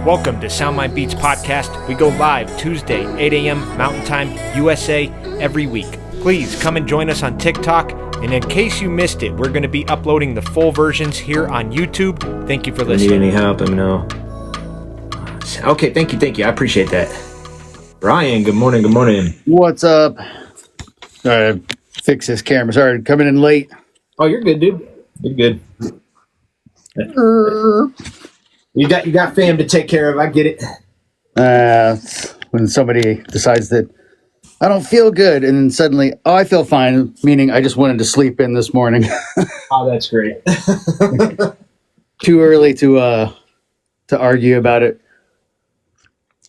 Welcome to SoundMindBeats podcast. We go live Tuesday, 8 a.m. Mountain Time, USA, every week. Please come and join us on TikTok. And in case you missed it, we're going to be uploading the full versions here on YouTube. Thank you for listening. Need any help? Let me know. Okay, thank you. I appreciate that. Brian, good morning. What's up? Fix this camera. Sorry, coming in late. Oh, you're good, dude. You're good. You got fam to take care of. I get it. When somebody decides that I don't feel good, and then suddenly, I feel fine, meaning I just wanted to sleep in this morning. Oh, that's great. Too early to argue about it.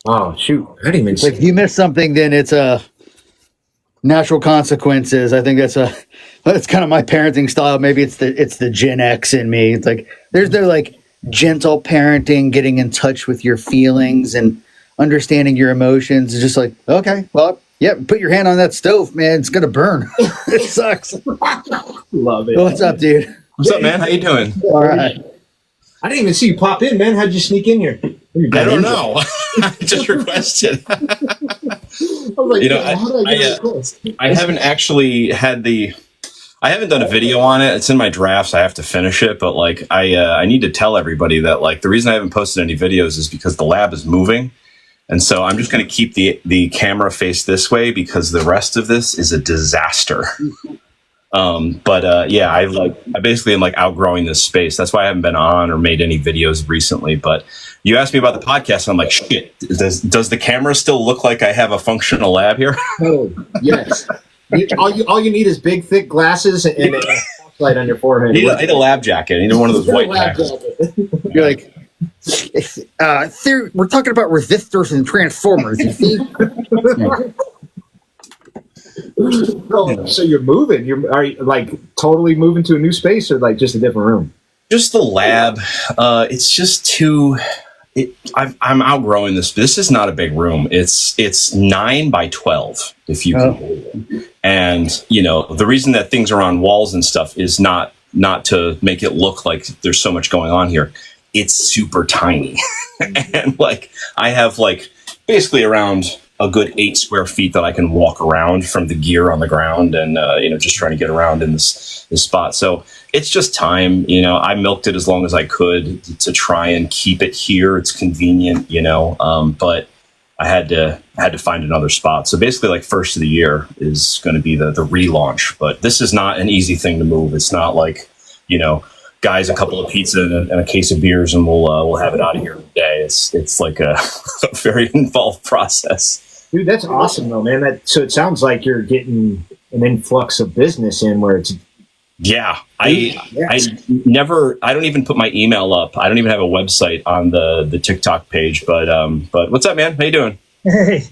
Oh, shoot. I didn't even see. Like, if you miss something, then it's natural consequences. I think that's kind of my parenting style. Maybe it's the Gen X in me. It's like they're like gentle parenting, getting in touch with your feelings and understanding your emotions. It's just like, okay, well, yeah, put your hand on that stove, man. It's gonna burn. It sucks. Love it. What's up, dude? What's up, man? How you doing? All right. I didn't even see you pop in, man. How'd you sneak in here? I don't know. I just requested. I was like, I haven't actually I haven't done a video on it. It's in my drafts. I have to finish it, but like I need to tell everybody that like the reason I haven't posted any videos is because the lab is moving. And so I'm just going to keep the camera face this way because the rest of this is a disaster. I basically am like outgrowing this space. That's why I haven't been on or made any videos recently. But you asked me about the podcast, and I'm like, shit, does the camera still look like I have a functional lab here? Oh, yes. All you need is big, thick glasses and a light on your forehead. I need a lab jacket. I need one of those white packs. You're like, we're talking about resistors and transformers, you see? So you're moving. Are you like totally moving to a new space or like just a different room? Just the lab. It's just too. I'm outgrowing this. This is not a big room. It's 9 by 12, if you can believe it. And you know the reason that things are on walls and stuff is not to make it look like there's so much going on here. It's super tiny, and like I have like basically around a good 8 square feet that I can walk around from the gear on the ground and, just trying to get around in this spot. So it's just time, I milked it as long as I could to try and keep it here. It's convenient, but I had to find another spot. So basically like first of the year is going to be the relaunch, but this is not an easy thing to move. It's not like, guys, a couple of pizza and a case of beers and we'll have it out of here today. It's like a very involved process. Dude, that's awesome though, man. So it sounds like you're getting an influx of business in where it's. Yeah, I don't even put my email up. I don't even have a website on the TikTok page. But what's up, man? How you doing? Hey.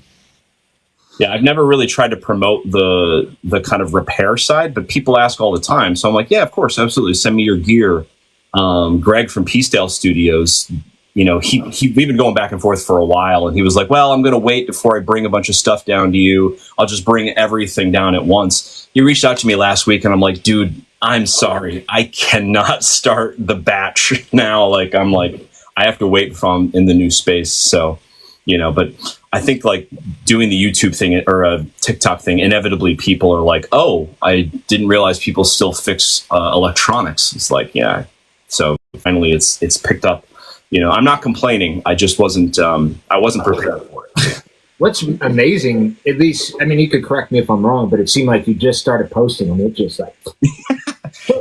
Yeah, I've never really tried to promote the kind of repair side, but people ask all the time. So I'm like, yeah, of course, absolutely. Send me your gear. Greg from Peacedale Studios, we've been going back and forth for a while, and he was like, well, I'm going to wait before I bring a bunch of stuff down to you. I'll just bring everything down at once. He reached out to me last week, and I'm like, dude, I'm sorry. I cannot start the batch now. Like, I have to wait if I'm in the new space. So, but I think like doing the YouTube thing or a TikTok thing, inevitably people are like, oh, I didn't realize people still fix electronics. It's like, yeah. So finally it's picked up. I'm not complaining. I just wasn't prepared for it. What's amazing, at least, I mean, you could correct me if I'm wrong, but it seemed like you just started posting them. It just like.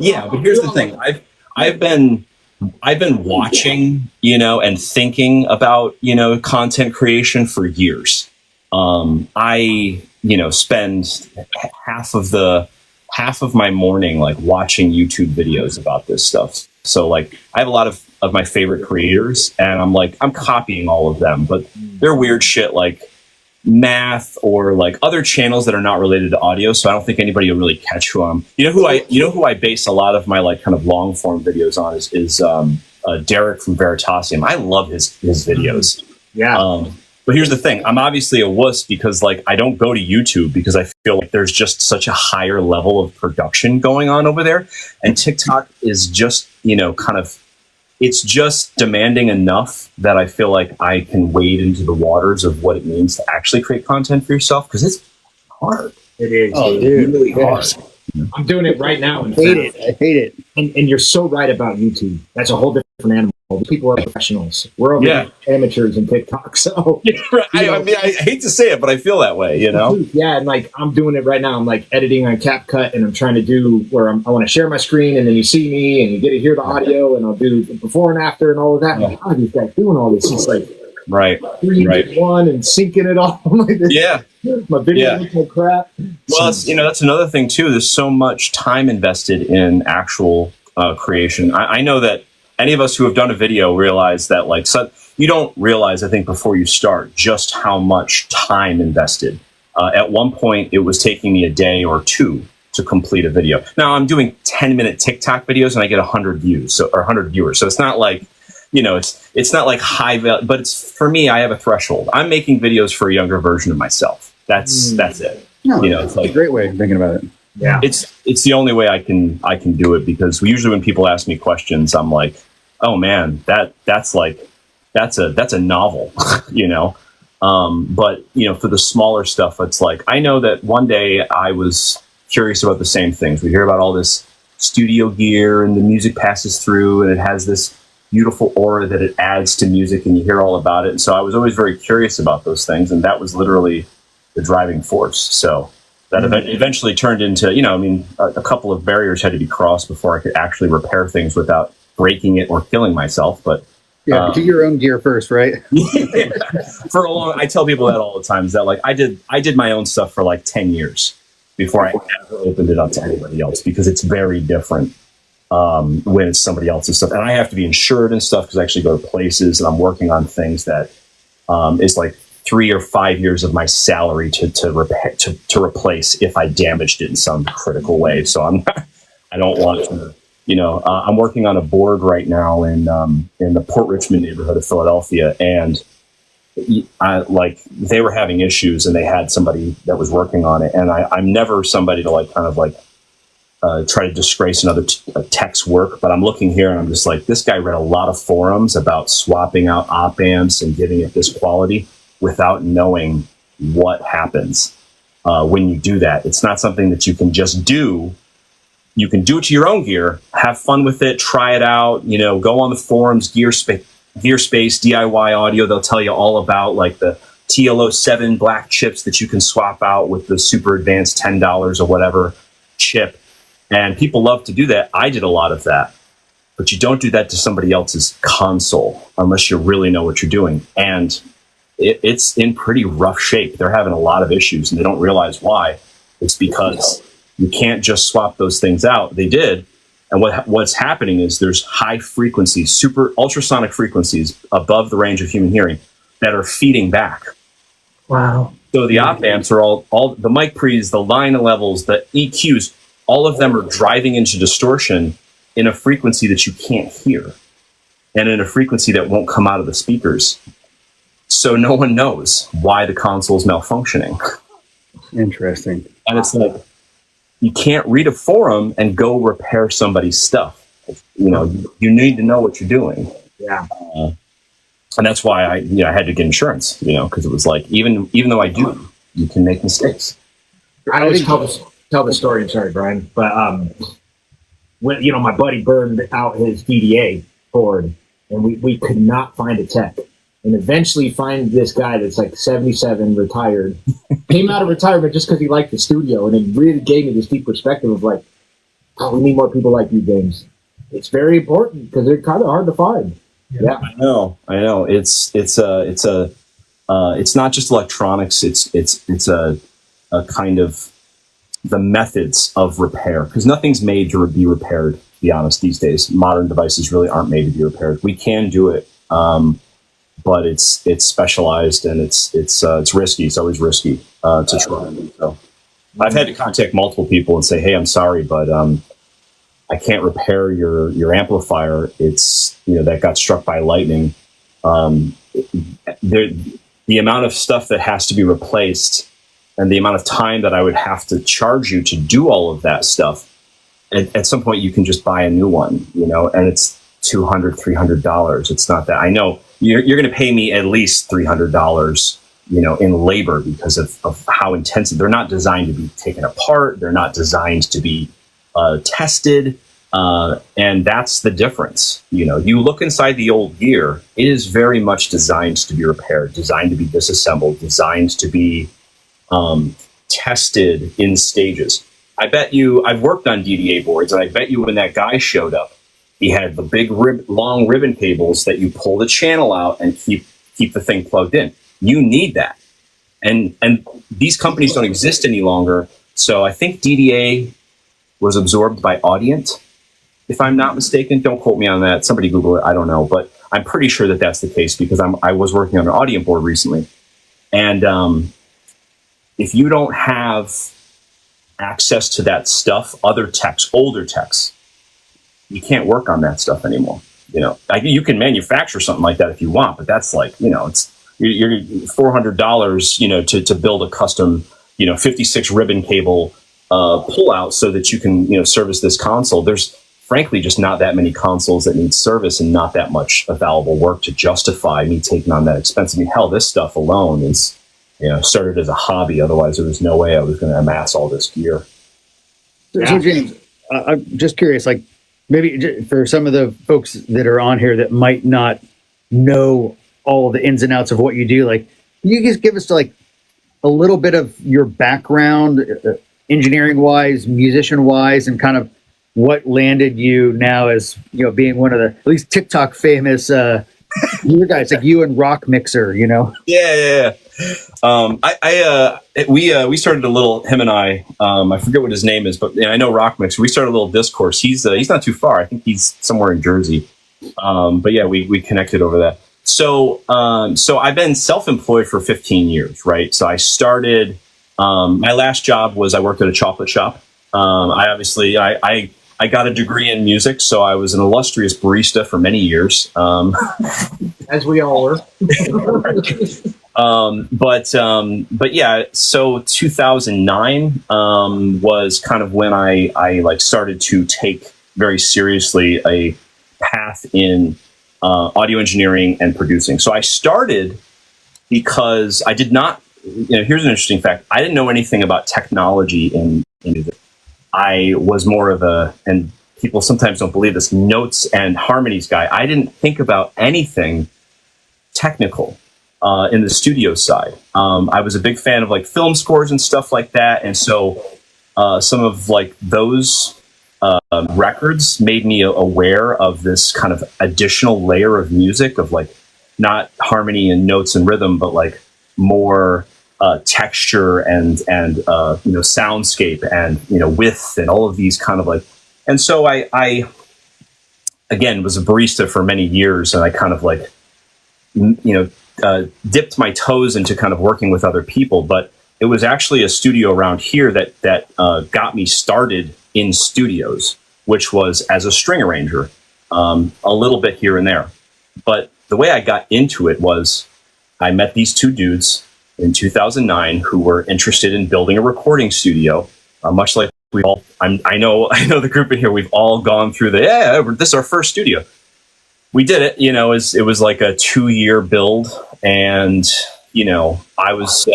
Yeah, but here's the thing. I've been watching, and thinking about, content creation for years. I spend half of my morning like watching YouTube videos about this stuff. So like I have a lot of my favorite creators and I'm copying all of them, but they're weird shit like math or like other channels that are not related to audio. So I don't think anybody will really catch who I'm. Who I base a lot of my like kind of long form videos on is Derek from Veritasium. I love his videos. Yeah. But here's the thing. I'm obviously a wuss because like I don't go to YouTube because I feel like there's just such a higher level of production going on over there. And TikTok is just, kind of it's just demanding enough that I feel like I can wade into the waters of what it means to actually create content for yourself, because it's hard. It is. Oh, It's dude. really hard. Yes. I'm doing it right now. I hate it. And you're so right about YouTube. That's a whole different animal. People are professionals. We're over here amateurs in TikTok. So I mean, I hate to say it, but I feel that way, you know? Yeah, and like I'm doing it right now. I'm like editing on CapCut, and I'm trying to do where I want to share my screen, and then you see me, and you get to hear the audio, and I'll do the before and after and all of that. Yeah. Like, how are these guys doing all this? It's like Right. 3 in 1 and syncing it all. Like this. Yeah. My video looks like crap. Well, it's, that's another thing too. There's so much time invested in actual creation. I know that any of us who have done a video realize that, like, so you don't realize, I think, before you start, just how much time invested. At one point, it was taking me a day or two to complete a video. Now I'm doing 10-minute TikTok videos and I get 100 views, or 100 viewers. So it's not like, it's not like high value, but it's, for me, I have a threshold. I'm making videos for a younger version of myself. That's it. No, it's like a great way of thinking about it. Yeah, it's the only way I can do it, because usually when people ask me questions, I'm like, oh man, that's a novel, but for the smaller stuff, it's like, I know that one day I was curious about the same things. We hear about all this studio gear, and the music passes through, and it has this beautiful aura that it adds to music, and you hear all about it. And so I was always very curious about those things, and that was literally the driving force. So that eventually turned into, a couple of barriers had to be crossed before I could actually repair things without breaking it or killing myself. But get your own gear first, right? For a long, I tell people that all the time, is that, like, I did my own stuff for like 10 years before I ever opened it up to anybody else, because it's very different when it's somebody else's stuff. And I have to be insured and stuff, because I actually go to places and I'm working on things that is like 3 or 5 years of my salary to repair, to replace if I damaged it in some critical way. So I don't want to, I'm working on a board right now in the Port Richmond neighborhood of Philadelphia, and they were having issues, and they had somebody that was working on it. And I'm never somebody to try to disgrace another tech's work, but I'm looking here and I'm just like, this guy read a lot of forums about swapping out op amps and giving it this quality without knowing what happens when you do that. It's not something that you can just do. You can do it to your own gear, have fun with it, try it out, go on the forums, Gearspace, DIY Audio. They'll tell you all about, like, the TL07 black chips that you can swap out with the super advanced $10 or whatever chip. And people love to do that. I did a lot of that. But you don't do that to somebody else's console unless you really know what you're doing. And it's in pretty rough shape. They're having a lot of issues, and they don't realize why. It's because you can't just swap those things out. They did. And what's happening is there's high frequencies, super ultrasonic frequencies above the range of human hearing that are feeding back. Wow. So the op amps are all the mic pre's, the line levels, the EQs, all of them are driving into distortion in a frequency that you can't hear, and in a frequency that won't come out of the speakers. So no one knows why the console's malfunctioning. Interesting. And it's like, you can't read a forum and go repair somebody's stuff. You need to know what you're doing. Yeah. And that's why I had to get insurance, because it was like, even though I do, you can make mistakes. I always tell the story. I'm sorry, Brian, but when my buddy burned out his DDA board, and we could not find a tech, and eventually find this guy that's like 77, retired, came out of retirement just because he liked the studio, and it really gave me this deep perspective of like, oh, we need more people like you, James. It's very important because they're kind of hard to find. Yeah, I know. It's not just electronics. It's a kind of the methods of repair, because nothing's made to be repaired. To be honest, these days, modern devices really aren't made to be repaired. We can do it, but it's specialized, and it's risky. It's always risky to try. So I've had to contact multiple people and say, hey, I'm sorry, but I can't repair your amplifier. It's that got struck by lightning. The amount of stuff that has to be replaced, and the amount of time that I would have to charge you to do all of that stuff, at some point you can just buy a new one, and $200, $300. It's not that. I know you're going to pay me at least $300, in labor because of how intensive. They're not designed to be taken apart. They're not designed to be tested. And that's the difference. You look inside the old gear, it is very much designed to be repaired, designed to be disassembled, designed to be tested in stages. I bet you, I've worked on DDA boards, and I bet you when that guy showed up, he had the big long ribbon cables that you pull the channel out and keep the thing plugged in. You need that. And these companies don't exist any longer. So I think DDA was absorbed by Audient, if I'm not mistaken. Don't quote me on that. Somebody Google it. I don't know. But I'm pretty sure that that's the case because I was working on an Audient board recently. And if you don't have access to that stuff, other techs, older techs, you can't work on that stuff anymore. You can manufacture something like that if you want, but that's like, it's you're $400, to build a custom, 56 ribbon cable pullout so that you can, service this console. There's frankly just not that many consoles that need service and not that much available work to justify me taking on that expense. I mean, hell, this stuff alone is, started as a hobby. Otherwise, there was no way I was going to amass all this gear. So James, I'm just curious, like maybe for some of the folks that are on here that might not know all the ins and outs of what you do, like you just give us like a little bit of your background, engineering wise, musician wise, and kind of what landed you now as, being one of the, at least TikTok famous, you guys, like you and Rock Mixer, Yeah. We started a little, him and I forget what his name is, but I know Rock Mixer. We started a little discourse. He's not too far. I think he's somewhere in Jersey. But yeah, we connected over that. So I've been self-employed for 15 years, right? So I started, my last job was I worked at a chocolate shop. I got a degree in music, so I was an illustrious barista for many years. As we all were. But yeah, so 2009 was kind of when I like started to take very seriously a path in audio engineering and producing. So I started because I did not, here's an interesting fact. I didn't know anything about technology in music. I was more of and people sometimes don't believe this, notes and harmonies guy. I didn't think about anything technical in the studio side. I was a big fan of like film scores and stuff like that. And so some of like those records made me aware of this kind of additional layer of music of like not harmony and notes and rhythm, but like more texture and soundscape and width and all of these kind of like. And so I again was a barista for many years, and I kind of like dipped my toes into kind of working with other people. But it was actually a studio around here that got me started in studios, which was as a string arranger, a little bit here and there. But the way I got into it was I met these two dudes in 2009 who were interested in building a recording studio, much like we all, I know the group in here, we've all gone through this is our first studio. We did it, it was like a 2-year build. And, I was,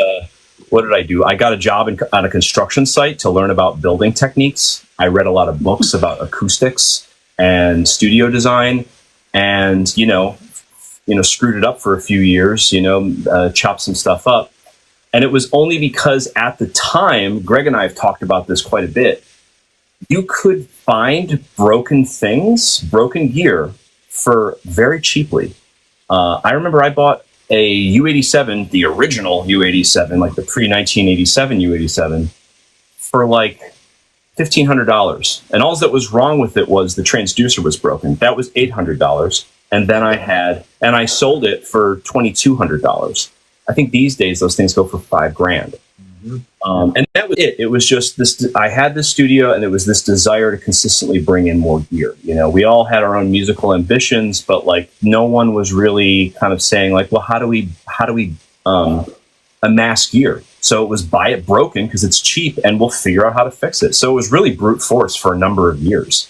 what did I do? I got a job on a construction site to learn about building techniques. I read a lot of books about acoustics and studio design and, screwed it up for a few years, chopped some stuff up. And it was only because at the time, Greg and I have talked about this quite a bit, you could find broken gear for very cheaply. I remember I bought a U87, the original U87, like the pre-1987 U87, for like $1,500. And all that was wrong with it was the transducer was broken. That was $800. And then I sold it for $2,200. I think these days those things go for $5,000. And that was it. It was just this. I had this studio, and it was this desire to consistently bring in more gear. We all had our own musical ambitions, but like no one was really kind of saying like, well, how do we amass gear? So it was buy it broken because it's cheap, and we'll figure out how to fix it. So it was really brute force for a number of years.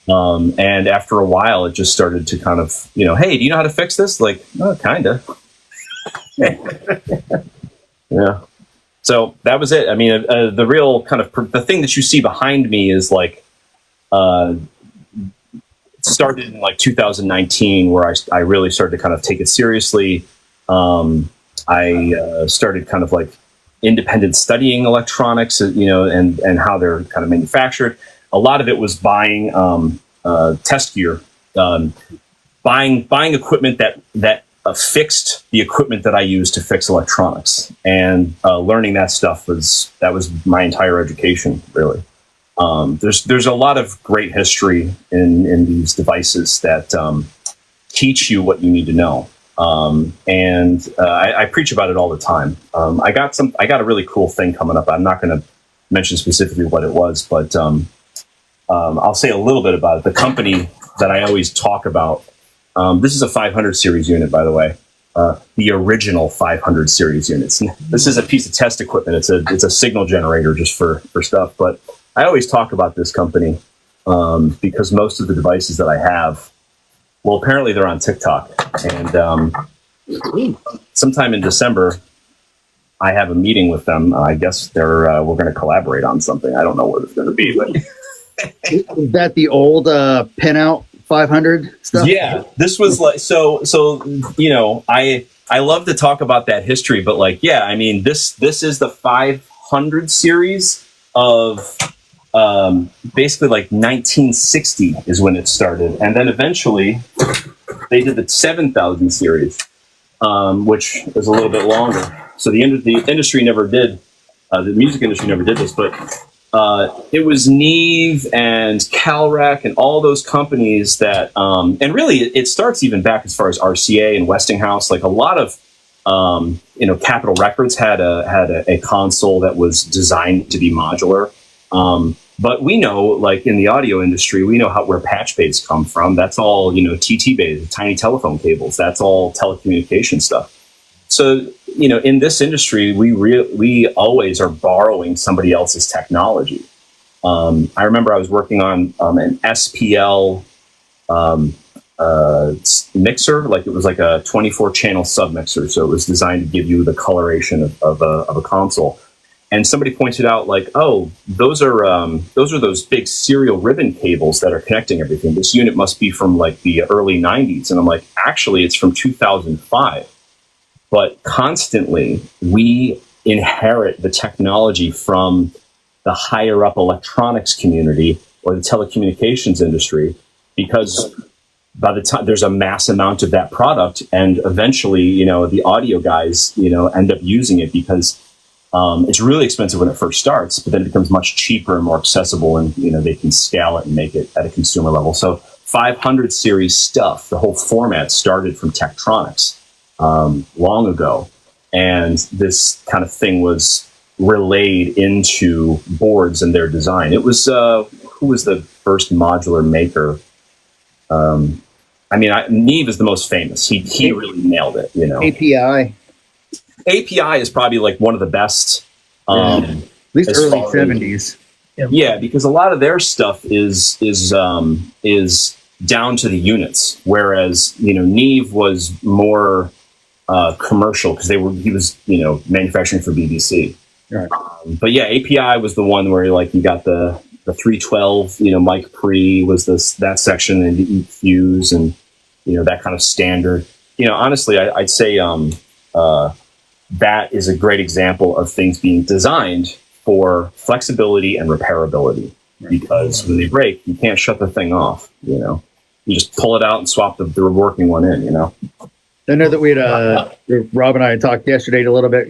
And after a while, it just started to kind of, hey, do you know how to fix this? Like, oh, kind of. Yeah. So that was it. I mean, the real kind of the thing that you see behind me is like, it started in like 2019 where I really started to kind of take it seriously. I started kind of like independent studying electronics, and how they're kind of manufactured. A lot of it was buying test gear, buying equipment that fixed the equipment that I used to fix electronics, and learning that stuff was my entire education, really. There's a lot of great history in these devices that teach you what you need to know. And I preach about it all the time. I got a really cool thing coming up. I'm not going to mention specifically what it was, but I'll say a little bit about it. The company that I always talk about, this is a 500 series unit, by the way, the original 500 series units. This is a piece of test equipment. It's a signal generator just for stuff. But I always talk about this company because most of the devices that I have, well, apparently they're on TikTok. And sometime in December, I have a meeting with them. I guess we're going to collaborate on something. I don't know what it's going to be, but is that the old pinout 500 stuff? Yeah, this was like so. I love to talk about that history, but like, yeah, I mean, this is the 500 series of basically like 1960 is when it started, and then eventually they did the 7000 series, which is a little bit longer. So the industry never did, the music industry never did this, but it was Neve and Calrec and all those companies that, and really it starts even back as far as RCA and Westinghouse. Like a lot of, Capitol Records had a console that was designed to be modular. But we know, like in the audio industry, we know where patch bays come from. That's all, TT bays, tiny telephone cables. That's all telecommunication stuff. So, in this industry, we always are borrowing somebody else's technology. I remember I was working on an SPL mixer, like it was like a 24-channel submixer. So it was designed to give you the coloration of a console. And somebody pointed out, like, oh, those are those big serial ribbon cables that are connecting everything. This unit must be from like the early 90s. And I'm like, actually, it's from 2005. But constantly, we inherit the technology from the higher up electronics community or the telecommunications industry, because by the time there's a mass amount of that product, and eventually, the audio guys, end up using it because it's really expensive when it first starts, but then it becomes much cheaper and more accessible, and they can scale it and make it at a consumer level. So 500 series stuff, the whole format started from Tektronix. Long ago, and this kind of thing was relayed into boards and their design. It was who was the first modular maker? Neve is the most famous. He really nailed it. API is probably like one of the best. At least early 70s. Yeah, because a lot of their stuff is down to the units, whereas Neve was more commercial because he was manufacturing for BBC. Right. But yeah, API was the one where you got the 312, Mike Pre was that section, and the EQs and that kind of standard. Honestly, I'd say that is a great example of things being designed for flexibility and repairability. Right. Because when they break, you can't shut the thing off. You just pull it out and swap the working one in. I know that we had Rob and I had talked yesterday a little bit,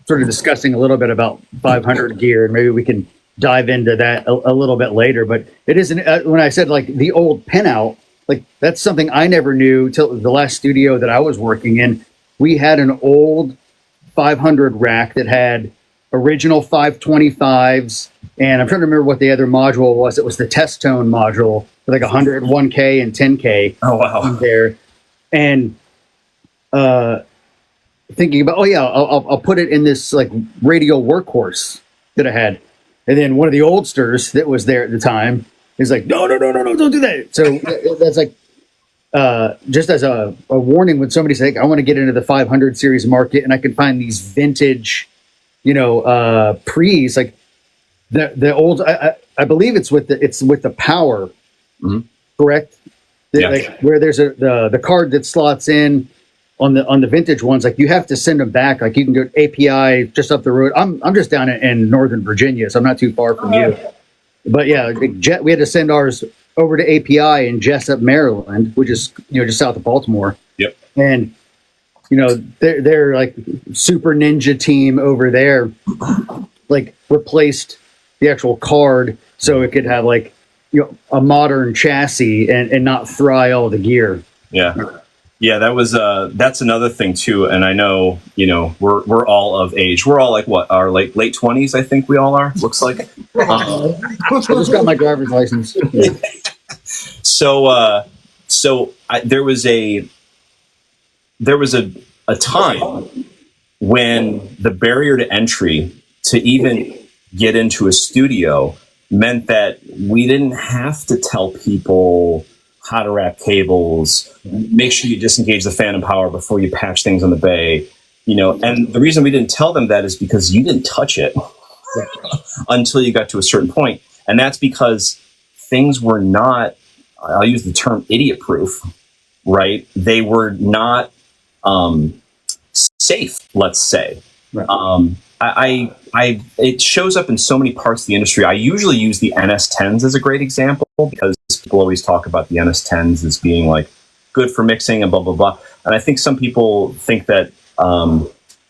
sort of discussing a little bit about 500 gear, and maybe we can dive into that a little bit later. But it isn't when I said like the old pinout, like that's something I never knew till the last studio that I was working in. We had an old 500 rack that had original 525s, and I'm trying to remember what the other module was. It was the test tone module with like 101K and 10K. Oh wow! There, and thinking about, I'll put it in this like radio workhorse that I had. And then one of the oldsters that was there at the time He's like, no, don't do that. So that's like, just as a warning, when somebody's like, I want to get into the 500 series market and I can find these vintage, pre's, like the old, I believe it's with the power, correct? Yeah. Like where there's the card that slots in on the vintage ones, like you have to send them back. Like you can go to API just up the road. I'm just down in Northern Virginia, so I'm not too far from you. But yeah, we had to send ours over to API in Jessup, Maryland, which is just south of Baltimore. Yep. And they're like super ninja team over there, like replaced the actual card so it could have like a modern chassis and not fry all the gear. Yeah, that was that's another thing too. And I know we're all of age. We're all like our late 20s. I think we all are. Looks like. I just got my driver's license. Yeah. So there was a time when the barrier to entry to even get into a studio meant that we didn't have to tell people how to wrap cables, make sure you disengage the phantom power before you patch things on the bay, and the reason we didn't tell them that is because you didn't touch it until you got to a certain point. And that's because things were not, I'll use the term idiot proof, right? They were not safe, let's say. Right. It shows up in so many parts of the industry. I usually use the NS10s as a great example because people always talk about the NS10s as being like good for mixing and blah, blah, blah. And I think some people think that,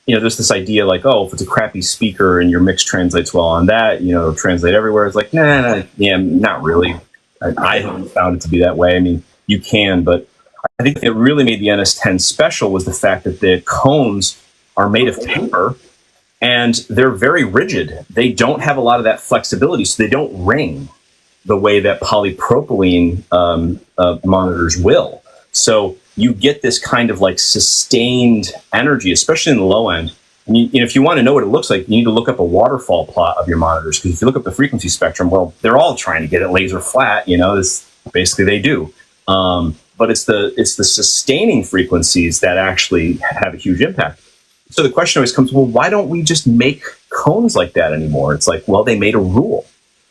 there's this idea like, oh, if it's a crappy speaker and your mix translates well on that, it'll translate everywhere. It's like, not really. I haven't found it to be that way. I mean, you can, but I think it really made the NS10 special was the fact that the cones are made of paper and they're very rigid. They don't have a lot of that flexibility, so they don't ring the way that polypropylene monitors will. So you get this kind of like sustained energy, especially in the low end. And if you want to know what it looks like, you need to look up a waterfall plot of your monitors. Because if you look up the frequency spectrum, well, they're all trying to get it laser flat. Basically they do. But it's the sustaining frequencies that actually have a huge impact. So the question always comes, well, why don't we just make cones like that anymore? It's like, well, they made a rule.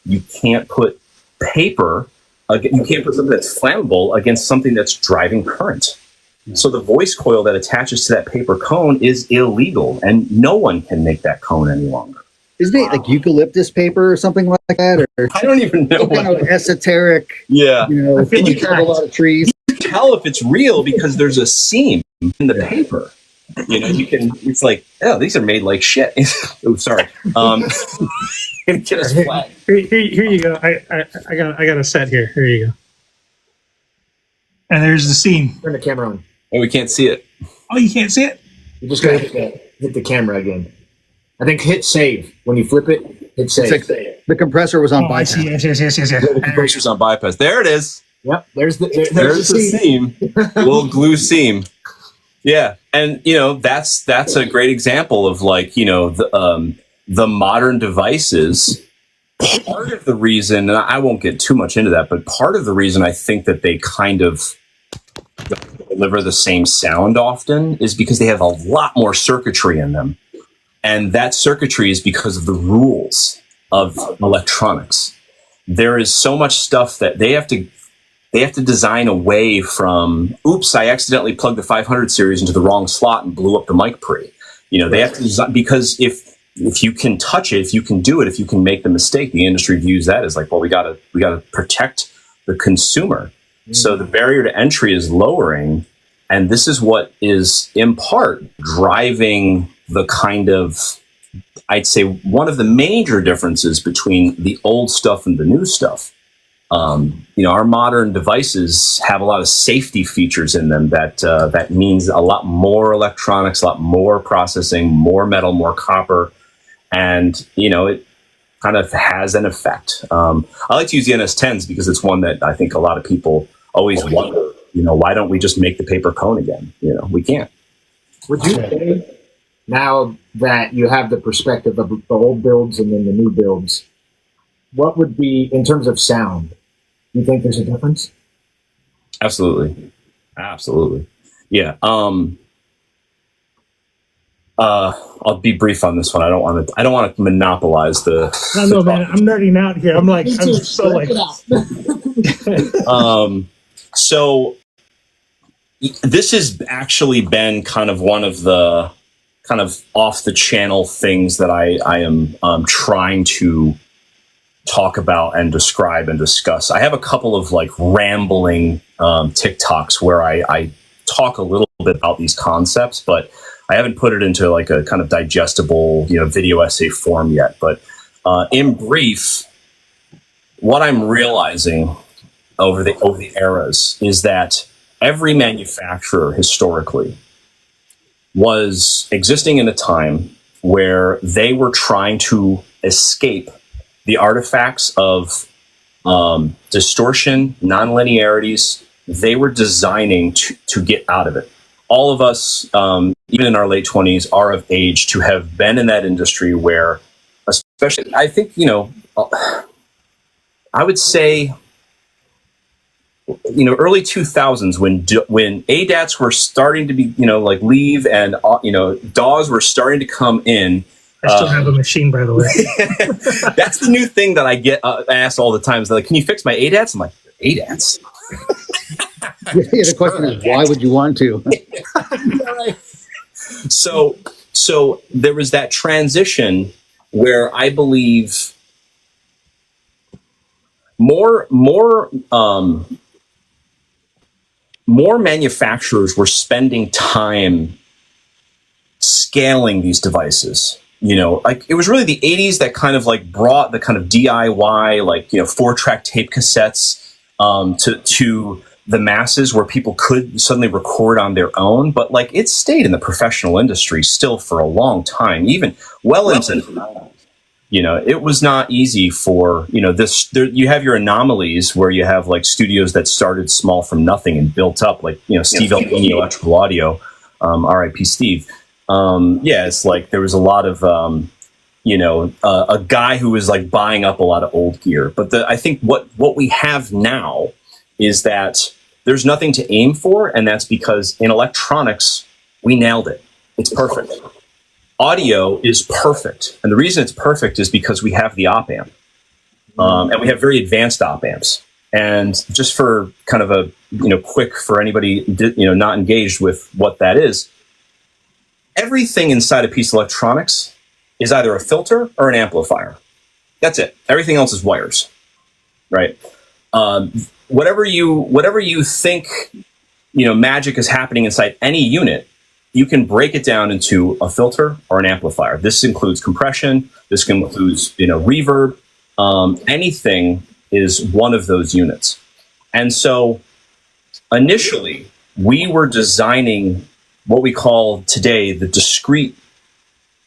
You can't put paper, you can't put something that's flammable against something that's driving current. So the voice coil that attaches to that paper cone is illegal, and no one can make that cone any longer. Isn't it like eucalyptus paper or something like that? Or I don't even know. Kind of esoteric. Yeah. I feel like a lot of trees. You can tell if it's real because there's a seam in the paper. You can. It's like, oh, these are made like shit. Oh, sorry. Get us flat. Here you go. I got a set here. Here you go. And there's the seam. Turn the camera on. Oh, we can't see it. Oh, you can't see it? You just gotta hit the camera again. I think hit save. When you flip it, hit save. It's like the compressor was on bypass. I see. Yes. The compressor's on bypass. There it is. Yep. There's the seam. Little glue seam. Yeah, and that's a great example of like the modern devices. Part of the reason, and I won't get too much into that, but part of the reason I think that they kind of deliver the same sound often is because they have a lot more circuitry in them, and that circuitry is because of the rules of electronics. There is so much stuff that they have to design away from, oops, I accidentally plugged the 500 series into the wrong slot and blew up the mic pre. They have to design, because if you can touch it, if you can do it, if you can make the mistake, the industry views that as like, well, we gotta protect the consumer. Mm-hmm. So the barrier to entry is lowering, and this is what is in part driving the kind of, I'd say, one of the major differences between the old stuff and the new stuff. Our modern devices have a lot of safety features in them that means a lot more electronics, a lot more processing, more metal, more copper, and it kind of has an effect. I like to use the NS10s because it's one that I think a lot of people always wonder, why don't we just make the paper cone again? We can't. Would you say, now that you have the perspective of the old builds and then the new builds, what would be, in terms of sound, You think there's a difference? Absolutely. Yeah. I'll be brief on this one. I don't want to monopolize the. I know, man. I'm nerding out here. I'm like, I'm so like. So this has actually been kind of one of the kind of off the channel things that I am trying to talk about and describe and discuss. I have a couple of like rambling TikToks where I talk a little bit about these concepts, but I haven't put it into like a kind of digestible, video essay form yet. But in brief, what I'm realizing over the eras is that every manufacturer historically was existing in a time where they were trying to escape the artifacts of distortion, nonlinearities. They were designing to get out of it. All of us, even in our late 20s, are of age to have been in that industry where, especially, I think, I would say, early 2000s when ADATs were starting to be, like leave and, DAWs were starting to come in. I still have a machine, by the way. That's the new thing that I get asked all the time. Is like, can you fix my ADATs? I'm like, ADATs? Yeah, the question is, why would you want to? So there was that transition where I believe more manufacturers were spending time scaling these devices. Like it was really the 80s that kind of like brought the kind of DIY, like, 4-track tape cassettes to the masses where people could suddenly record on their own. But like it stayed in the professional industry still for a long time, even well into the 90s. It was not easy for, you have your anomalies where you have like studios that started small from nothing and built up, like, Steve Albini, Electrical Audio, RIP Steve. It's like there was a lot of, a guy who was like buying up a lot of old gear. But I think what we have now is that there's nothing to aim for. And that's because in electronics, we nailed it. It's perfect. Audio is perfect. And the reason it's perfect is because we have the op amp. And we have very advanced op amps. And just for kind of a, quick for anybody, not engaged with what that is, everything inside a piece of electronics is either a filter or an amplifier. That's it. Everything else is wires, right? Whatever you think, magic is happening inside any unit, you can break it down into a filter or an amplifier. This includes compression. This includes, reverb. Anything is one of those units. And so initially we were designing what we call today the discrete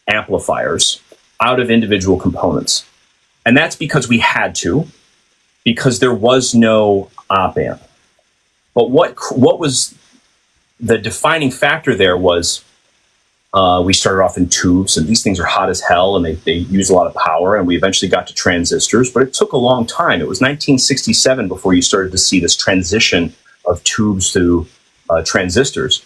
amplifiers out of individual components. And that's because we had to, because there was no op amp. But what was the defining factor there was we started off in tubes, and these things are hot as hell, and they use a lot of power, and we eventually got to transistors, but it took a long time. It was 1967 before you started to see this transition of tubes to transistors.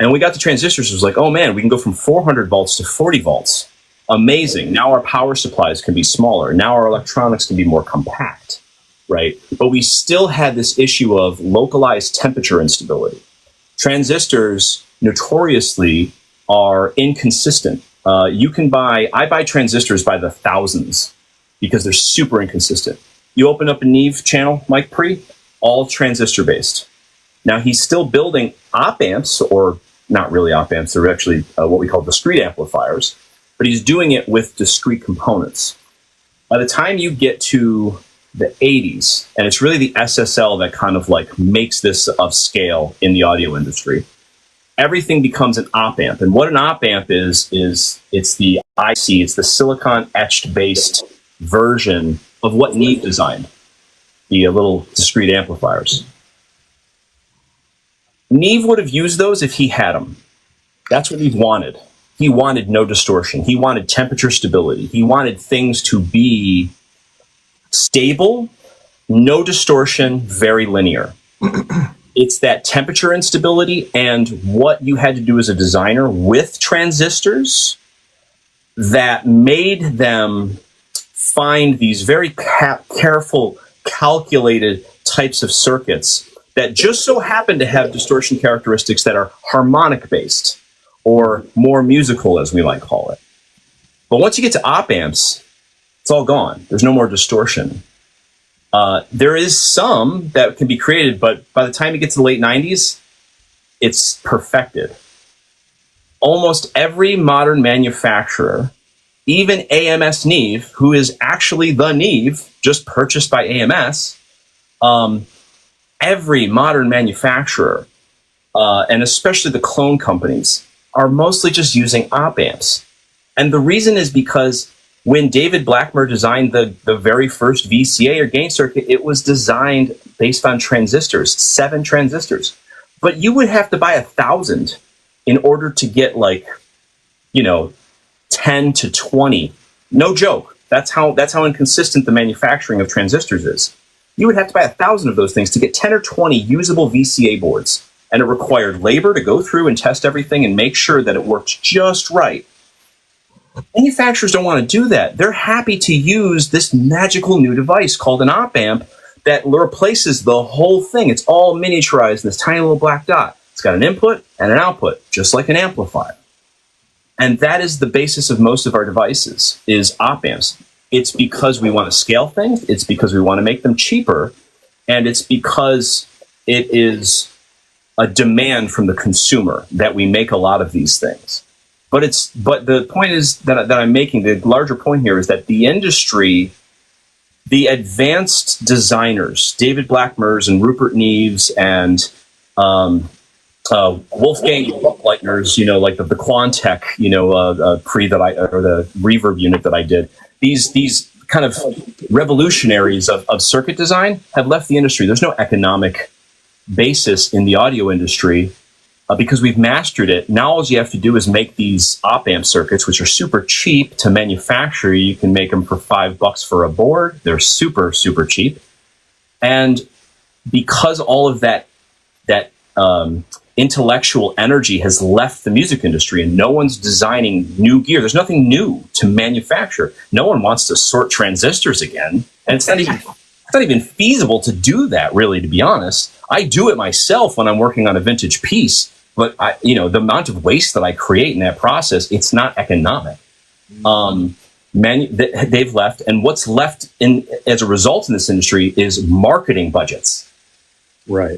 And when we got to transistors, it was like, oh man, we can go from 400 volts to 40 volts. Amazing. Now our power supplies can be smaller. Now our electronics can be more compact, right? But we still had this issue of localized temperature instability. Transistors notoriously are inconsistent. I buy transistors by the thousands because they're super inconsistent. You open up a Neve channel, Mike Pre, all transistor based. Now he's still building op amps, or not really op amps, they're actually what we call discrete amplifiers, but he's doing it with discrete components. By the time you get to the 80s, and it's really the SSL that kind of like makes this of scale in the audio industry, everything becomes an op amp. And what an op amp is it's the IC, it's the silicon etched based version of what Neve designed, the little discrete amplifiers. Neve would have used those if he had them. That's what Neve wanted. He wanted no distortion. He wanted temperature stability. He wanted things to be stable, no distortion, very linear. It's that temperature instability and what you had to do as a designer with transistors that made them find these very careful, calculated types of circuits that just so happen to have distortion characteristics that are harmonic based or more musical, as we might call it. But once you get to op amps, it's all gone. There's no more distortion. There is some that can be created, but by the time you get to the late 90s, it's perfected. Almost every modern manufacturer, even AMS Neve, who is actually the Neve, just purchased by AMS, every modern manufacturer, and especially the clone companies, are mostly just using op amps. And the reason is because when David Blackmer designed the very first VCA or gain circuit, it was designed based on transistors, 7 transistors. But you would have to buy 1,000 in order to get 10 to 20. No joke. That's how inconsistent the manufacturing of transistors is. You would have to buy 1,000 of those things to get 10 or 20 usable VCA boards. And it required labor to go through and test everything and make sure that it worked just right. Manufacturers don't want to do that. They're happy to use this magical new device called an op amp that replaces the whole thing. It's all miniaturized in this tiny little black dot. It's got an input and an output, just like an amplifier. And that is the basis of most of our devices, is op amps. It's because we want to scale things. It's because we want to make them cheaper. And it's because it is a demand from the consumer that we make a lot of these things. But the point is that I'm making, the larger point here is that the industry, the advanced designers, David Blackmers and Rupert Neves and Wolfgang Leitners, like the Quantec, or the reverb unit that I did. These kind of revolutionaries of circuit design have left the industry. There's no economic basis in the audio industry. Because we've mastered it. Now all you have to do is make these op amp circuits, which are super cheap to manufacture. You can make them for $5 for a board. They're super, super cheap. And because all of that intellectual energy has left the music industry and no one's designing new gear, there's nothing new to manufacture. No one wants to sort transistors again. And it's not even feasible to do that, really, to be honest. I do it myself when I'm working on a vintage piece. But the amount of waste that I create in that process, it's not economic. They've left, and what's left as a result in this industry is marketing budgets. Right.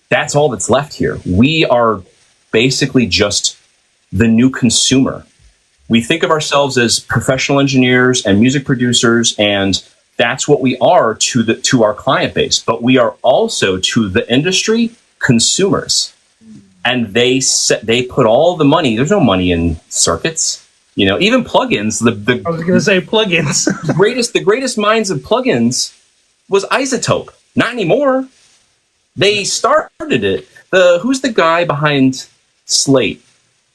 That's all that's left here. We are basically just the new consumer. We think of ourselves as professional engineers and music producers, and that's what we are to our client base. But we are also to the industry consumers. And they put all the money. There's no money in circuits, even plugins. I was going to say plugins. the greatest minds of plugins was Isotope. Not anymore. They started it. Who's the guy behind Slate?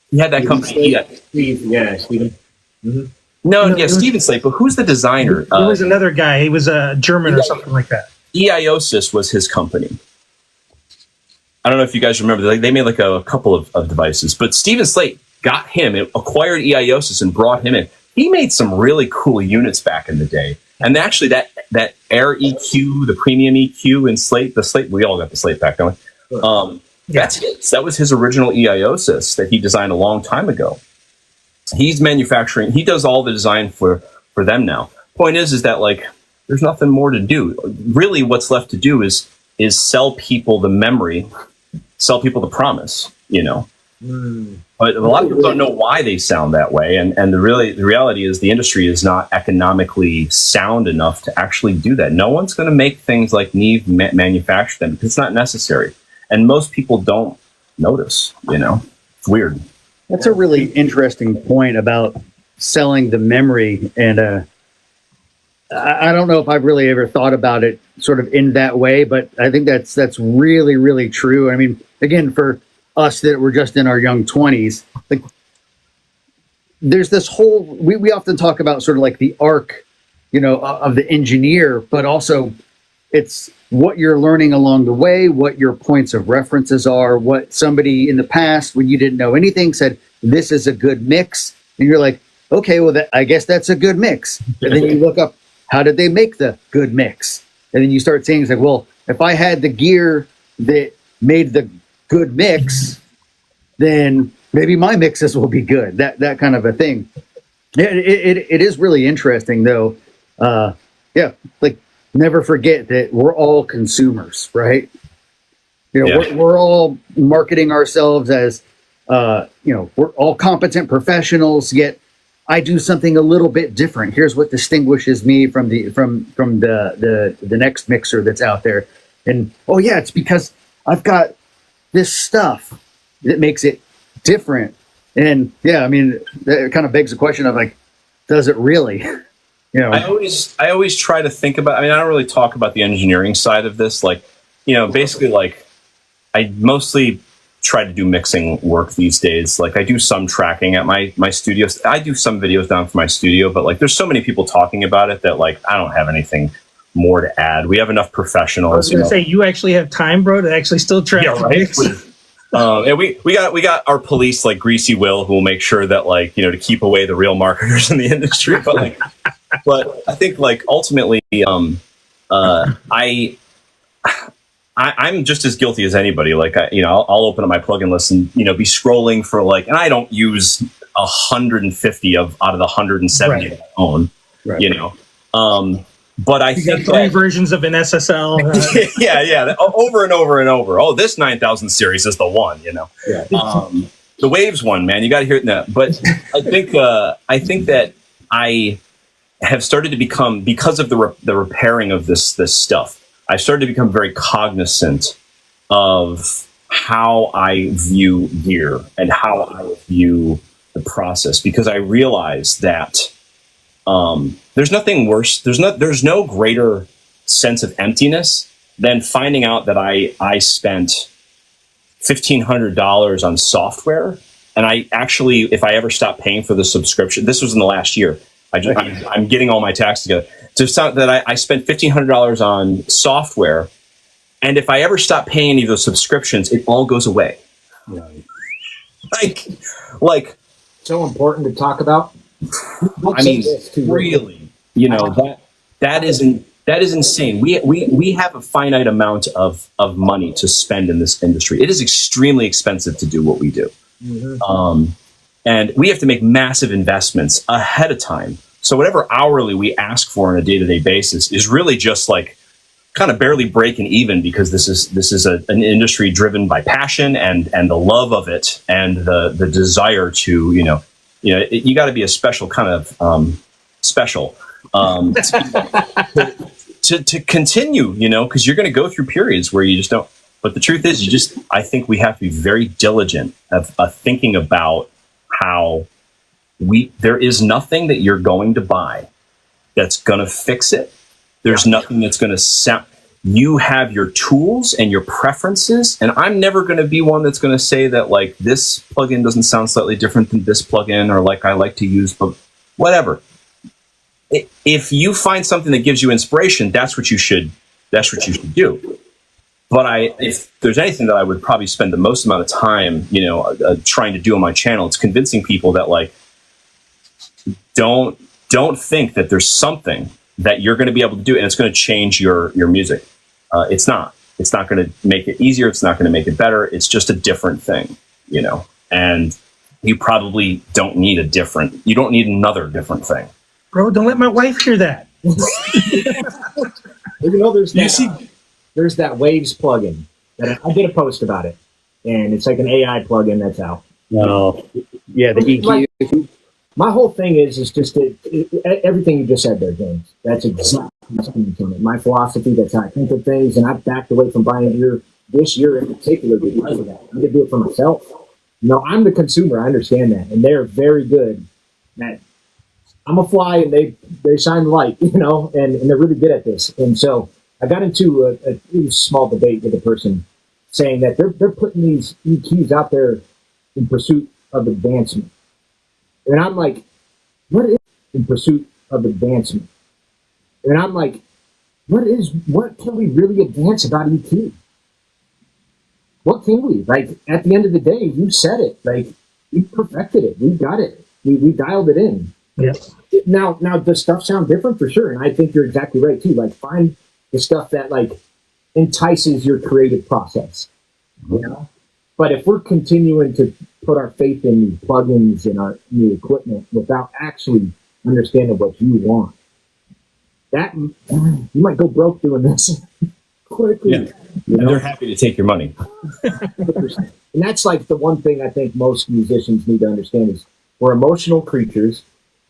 He had that company. Steven. Mm-hmm. No, Steven Slate. But who's the designer? He was another guy. He was a German or something like that. Eiosis was his company. I don't know if you guys remember, they made a couple of devices, but Steven Slate got him, acquired Eiosis and brought him in. He made some really cool units back in the day. And actually that Air EQ, the premium EQ in Slate, we all got the Slate back, don't we? That's his. That was his original Eiosis that he designed a long time ago. He's manufacturing, he does all the design for them now. Point is that there's nothing more to do. Really what's left to do is sell people the memory, sell people the promise, But a lot of people don't know why they sound that way. And the reality is the industry is not economically sound enough to actually do that. No one's going to make things like Neve manufacture them because it's not necessary. And most people don't notice, It's weird. That's a really interesting point about selling the memory. And I don't know if I've really ever thought about it sort of in that way, but I think that's really, really true. I mean, again, for us that were just in our young 20s, there's this whole, we often talk about sort of the arc, of the engineer, but also it's what you're learning along the way, what your points of references are, what somebody in the past, when you didn't know anything, said, this is a good mix. And you're like, okay, well, I guess that's a good mix. And then you look up, how did they make the good mix? And then you start saying, it's like, well, if I had the gear that made the good mix, then maybe my mixes will be good. That kind of a thing. It is really interesting, though. Yeah, like, never forget that we're all consumers, right? You know, we're all marketing ourselves as, you know, we're all competent professionals, yet I do something a little bit different. Here's what distinguishes me from the next mixer that's out there. And, oh yeah, it's because I've got this stuff that makes it different. And yeah, I mean, that kind of begs the question of like, does it really? You know, I always try to think about, I mean, I don't really talk about the engineering side of this. Like, you know, basically like I mostly try to do mixing work these days. Like I do some tracking at my studio. I do some videos down for my studio, but like there's so many people talking about it that like I don't have anything more to add. We have enough professionals. I was going to say, you actually have time, bro, to actually still track. Yeah, right. And we got our police like Greasy Will, who will make sure that like, you know, to keep away the real marketers in the industry. But like, but I think like ultimately, I'm just as guilty as anybody. Like, I'll open up my plugin list and, you know, be scrolling for like, and I don't use 150 out of the 170 I own, you know. But I think got three versions of an SSL. Yeah, over and over and over. Oh, this 9000 series is the one, you know. Yeah. The Waves one, man, you got to hear it now. But I think that I have started to become, because of the repairing of this stuff, I've started to become very cognizant of how I view gear and how I view the process, because I realize that there's nothing worse. There's no greater sense of emptiness than finding out that I spent $1,500 on software, and I actually, if I ever stop paying for the subscription, this was in the last year. I'm getting all my taxes together. To sound that I spent $1,500 on software, and if I ever stop paying any of those subscriptions, it all goes away. Right. Like so important to talk about. I mean, really, you know, that is insane. We have a finite amount of money to spend in this industry. It is extremely expensive to do what we do. Mm-hmm. And we have to make massive investments ahead of time. So whatever hourly we ask for on a day-to-day basis is really just like kind of barely breaking even, because this is an industry driven by passion and the love of it and the desire to, you got to be a special kind of special to continue, you know, because you're going to go through periods where you just don't. But the truth is, I think we have to be very diligent of thinking about how there is nothing that you're going to buy that's going to fix it. There's nothing that's going to sound. You have your tools and your preferences, and I'm never going to be one that's going to say that like this plugin doesn't sound slightly different than this plugin, or like I like to use, but whatever. If you find something that gives you inspiration, that's what you should do. But if there's anything that I would probably spend the most amount of time, trying to do on my channel, it's convincing people that like don't think that there's something that you're going to be able to do and it's going to change your music. It's not. It's not going to make it easier. It's not going to make it better. It's just a different thing, and you probably don't need you don't need another different thing. Bro, don't let my wife hear that. There's that Waves plugin that I did a post about it, and it's like an AI plugin that's out. Oh, yeah, the EQ. Like, my whole thing is just everything you just said there, James. That's exactly my philosophy. That's how I think of things, and I've backed away from buying gear this year in particular because of that. I'm going to do it for myself. I'm the consumer. I understand that, and they're very good at. I'm a fly, and they shine the light, and they're really good at this. And so I got into a small debate with a person saying that they're putting these EQs out there in pursuit of advancement. And I'm like, what is in pursuit of advancement? And I'm like, what can we really advance about EQ? What can we? Like, at the end of the day, you said it. Like, we perfected it. We got it. We dialed it in. Yeah. Now, does stuff sound different? For sure. And I think you're exactly right, too. Like, find the stuff that, like, entices your creative process. You know? But if we're continuing to put our faith in these plugins and our new equipment without actually understanding what you want, that you might go broke doing this quickly. Yeah. And they're happy to take your money. And that's like the one thing I think most musicians need to understand is we're emotional creatures.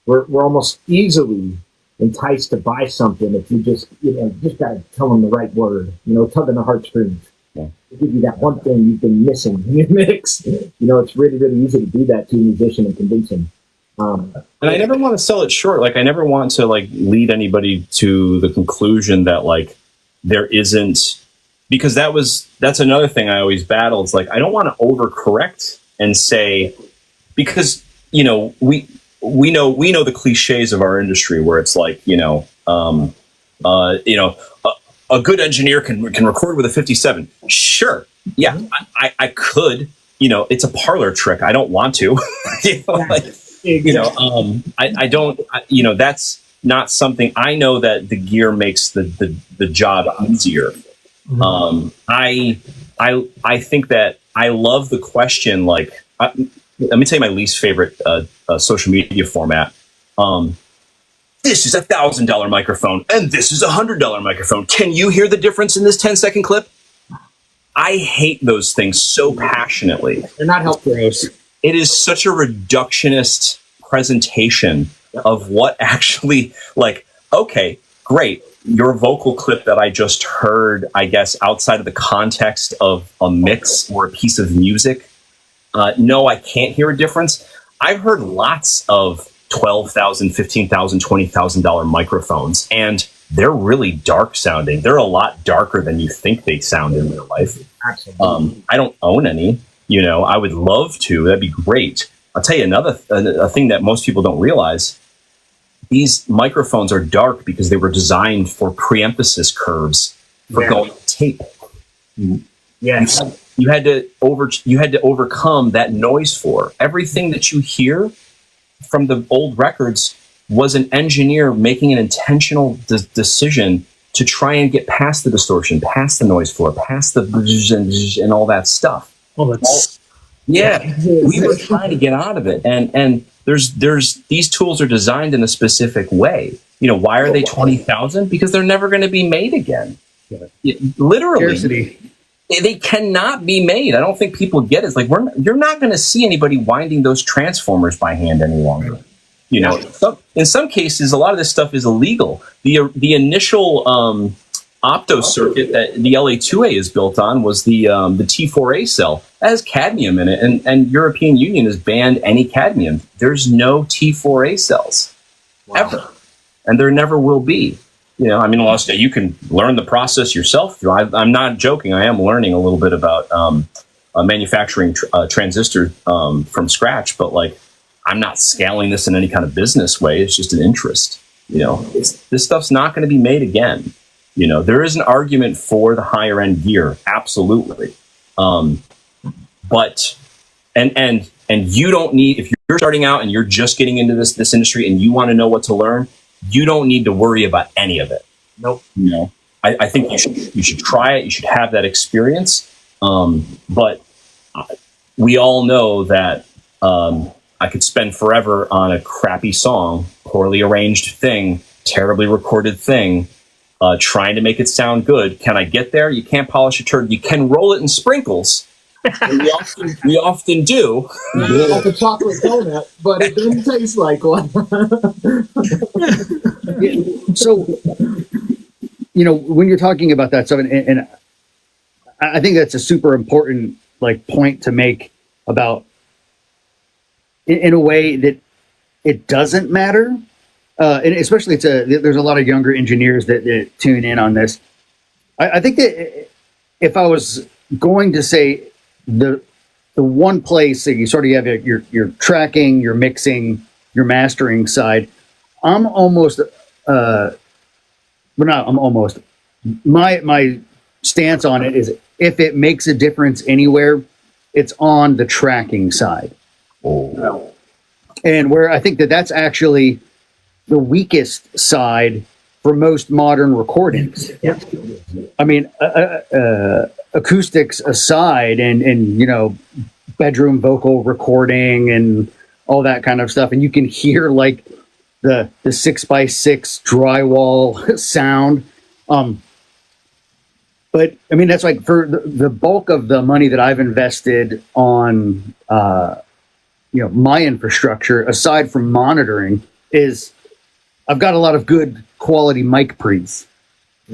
We're almost easily enticed to buy something if you just got to tell them the right word, tugging the heartstrings. Yeah. To give you that one thing you've been missing in your mix. It's really, really easy to do that to a musician and convince them. And I never want to sell it short. Like, I never want to lead anybody to the conclusion that there isn't, because that's another thing I always battle. It's like, I don't want to overcorrect and say, because, we know the cliches of our industry where it's like, a good engineer can record with a 57. Sure. Yeah, I could, it's a parlor trick. I don't want to, I don't, that's not something. I know that the gear makes the job easier. Mm-hmm. I think that I love the question. Let me tell you my least favorite social media format. This is $1,000 microphone and this is $100 microphone. Can you hear the difference in this 10-second clip? I hate those things so passionately. They're not helpful. It is such a reductionist presentation of what actually, okay, great. Your vocal clip that I just heard, I guess, outside of the context of a mix or a piece of music. No, I can't hear a difference. I've heard lots of $12,000, $15,000, $20,000 microphones, and they're really dark sounding. They're a lot darker than you think they sound in real life. Absolutely. I don't own any. I would love to. That'd be great. I'll tell you a thing that most people don't realize. These microphones are dark because they were designed for preemphasis curves for going to tape. Yes. You had to overcome that noise floor. Everything that you hear from the old records was an engineer making an intentional decision to try and get past the distortion, past the noise floor, past the and all that stuff. Oh, that's we were trying to get out of it, and there's these tools are designed in a specific way. Why are they 20,000? Because they're never going to be made again. Literally, scarcity. They cannot be made. I don't think people get it. It's like you're not going to see anybody winding those transformers by hand any longer. In some cases, a lot of this stuff is illegal. The initial opto circuit that the LA2A is built on was the T4A cell. That has cadmium in it, and European Union has banned any cadmium. There's no T4A cells ever, and there never will be. Unless you can learn the process yourself. I'm not joking. I am learning a little bit about manufacturing transistor from scratch, but I'm not scaling this in any kind of business way. It's just an interest. This stuff's not going to be made again. There is an argument for the higher end gear, absolutely. But you don't need, if you're starting out and you're just getting into this industry and you want to know what to learn, you don't need to worry about any of it. Nope. I think you should try it. You should have that experience. But we all know that I could spend forever on a crappy song, poorly arranged thing, terribly recorded thing, trying to make it sound good. Can I get there? You can't polish a turd. You can roll it in sprinkles. And we often do. Like a chocolate donut, but it doesn't taste like one. So, when you're talking about that stuff, and I think that's a super important point to make about, in a way that it doesn't matter, and especially there's a lot of younger engineers that tune in on this. I think that if I was going to say the one place that you sort of have your tracking, your mixing, your mastering side, I'm almost but not, I'm almost. My stance on it is if it makes a difference anywhere, it's on the tracking side. Oh. And where I think that's actually the weakest side for most modern recordings. Yep. I mean, acoustics aside, and bedroom vocal recording and all that kind of stuff, and you can hear like the 6x6 drywall sound. But I mean, that's like for the bulk of the money that I've invested on, my infrastructure, aside from monitoring, is I've got a lot of good quality mic pre's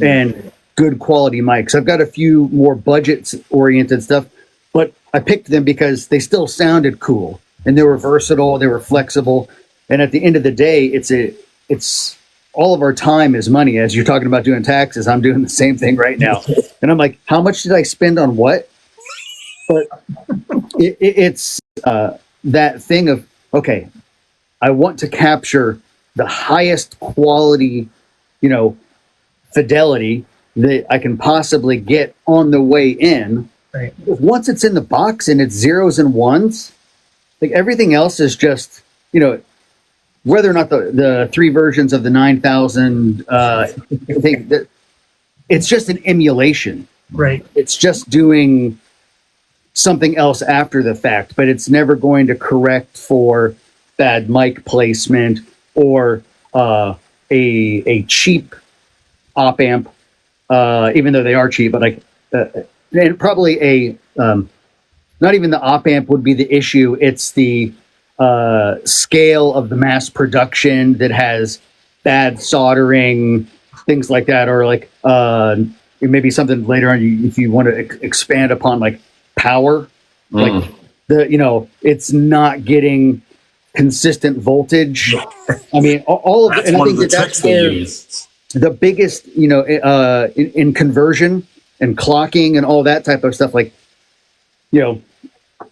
and good quality mics. I've got a few more budget oriented stuff, but I picked them because they still sounded cool and they were versatile, they were flexible. And at the end of the day, it's all of our time is money. As you're talking about doing taxes, I'm doing the same thing right now. And I'm like, how much did I spend on what? But it's that thing of, okay, I want to capture the highest quality, fidelity that I can possibly get on the way in. Right. Once it's in the box and it's zeros and ones, like everything else is just, whether or not the three versions of the 9000 thing, that it's just an emulation. Right. It's just doing something else after the fact, but it's never going to correct for bad mic placement or a cheap op amp, even though they are cheap, but like and probably not even the op amp would be the issue. It's the scale of the mass production that has bad soldering, things like that, or like maybe something later on if you want to expand upon like power, like it's not getting consistent voltage. I mean, all of That's and I one think of the that's tricks they where use. the biggest, in conversion and clocking and all that type of stuff. Like,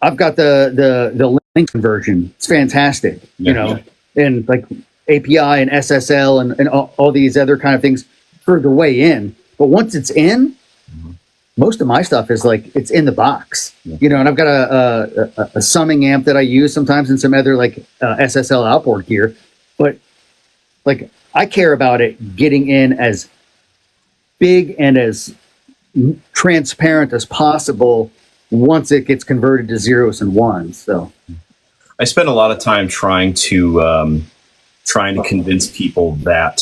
I've got the link conversion. It's fantastic, and like API and SSL and all these other kind of things for the way in. But once it's in, most of my stuff is like it's in the box, and I've got a summing amp that I use sometimes and some other like SSL outboard gear. But like I care about it getting in as big and as transparent as possible once it gets converted to zeros and ones. So I spend a lot of time trying to convince people that,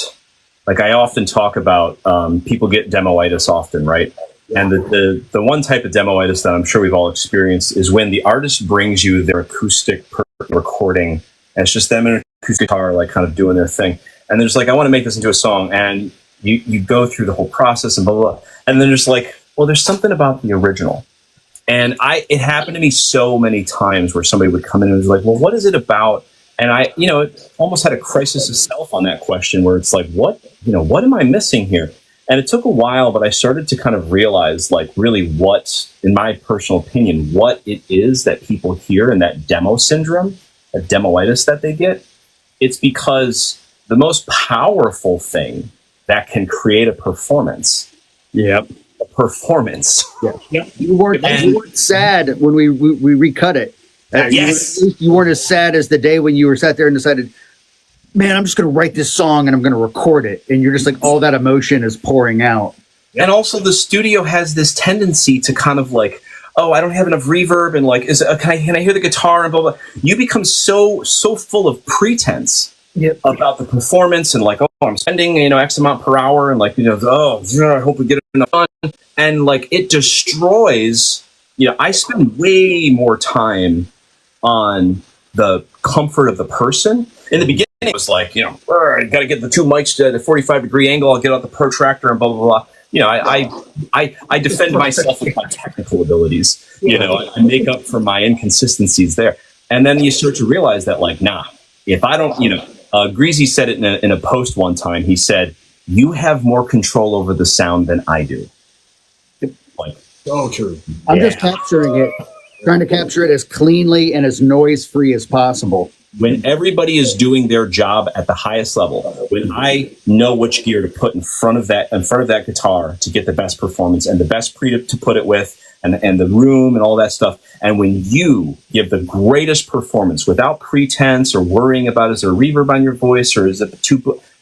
like, I often talk about people get demoitis often, right? And the one type of demoitis that I'm sure we've all experienced is when the artist brings you their acoustic recording, and it's just them and an acoustic guitar, like kind of doing their thing. And they're just like, I want to make this into a song. And you go through the whole process and blah, blah, blah. And then there's like, well, there's something about the original. And it happened to me so many times where somebody would come in and was like, well, what is it about? And I, it almost had a crisis of self on that question where it's like, what am I missing here? And it took a while, but I started to kind of realize, like, really what, in my personal opinion, what it is that people hear in that demo syndrome, that demoitis that they get. It's because the most powerful thing that can create a performance. Yep. A performance. Yeah. You weren't sad when we recut it. Yes. You weren't as sad as the day when you were sat there and decided, man, I'm just going to write this song and I'm going to record it. And you're just like, all that emotion is pouring out. And also the studio has this tendency to kind of like, oh, I don't have enough reverb. And like, can I hear the guitar and blah, blah. You become so full of pretense about the performance and like, oh, I'm spending, X amount per hour. And like, I hope we get enough fun. And like, it destroys, I spend way more time on the comfort of the person. In the beginning, it was like, I got to get the two mics to the 45-degree angle. I'll get out the protractor and blah, blah, blah. I defend myself with my technical abilities. I make up for my inconsistencies there. And then you start to realize that, like, nah, if I don't, Greasy said it in a post one time. He said, you have more control over the sound than I do. Like, so true. I'm just capturing it, trying to capture it as cleanly and as noise-free as possible. When everybody is doing their job at the highest level, when I know which gear to put in front of that guitar to get the best performance and the best preamp to put it with, and the room and all that stuff, and when you give the greatest performance without pretense or worrying about is there reverb on your voice or is it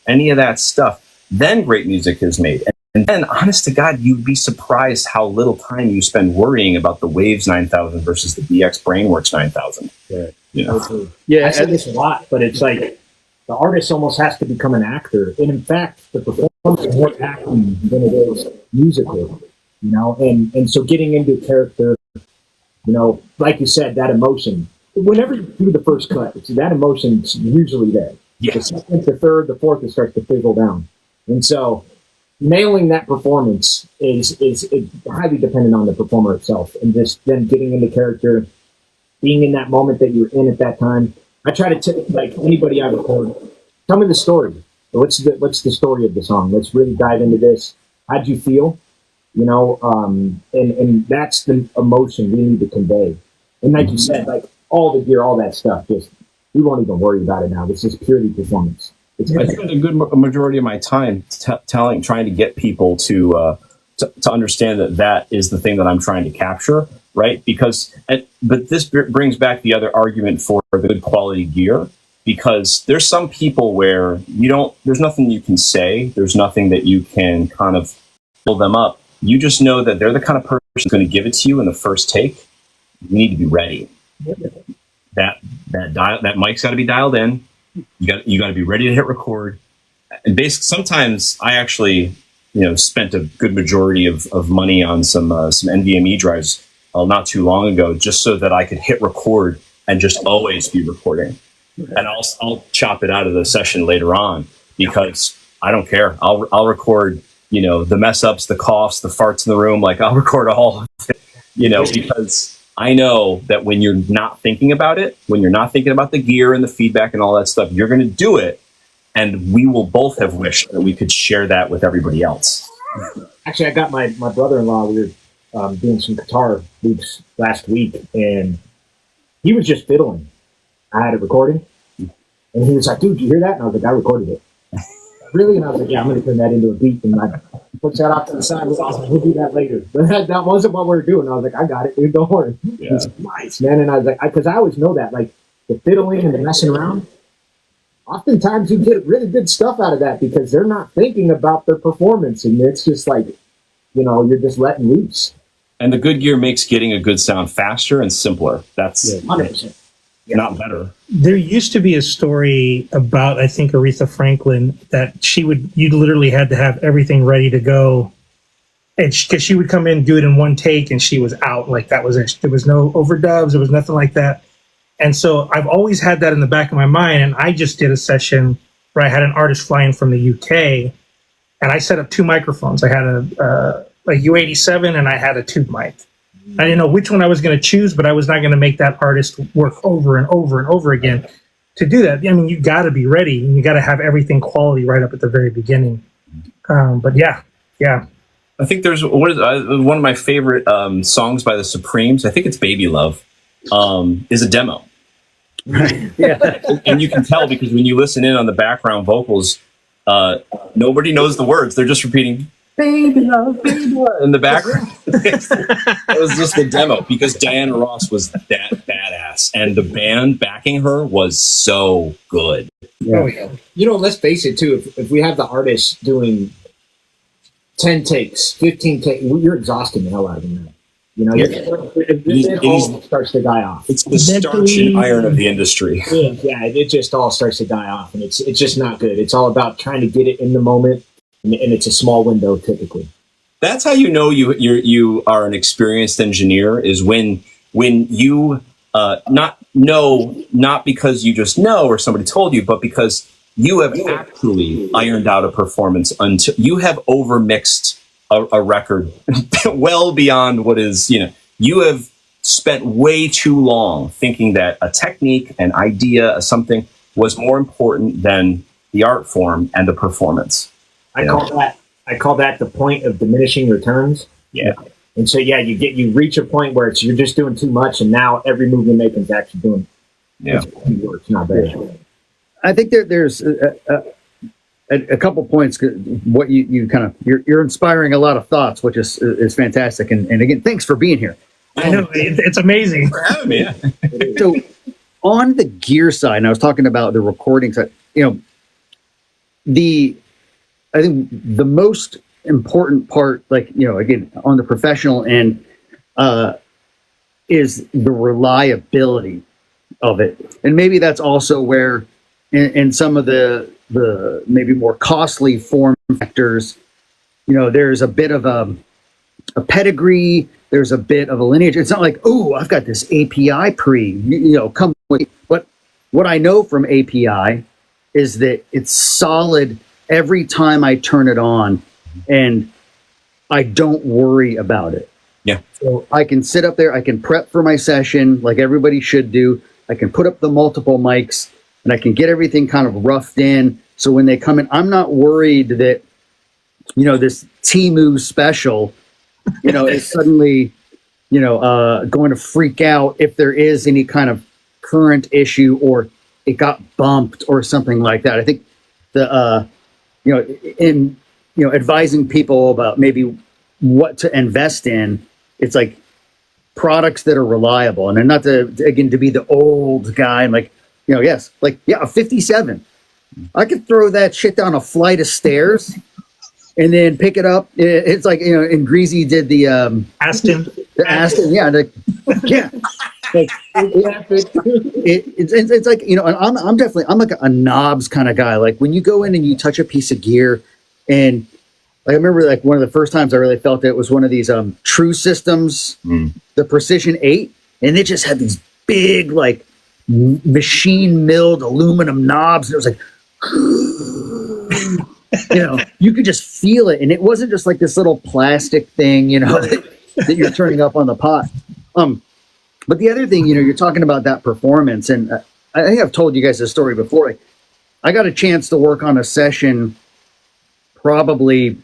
any of that stuff, then great music is made. And then, honest to God, you'd be surprised how little time you spend worrying about the Waves 9000 versus the BX Brainworks 9000. Yeah. You know? I say this a lot, but it's like the artist almost has to become an actor. And in fact, the performance is more acting than it is musical, you know? And so getting into character, you know, like you said, that emotion, whenever you do the first cut, that emotion's usually there. Yeah. The second, the third, the fourth, it starts to fizzle down. And so nailing that performance is highly dependent on the performer itself, and just then getting into character, being in that moment that you're in at that time. I try to like anybody I record, tell me the story. What's the story of the song? Let's really dive into this. How'd you feel? You know, and that's the emotion we need to convey. And like you said, like all the gear, all that stuff, just we won't even worry about it now. This is purely performance. I spend a good majority of my time trying to get people to understand that is the thing that I'm trying to capture, right? But this brings back the other argument for the good quality gear, because there's some people where there's nothing you can say, there's nothing that you can kind of build them up. You just know that they're the kind of person who's going to give it to you in the first take. You need to be ready. That mic's got to be dialed in. You got to be ready to hit record. And basically, sometimes I actually, spent a good majority of money on some NVMe drives not too long ago, just so that I could hit record and just always be recording. And I'll chop it out of the session later on, because I don't care. I'll record, the mess ups, the coughs, the farts in the room. Like, I'll record all of it, because I know that when you're not thinking about it, when you're not thinking about the gear and the feedback and all that stuff, you're going to do it. And we will both have wished that we could share that with everybody else. Actually, I got my brother-in-law, we were doing some guitar loops last week, and he was just fiddling. I had it recording, and he was like, dude, did you hear that? And I was like, I recorded it. Really? And I was like, yeah, I'm going to turn that into a beat. And I put that off to the side. I was like, we'll do that later. But that wasn't what we were doing. I was like, I got it, dude. Don't worry. Yeah. He's like, nice, man. And I was like, because I always know that, like, the fiddling and the messing around, oftentimes you get really good stuff out of that, because they're not thinking about their performance. And it's just like, you're just letting loose. And the good gear makes getting a good sound faster and simpler. That's 100%. Not better. There used to be a story about, I think, Aretha Franklin, that you literally had to have everything ready to go. And because she would come in, do it in one take, and she was out. Like, that was it. There was no overdubs. There was nothing like that. And so I've always had that in the back of my mind. And I just did a session where I had an artist fly in from the UK, and I set up two microphones. I had a U87 and I had a tube mic. I didn't know which one I was going to choose, but I was not going to make that artist work over and over and over again to do that. I mean, you got to be ready, and you got to have everything quality right up at the very beginning. But yeah. I think there's one of my favorite songs by the Supremes. I think it's "Baby Love." Is a demo. Yeah. And you can tell, because when you listen in on the background vocals, nobody knows the words. They're just repeating "baby love, baby love" in the background. It was just a demo, because Diana Ross was that badass, and the band backing her was so good. Yeah. Oh, yeah. Let's face it too. If we have the artist doing 10 takes, 15 takes, you're exhausting the hell out of them. It all starts to die off. It's the starch and iron of the industry. Yeah, it just all starts to die off, and it's just not good. It's all about trying to get it in the moment, and it's a small window typically. That's how you know you are an experienced engineer, is when you not because you just know or somebody told you, but because you have actually ironed out a performance until you have overmixed a record well beyond what is, you have spent way too long thinking that a technique, an idea, something was more important than the art form and the performance. I call that the point of diminishing returns. Yeah. And so, you reach a point where you're just doing too much, and now every move you're making is actually doing Yeah. It's not bad. I think there's a couple points. What you kind of you're inspiring a lot of thoughts, which is fantastic. And again, thanks for being here. I know it's amazing. For having me, yeah. So on the gear side, and I was talking about the recording side, I think the most important part, again, on the professional end, is the reliability of it. And maybe that's also where in some of the maybe more costly form factors, there's a bit of a pedigree, there's a bit of a lineage. It's not like, oh, I've got this API come with. But what I know from API is that it's solid every time I turn it on, and I don't worry about it. Yeah. So I can sit up there, I can prep for my session like everybody should do. I can put up the multiple mics, and I can get everything kind of roughed in. So when they come in, I'm not worried that, this Temu special, is suddenly, going to freak out if there is any kind of current issue or it got bumped or something like that. I think advising people about maybe what to invest in, it's like products that are reliable. And then not to be the old guy and a 57. I could throw that shit down a flight of stairs and then pick it up. It's like, and Greasy did the Aston. The Aston, yeah. It's like, I'm like a knobs kind of guy. Like when you go in and you touch a piece of gear, and I remember like one of the first times I really felt it was one of these True Systems, the Precision 8, and it just had these big like machine milled aluminum knobs, and it was like you could just feel it, and it wasn't just like this little plastic thing, that you're turning up on the pot. But the other thing, you're talking about that performance, and I think I've told you guys this story before. I got a chance to work on a session probably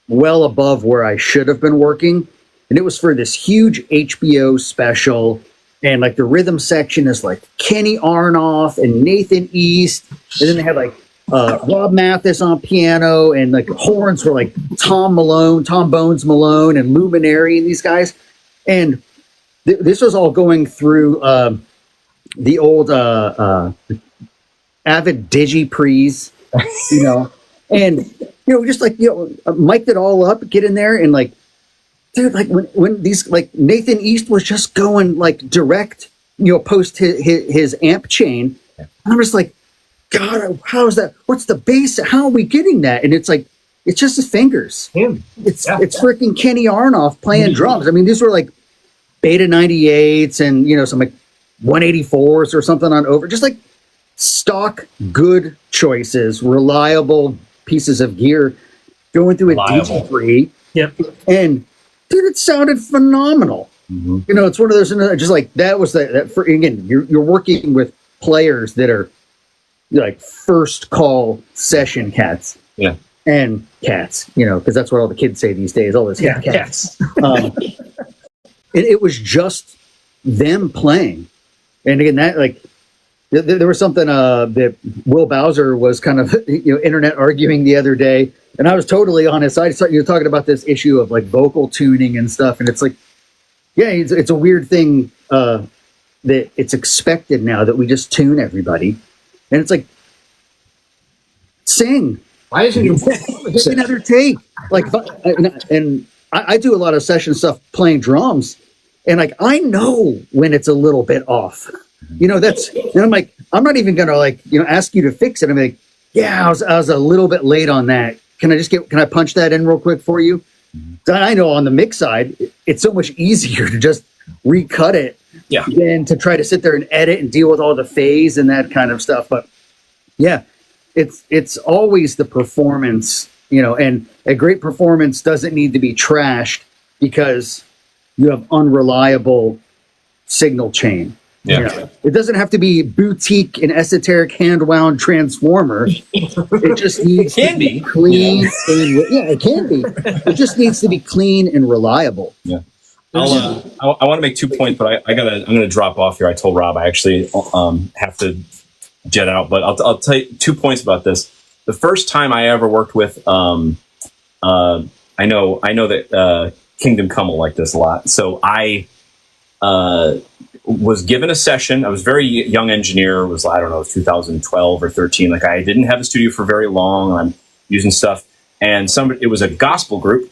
well above where I should have been working, and it was for this huge HBO special, and like the rhythm section is like Kenny Arnoff and Nathan East, and then they had like Rob Mathis on piano, and like horns were like Tom Bones Malone, and Luminary, and these guys. And this was all going through the old Avid DigiPre's, and just like mic'd it all up, get in there, and like, dude, like when these like Nathan East was just going like direct, post his amp chain, and I'm just like, God, how is that? What's the bass? How are we getting that? And it's like, it's just his fingers. Him. It's freaking Kenny Arnoff playing drums. I mean, these were like Beta 98s and some like 184s or something on over. Just like stock good choices, reliable pieces of gear going through a DJ-free. Yep. And dude, it sounded phenomenal. Mm-hmm. It's one of those, just like that was that for, again, you're working with players that are like first call session cats. Yeah. And cats, because that's what all the kids say these days. All those cats. It was just them playing. And again, that like there was something that Will Bowser was kind of internet arguing the other day, and I was totally on his side. So you're talking about this issue of like vocal tuning and stuff, and it's like, yeah, it's a weird thing that it's expected now that we just tune everybody, and it's like, sing. Why isn't Get another take? Like, and I do a lot of session stuff playing drums, and like I know when it's a little bit off. And I'm like, I'm not even gonna like ask you to fix it. I'm like, yeah, I was a little bit late on that. Can I punch that in real quick for you? So I know on the mix side, it's so much easier to just recut it than to try to sit there and edit and deal with all the phase and that kind of stuff. But yeah, it's always the performance, and a great performance doesn't need to be trashed because you have unreliable signal chain. Yeah. It doesn't have to be boutique and esoteric hand-wound transformer. It just needs to be clean. It can be. It just needs to be clean and reliable. Yeah. I want to make 2 points, but I'm gonna drop off here. I told Rob I actually have to jet out, but I'll tell you 2 points about this. The first time I ever worked with, I know that Kingdom Come will like this a lot. So I was given a session. I was a very young engineer. It was, I don't know, 2012 or 13. Like, I didn't have the studio for very long. I'm using stuff, and it was a gospel group.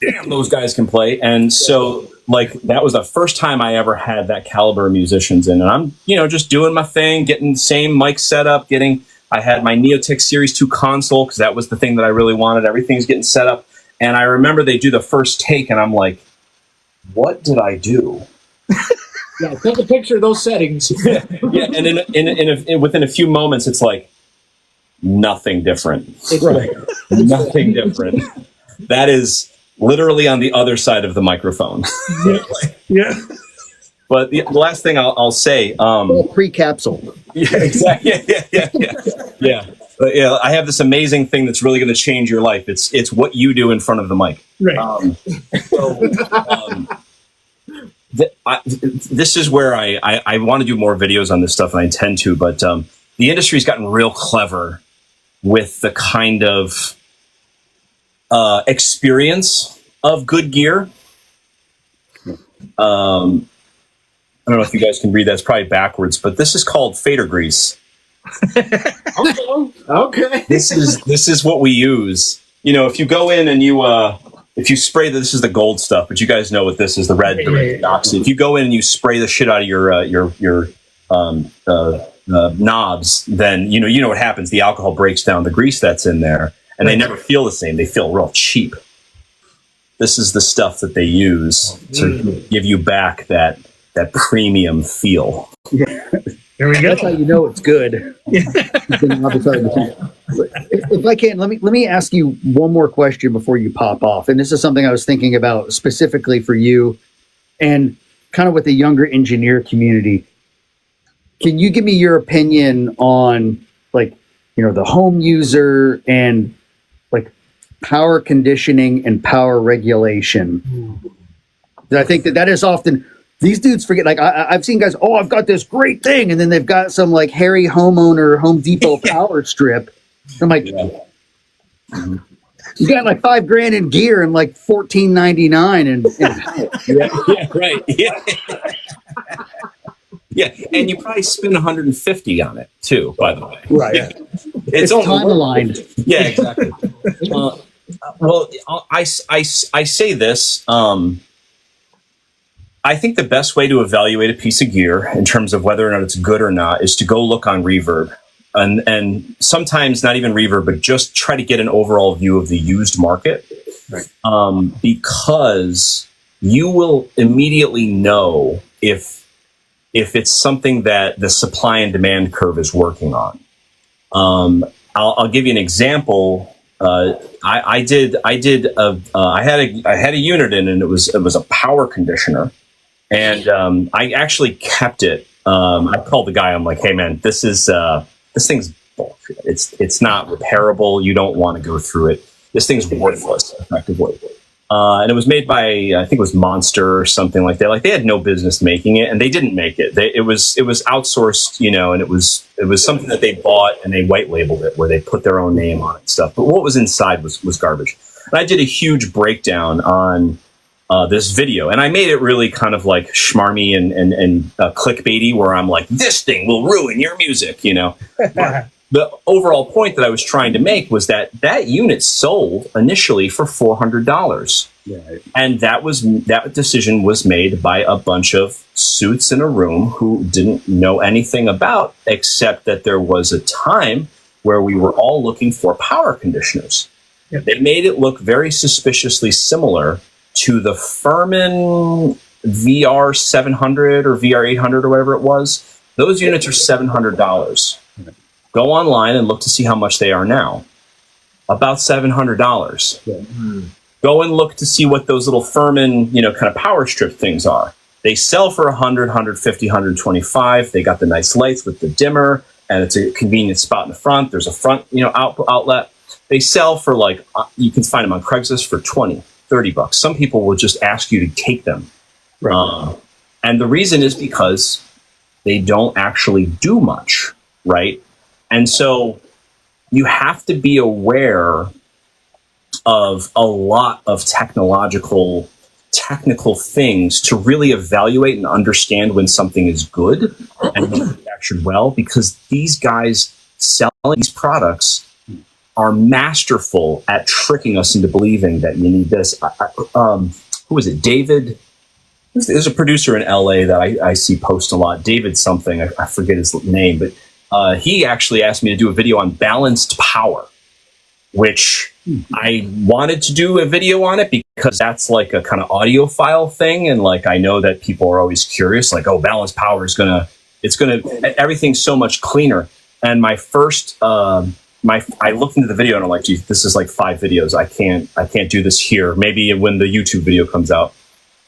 Damn, those guys can play. And so, like, that was the first time I ever had that caliber of musicians in. And I'm, just doing my thing, getting the same mic set up, I had my Neotech Series 2 console, because that was the thing that I really wanted. Everything's getting set up. And I remember they do the first take, and I'm like, what did I do? Yeah, take a picture of those settings. Yeah, and within a few moments, it's like, nothing different. Right. Nothing different. That is literally on the other side of the microphone. Yeah. But the last thing I'll say, pre-capsule. Yeah, exactly. Yeah. But, I have this amazing thing that's really going to change your life. It's what you do in front of the mic. Right. This is where I want to do more videos on this stuff, and I intend to. But the industry's gotten real clever with the kind of experience of good gear. I don't know if you guys can read that. It's probably backwards, but this is called fader grease. Okay. This is what we use. If you go in and if you spray this is the gold stuff, but you guys know what this is, the red oxy. If you go in and you spray the shit out of your knobs, then you know what happens. The alcohol breaks down the grease that's in there, and they never feel the same. They feel real cheap. This is the stuff that they use to give you back that premium feel. There we go. That's how you know it's good. If I can, let me ask you one more question before you pop off. And this is something I was thinking about specifically for you and kind of with the younger engineer community. Can you give me your opinion on the home user and power conditioning and power regulation? I think that is often, these dudes forget, I've seen guys, I've got this great thing, and then they've got some hairy homeowner Home Depot power strip. I'm like, you got $5,000 in gear and $14.99 yeah, right. Yeah, and you probably spend $150 on it too, by the way. Right. Yeah. It's time aligned. Yeah, exactly. Well, I say this. I think the best way to evaluate a piece of gear in terms of whether or not it's good or not is to go look on Reverb, and sometimes not even Reverb, but just try to get an overall view of the used market, right? Because you will immediately know if it's something that the supply and demand curve is working on. I'll give you an example. I had a unit in, and it was a power conditioner, and I actually kept it. I called the guy. I'm like, hey man, this thing's bullshit. It's not repairable. You don't want to go through it. This thing's worthless, effectively. And it was made by, I think it was Monster or something like that. They had no business making it, and they didn't make it. It was outsourced, and it was something that they bought and they white labeled it, where they put their own name on it and stuff. But what was inside was garbage. And I did a huge breakdown on this video, and I made it really kind of schmarmy and clickbaity, where I'm like, this thing will ruin your music, The overall point that I was trying to make was that unit sold initially for $400. Right. And that decision was made by a bunch of suits in a room who didn't know anything about, except that there was a time where we were all looking for power conditioners. Yep. They made it look very suspiciously similar to the Furman VR 700 or VR 800 or whatever it was. Those units are $700. Go online and look to see how much they are now. About $700. Yeah. Go and look to see what those little Furman, kind of power strip things are. They sell for $100, $150, $125. They got the nice lights with the dimmer, and it's a convenient spot in the front. There's a front, outlet. They sell for you can find them on Craigslist for $20. $30. Some people will just ask you to take them. Right. And the reason is because they don't actually do much, right? And so you have to be aware of a lot of technical things to really evaluate and understand when something is good and manufactured well, because these guys selling these products are masterful at tricking us into believing that you need this. Who is it? David? There's a producer in LA that I see post a lot. David something. I forget his name, but he actually asked me to do a video on balanced power, which I wanted to do a video on it because that's like a kind of audiophile thing. And like, I know that people are always curious, like, oh, balanced power is everything's so much cleaner. And my first, I looked into the video and I'm like, geez, this is like 5 videos. I can't do this here. Maybe when the YouTube video comes out.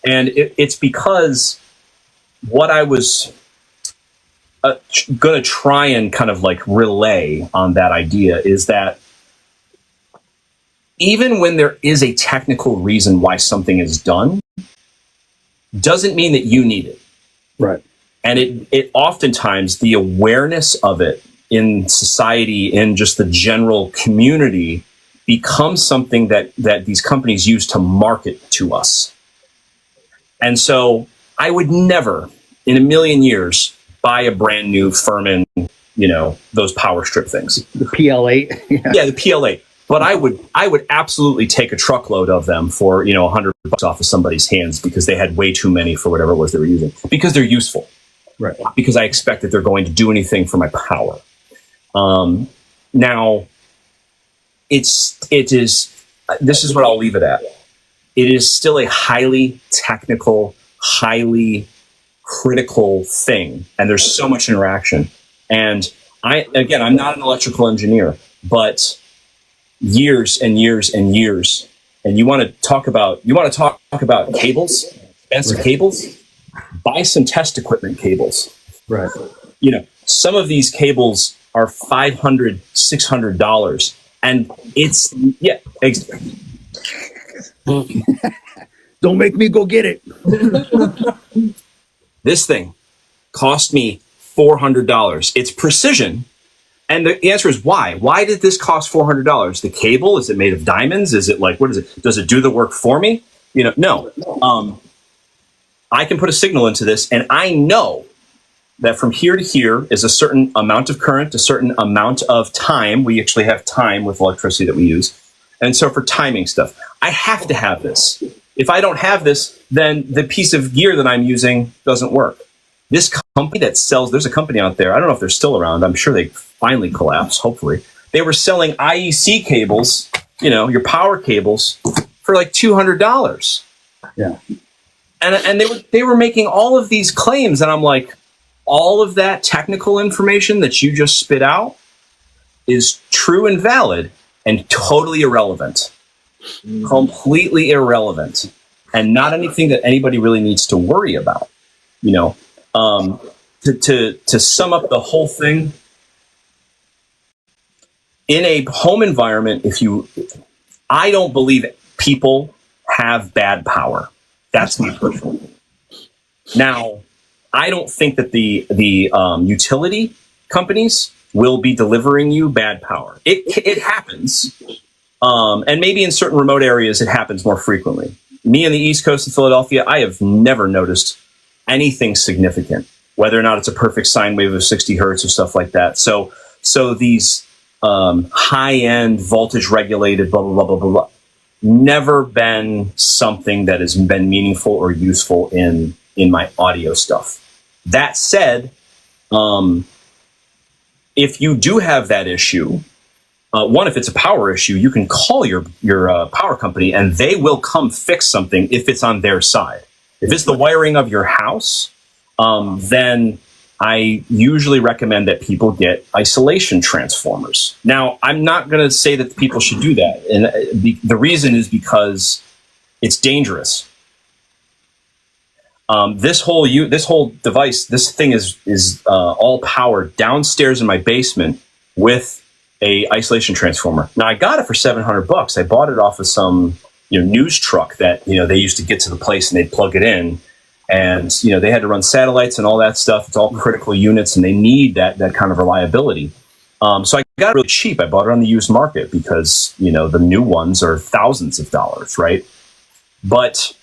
And it's because what I was going to try and kind of like relay on that idea is that even when there is a technical reason why something is done, doesn't mean that you need it. Right. And it oftentimes, the awareness of it in society, in just the general community, becomes something that these companies use to market to us. And so I would never in a million years buy a brand new Furman, those power strip things. The PL8. Yeah, the PL8. But I would absolutely take a truckload of them for, $100 off of somebody's hands because they had way too many for whatever it was they were using, because they're useful. Right. Because I expect that they're going to do anything for my power. Now, this is what I'll leave it at. It is still a highly technical, highly critical thing. And there's so much interaction. And I'm not an electrical engineer, but years and years and years. And you want to talk about cables, expensive cables, buy some test equipment cables. Right. Some of these cables are $500, $600. And it's, Don't make me go get it. This thing cost me $400. It's precision. And the answer is why? Why did this cost $400? The cable, is it made of diamonds? Is it like, what is it? Does it do the work for me? No. I can put a signal into this, and I know that from here to here is a certain amount of current, a certain amount of time. We actually have time with electricity that we use. And so for timing stuff, I have to have this. If I don't have this, then the piece of gear that I'm using doesn't work. This company that sells, there's a company out there, I don't know if they're still around. I'm sure they finally collapsed, hopefully. They were selling IEC cables, your power cables, for like $200. Yeah. And they were making all of these claims, and I'm like, all of that technical information that you just spit out is true and valid and totally irrelevant. Completely irrelevant. And not anything that anybody really needs to worry about. To sum up the whole thing, in a home environment, I don't believe people have bad power. That's me personally. Now, I don't think that the utility companies will be delivering you bad power. It happens. And maybe in certain remote areas, it happens more frequently. Me on the East Coast of Philadelphia, I have never noticed anything significant, whether or not it's a perfect sine wave of 60 hertz or stuff like that. So these high-end voltage regulated, blah, blah, blah, blah, blah, blah, never been something that has been meaningful or useful in my audio stuff. That said, if you do have that issue, if it's a power issue, you can call your power company and they will come fix something if it's on their side. If it's the wiring of your house, then I usually recommend that people get isolation transformers. Now, I'm not going to say that people should do that. And the reason is because it's dangerous. This whole device, this thing is all powered downstairs in my basement with a isolation transformer. Now, I got it for $700. I bought it off of some news truck that they used to get to the place and they'd plug it in, and they had to run satellites and all that stuff. It's all critical units, and they need that kind of reliability. So I got it really cheap. I bought it on the used market because the new ones are thousands of dollars, right? But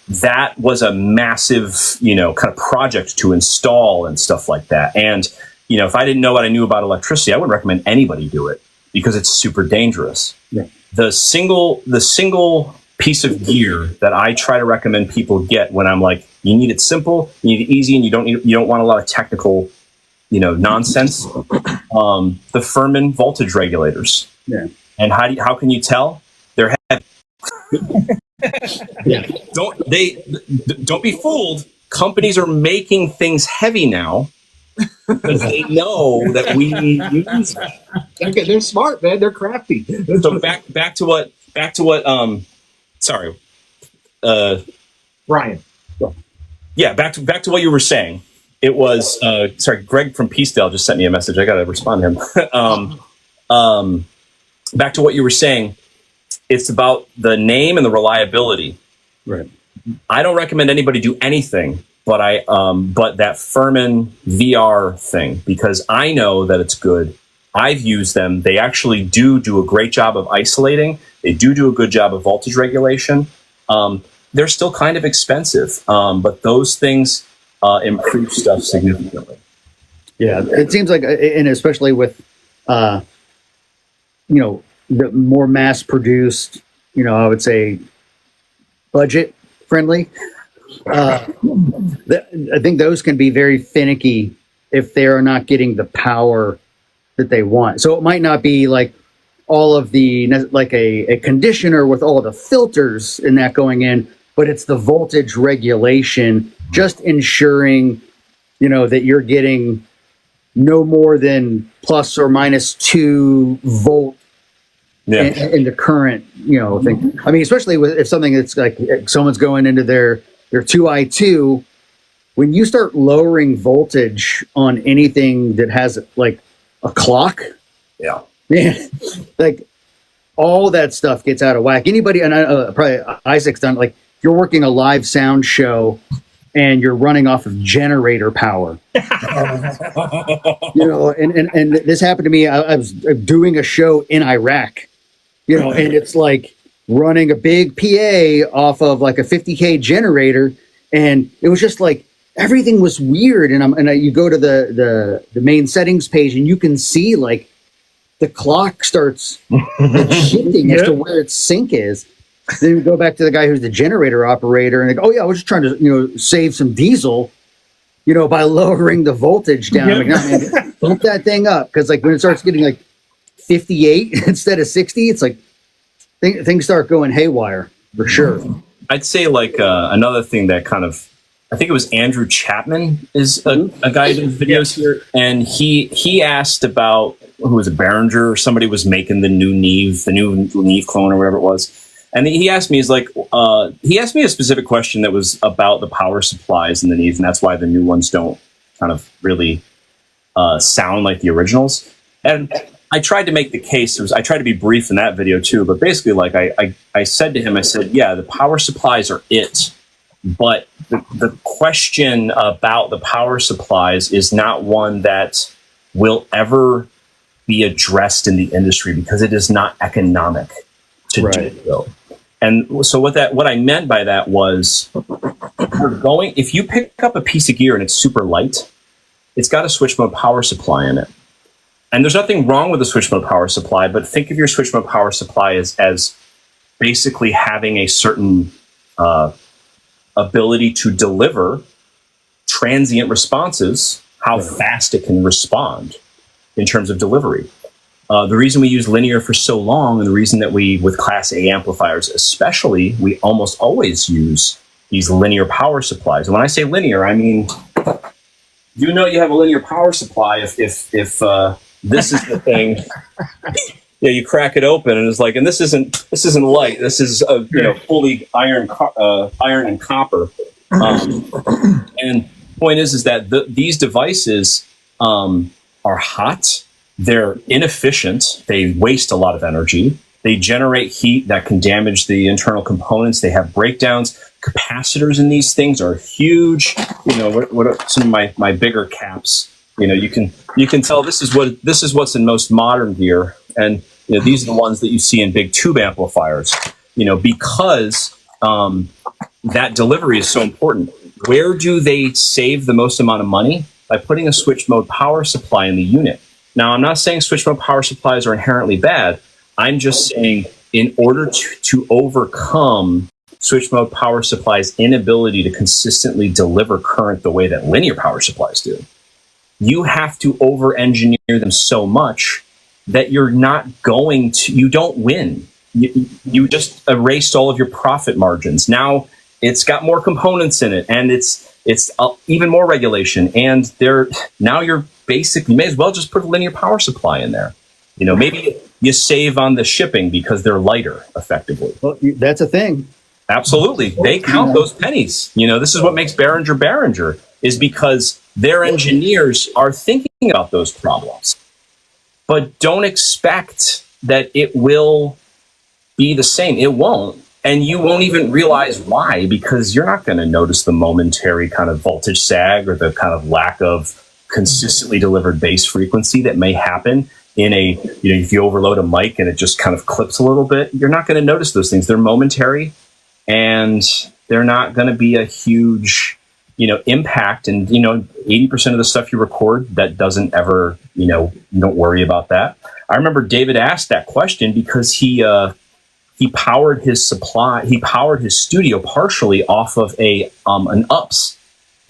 that was a massive kind of project to install and stuff like that. And if I didn't know what I knew about electricity, I wouldn't recommend anybody do it because it's super dangerous. Yeah. The single piece of gear that I try to recommend people get when I'm like, you need it simple, you need it easy, and you don't want a lot of technical nonsense. The Furman voltage regulators. Yeah. And how can you tell? They're heavy. Yeah. Don't be fooled. Companies are making things heavy now because they know that we use them. They're smart, man. They're crafty. So back to what sorry. Ryan. Yeah, back to what you were saying. It was sorry, Greg from Peacedale just sent me a message. I gotta respond to him. Back to what you were saying. It's about the name and the reliability. Right. I don't recommend anybody do anything, but but that Furman VR thing, because I know that it's good. I've used them. They actually do a great job of isolating. They do a good job of voltage regulation. They're still kind of expensive, but those things improve stuff significantly. Yeah, it seems like, and especially with, the more mass-produced, I would say, budget-friendly. I think those can be very finicky if they are not getting the power that they want. So it might not be like all of the, like a conditioner with all the filters and that going in, but it's the voltage regulation, just ensuring, that you're getting no more than plus or minus 2 volt in the current, thing. I mean, especially if something that's like someone's going into their 2i2, when you start lowering voltage on anything that has like a clock, man, like all that stuff gets out of whack. Anybody, and probably Isaac's done, like you're working a live sound show and you're running off of generator power. And this happened to me. I was doing a show in Iraq, and it's like running a big PA off of like a 50K generator. And it was just like, everything was weird. And you go to the main settings page and you can see like the clock starts shifting as to where its sync is. Then we go back to the guy who's the generator operator and they go, oh yeah, I was just trying to, save some diesel, by lowering the voltage down. I'm like, no, man, bump that thing up. Cause like when it starts getting like 58 instead of 60, it's like things start going haywire for sure. I'd say like another thing that kind of, I think it was Andrew Chapman is a guy doing videos here. And he asked about, who was it, Behringer or somebody was making the new Neve clone or whatever it was. And he asked me, he asked me a specific question that was about the power supplies in the Neve, and that's why the new ones don't kind of really sound like the originals. And I tried to make the case. I tried to be brief in that video too, but basically, like I said to him, I said, yeah, the power supplies are it, but the question about the power supplies is not one that will ever be addressed in the industry because it is not economic to do so. And so what I meant by that was, if you pick up a piece of gear and it's super light, it's got a switch mode power supply in it. And there's nothing wrong with a switch mode power supply, but think of your switch mode power supply as basically having a certain ability to deliver transient responses, how fast it can respond in terms of delivery. The reason we use linear for so long, and the reason that with Class A amplifiers especially, we almost always use these linear power supplies. And when I say linear, I mean, you have a linear power supply if this is the thing. You crack it open and it's like, and this isn't light. This is fully iron and copper. And point is that these devices are hot. They're inefficient. They waste a lot of energy. They generate heat that can damage the internal components. They have breakdowns. Capacitors in these things are huge. What are some of my bigger caps? You can tell this is what's in most modern gear, and these are the ones that you see in big tube amplifiers. Because that delivery is so important. Where do they save the most amount of money? By putting a switch mode power supply in the unit. Now, I'm not saying switch mode power supplies are inherently bad. I'm just saying in order to overcome switch mode power supplies' inability to consistently deliver current the way that linear power supplies do, you have to over-engineer them so much that you don't win. You just erased all of your profit margins. Now it's got more components in it, and it's even more regulation. And now you're basically, you may as well just put a linear power supply in there. Maybe you save on the shipping because they're lighter, effectively. Well, that's a thing. Absolutely. They count those pennies. This is what makes Behringer, is because their engineers are thinking about those problems. But don't expect that it will be the same. It won't. And you won't even realize why, because you're not going to notice the momentary kind of voltage sag or the kind of lack of consistently delivered bass frequency that may happen in if you overload a mic and it just kind of clips a little bit. You're not going to notice those things. They're momentary, and they're not going to be a huge, impact. And, 80% of the stuff you record, that doesn't ever, you don't worry about that. I remember David asked that question because he powered his studio partially off of an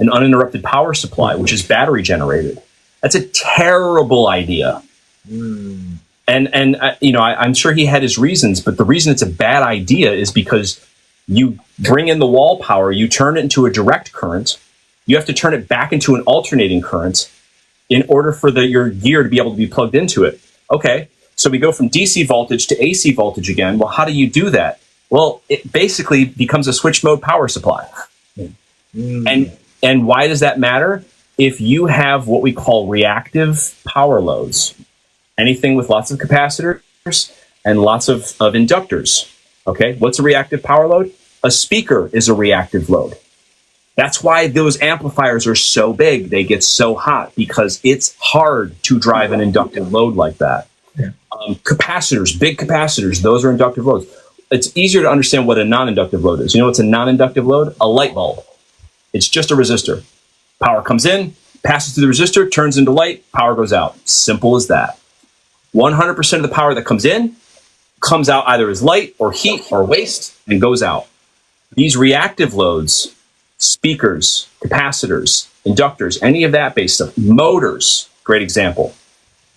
uninterrupted power supply, which is battery generated. That's a terrible idea. And I'm sure he had his reasons, but the reason it's a bad idea is because you bring in the wall power, you turn it into a direct current, you have to turn it back into an alternating current in order for your gear to be able to be plugged into it. Okay, so we go from DC voltage to AC voltage again. Well, how do you do that? Well, it basically becomes a switch mode power supply. And why does that matter? If you have what we call reactive power loads, anything with lots of capacitors and lots of inductors. Okay, what's a reactive power load? A speaker is a reactive load. That's why those amplifiers are so big. They get so hot because it's hard to drive an inductive load like that. Yeah. Capacitors, big capacitors, those are inductive loads. It's easier to understand what a non-inductive load is. You know what's a non-inductive load? A light bulb. It's just a resistor. Power comes in, passes through the resistor, turns into light, power goes out. Simple as that. 100% of the power that comes in comes out either as light or heat or waste and goes out. These reactive loads, speakers, capacitors, inductors, any of that based stuff, motors, great example,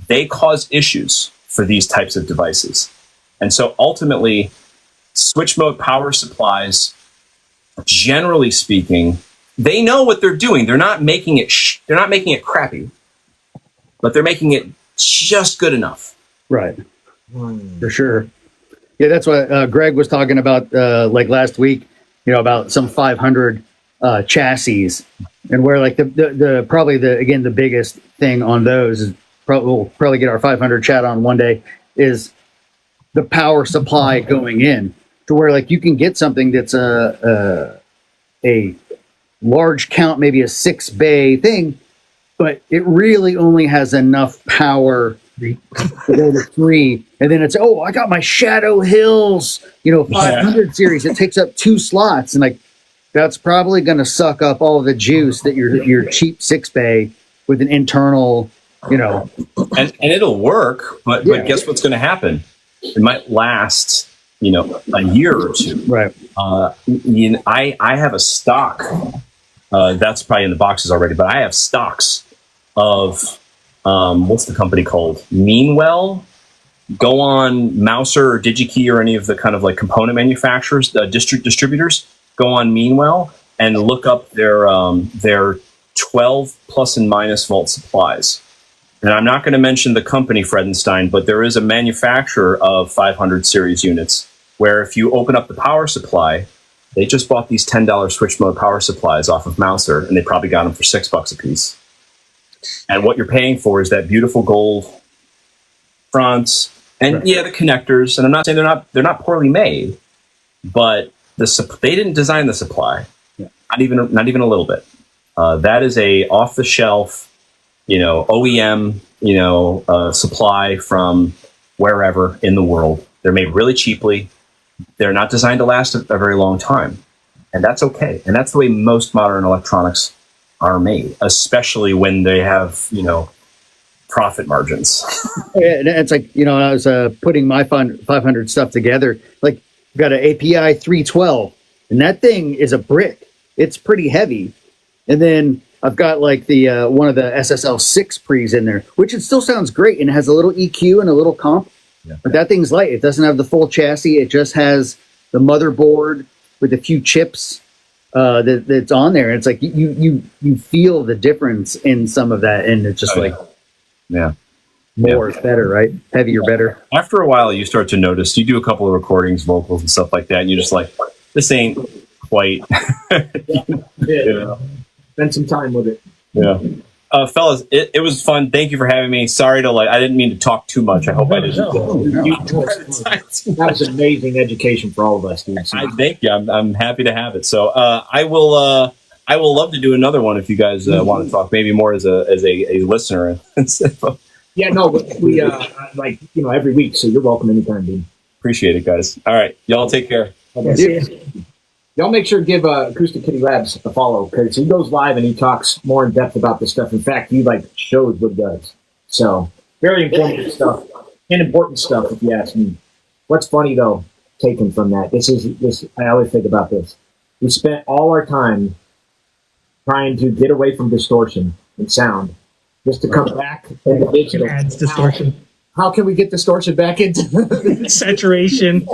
they cause issues for these types of devices. And so ultimately, switch mode power supplies, generally speaking, they know what they're doing. They're not making it crappy, but they're making it just good enough. Right. For sure. Yeah, that's what Greg was talking about like last week, about some 500 chassis, and where like the probably the biggest thing on those is we'll probably get our 500 chat on one day is the power supply going in to where like you can get something that's a large count, maybe a 6-bay thing, but it really only has enough power to go to 3, and then it's I got my Shadow Hills 500 series. It takes up 2 slots, and like that's probably going to suck up all of the juice that your cheap 6-bay with an internal and it'll work, but guess what's going to happen? It might last a year or two. Right. I have a stock that's probably in the boxes already, but I have stocks of what's the company called? Meanwell. Go on Mouser or DigiKey or any of the kind of like component manufacturers, distributors. Go on Meanwell and look up their 12 plus and minus volt supplies. And I'm not going to mention the company Fredenstein, but there is a manufacturer of 500 series units where if you open up the power supply, they just bought these $10 switch mode power supplies off of Mouser, and they probably got them for $6 a piece. And what you're paying for is that beautiful gold fronts, And yeah, the connectors, and I'm not saying they're not poorly made, but they didn't design the supply. Yeah. Not even a little bit. That is a off the shelf, OEM, supply from wherever in the world. They're made really cheaply. They're not designed to last a very long time, and that's okay. And that's the way most modern electronics are made, especially when they have profit margins. Yeah, and it's like, when I was putting my 500 stuff together, like, I've got an API 312, and that thing is a brick. It's pretty heavy. And then I've got like the one of the SSL 6 pre's in there, which it still sounds great, and it has a little EQ and a little comp. Yeah. But that thing's light. It doesn't have the full chassis. It just has the motherboard with a few chips that's on there. And it's like you feel the difference in some of that, and it's just more is better, right? Heavier, better. After a while, you start to notice. You do a couple of recordings, vocals, and stuff like that, and you're just like, this ain't quite. Spend some time with it. Yeah. Fellas, it was fun. Thank you for having me. Sorry to I didn't mean to talk too much. I hope I didn't. That was an amazing education for all of us, dude. I thank you. I'm happy to have it. So I will love to do another one if you guys want to talk, maybe more as a listener. Yeah, no, we every week, so you're welcome anytime, dude. Appreciate it, guys. All right, y'all take care. Y'all make sure to give Acoustic Kitty Labs a follow, because he goes live and he talks more in depth about this stuff. In fact, he shows what he does. So very informative stuff and important stuff, if you ask me. What's funny though, taken from that, this I always think about this. We spent all our time trying to get away from distortion and sound, just to come back into digital. Adds distortion. How can we get distortion back into saturation?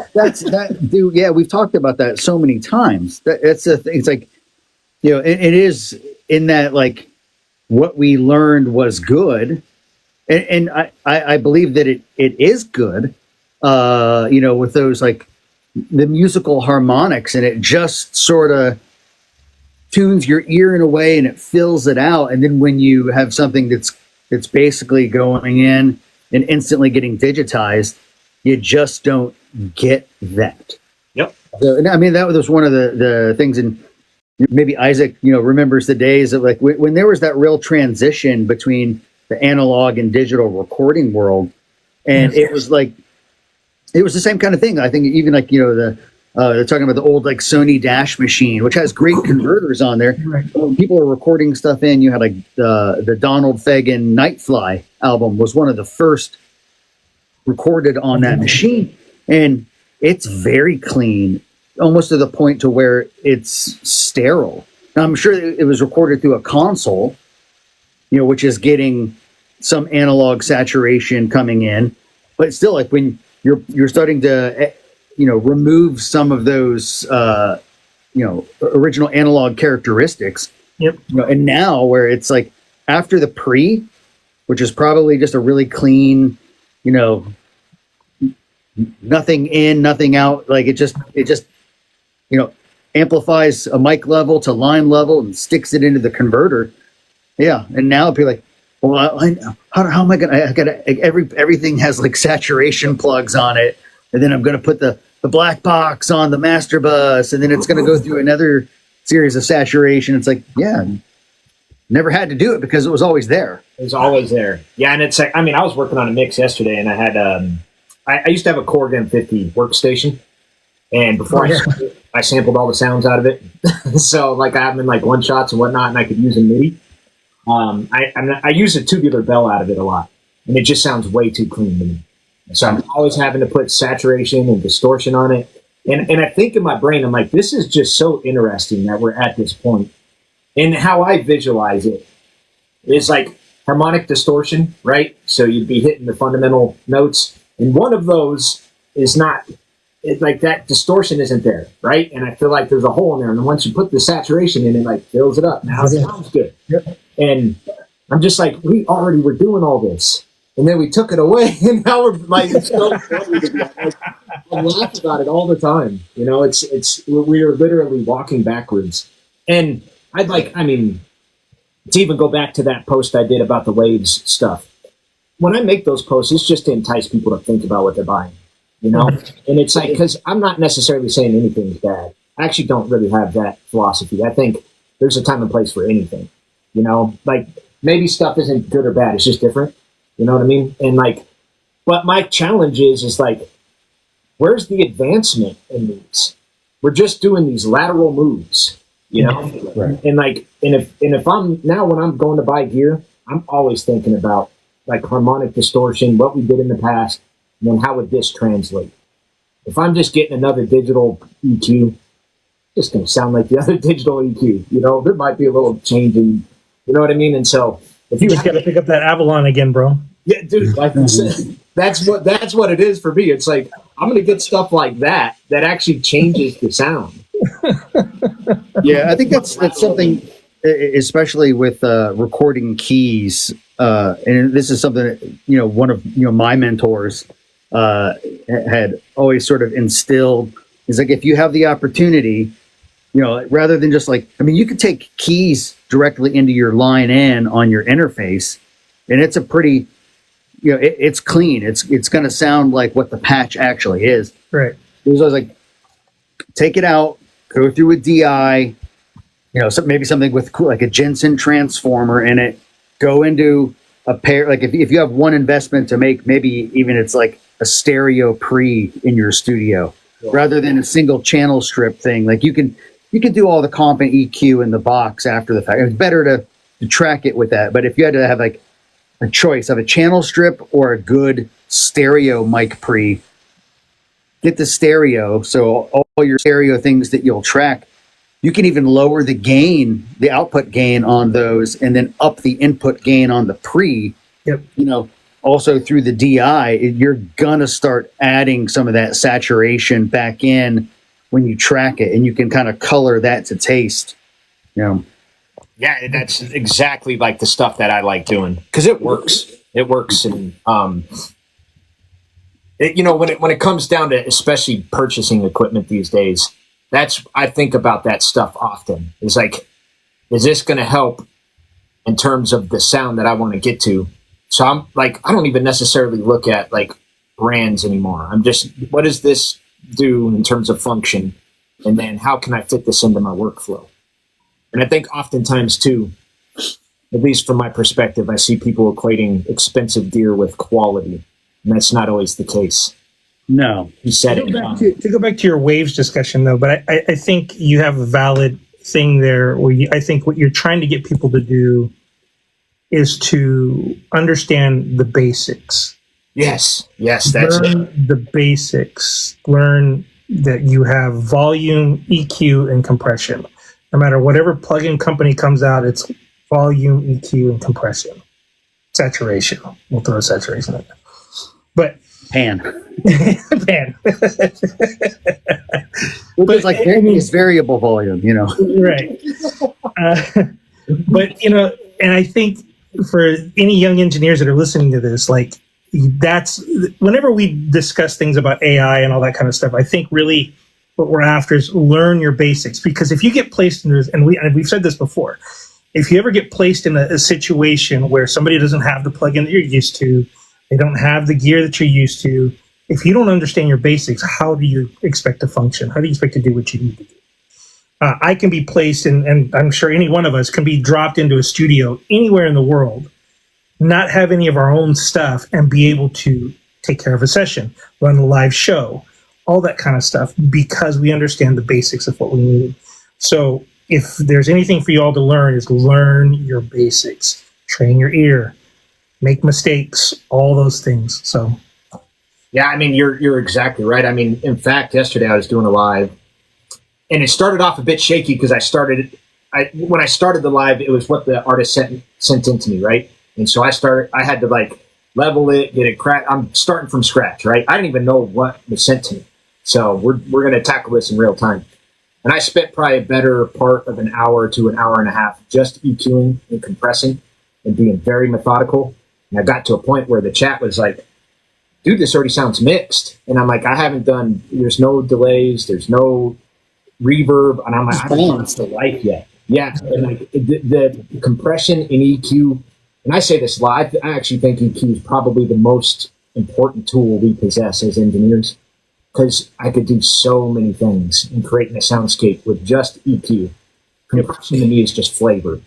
Dude. Yeah, we've talked about that so many times. That's the thing. It's like, it is in that, like, what we learned was good, and I believe that it is good. With those, like, the musical harmonics, and it just sort of tunes your ear in a way, and it fills it out. And then when you have something that's basically going in and instantly getting digitized, you just don't get that. Yep. So, and I mean, that was one of the things, and maybe Isaac, remembers the days of, like, when there was that real transition between the analog and digital recording world, and it was like, it was the same kind of thing. I think even like, they're talking about the old, like, Sony Dash machine, which has great converters on there. Right. When people are recording stuff in, you had like the Donald Fagen Nightfly album was one of the first recorded on that machine, and it's very clean, almost to the point to where it's sterile. Now, I'm sure it was recorded through a console, which is getting some analog saturation coming in, but still, like, when you're starting to remove some of those original analog characteristics. Yep. And now where it's like after the pre, which is probably just a really clean, nothing in, nothing out. Like it just amplifies a mic level to line level and sticks it into the converter. Yeah. And now people are like, well, how am I gonna? Everything has like saturation plugs on it, and then I'm gonna put the black box on the master bus, and then it's gonna go through another series of saturation. It's like, yeah, never had to do it because it was always there. It was always there. Yeah, and it's like, I mean, I was working on a mix yesterday, and I had I used to have a Korg M50 workstation, and before I sampled all the sounds out of it. So like I have them in like one shots and whatnot, and I could use a MIDI. I use a tubular bell out of it a lot, and it just sounds way too clean to me. So I'm always having to put saturation and distortion on it. And I think in my brain, I'm like, this is just so interesting that we're at this point. And how I visualize it is like harmonic distortion, right? So you'd be hitting the fundamental notes, and one of those is not, it's like that distortion isn't there, right? And I feel like there's a hole in there, and then once you put the saturation in, it like fills it up. Now it sounds good. Yep. And I'm just like, we already were doing all this, and then we took it away, and now we're like, it's so funny to be like, I laugh about it all the time. It's we are literally walking backwards. And to even go back to that post I did about the waves stuff. when I make those posts, it's just to entice people to think about what they're buying, you know? And it's like, because I'm not necessarily saying anything's bad. I actually don't really have that philosophy. I think there's a time and place for anything, you know? Like, maybe stuff isn't good or bad. It's just different. You know what I mean? And like, but my challenge is like, where's the advancement in these? We're just doing these lateral moves, you know? Right. And like, and if I'm now, when I'm going to buy gear, I'm always thinking about like harmonic distortion, what we did in the past, and then how would this translate? If I'm just getting another digital EQ, it's going to sound like the other digital EQ. You know, there might be a little change in, you know what I mean? And so if You just got to pick up that Avalon again, bro. yeah, dude, like that's what it is for me. It's like I'm going to get stuff like that actually changes the sound. Yeah, I think that's something, especially with recording keys. And this is something that, you know, one of my mentors had always sort of instilled. Is like, if you have the opportunity, you know, rather than just like, I mean, you could take keys directly into your line in on your interface, and it's a pretty, you know, it's clean. It's going to sound like what the patch actually is. Right. It was always like, take it out, go through a DI, you know, maybe something with like a Jensen transformer in it, go into a pair, like if you have one investment to make, maybe even it's like a stereo pre in your studio, rather than a single channel strip thing. Like you can do all the comp and EQ in the box after the fact. It's better to track it with that. But if you had to have like a choice of a channel strip or a good stereo mic pre, get the stereo. So all your stereo things that you'll track, you can even lower the gain, the output gain on those, and then up the input gain on the pre. Yep. You know, also through the DI, you're gonna start adding some of that saturation back in when you track it, and you can kind of color that to taste. You know. Yeah, that's exactly like the stuff that I like doing because it works. It works, and you know, when it comes down to especially purchasing equipment these days, I think about that stuff often. It's like, is this going to help in terms of the sound that I want to get to? So I'm like, I don't even necessarily look at like brands anymore. I'm just, what does this do in terms of function? And then how can I fit this into my workflow? And I think oftentimes too, at least from my perspective, I see people equating expensive gear with quality. And that's not always the case. No. You said To it. go back to your waves discussion, though, but I think you have a valid thing there where I think what you're trying to get people to do is to understand the basics. Yes, that's Learn it. the basics. Learn that you have volume, EQ, and compression. No matter whatever plugin company comes out, it's volume, EQ, and compression. Saturation. We'll throw saturation in there. But Pan. pan. It's like it's variable volume, you know. Right. But, you know, and I think for any young engineers that are listening to this, like, that's whenever we discuss things about AI and all that kind of stuff, I think really what we're after is learn your basics. Because if you get placed in this, and we've said this before, if you ever get placed in a situation where somebody doesn't have the plugin that you're used to, they don't have the gear that you're used to, if you don't understand your basics, how do you expect to function? How do you expect to do what you need to do? I can be placed in, and I'm sure any one of us can be dropped into a studio anywhere in the world, not have any of our own stuff, and be able to take care of a session, run a live show, all that kind of stuff, because we understand the basics of what we need. So if there's anything for you all to learn, is learn your basics, train your ear, make mistakes, all those things. So, yeah, I mean, you're exactly right. I mean, in fact, yesterday I was doing a live, and it started off a bit shaky because when I started the live, it was what the artist sent in to me, right? And so I had to like level it, get it cracked. I'm starting from scratch, right? I didn't even know what was sent to me. So we're going to tackle this in real time. And I spent probably a better part of an hour to an hour and a half just EQing and compressing and being very methodical. And I got to a point where the chat was like, dude, this already sounds mixed. And I'm like, there's no delays, there's no reverb. And I'm like, I haven't done this to life yet. Yeah. And like the compression in EQ and I say this a lot, I actually think EQ is probably the most important tool we possess as engineers, because I could do so many things in creating a soundscape with just EQ. Compression to me is just flavor.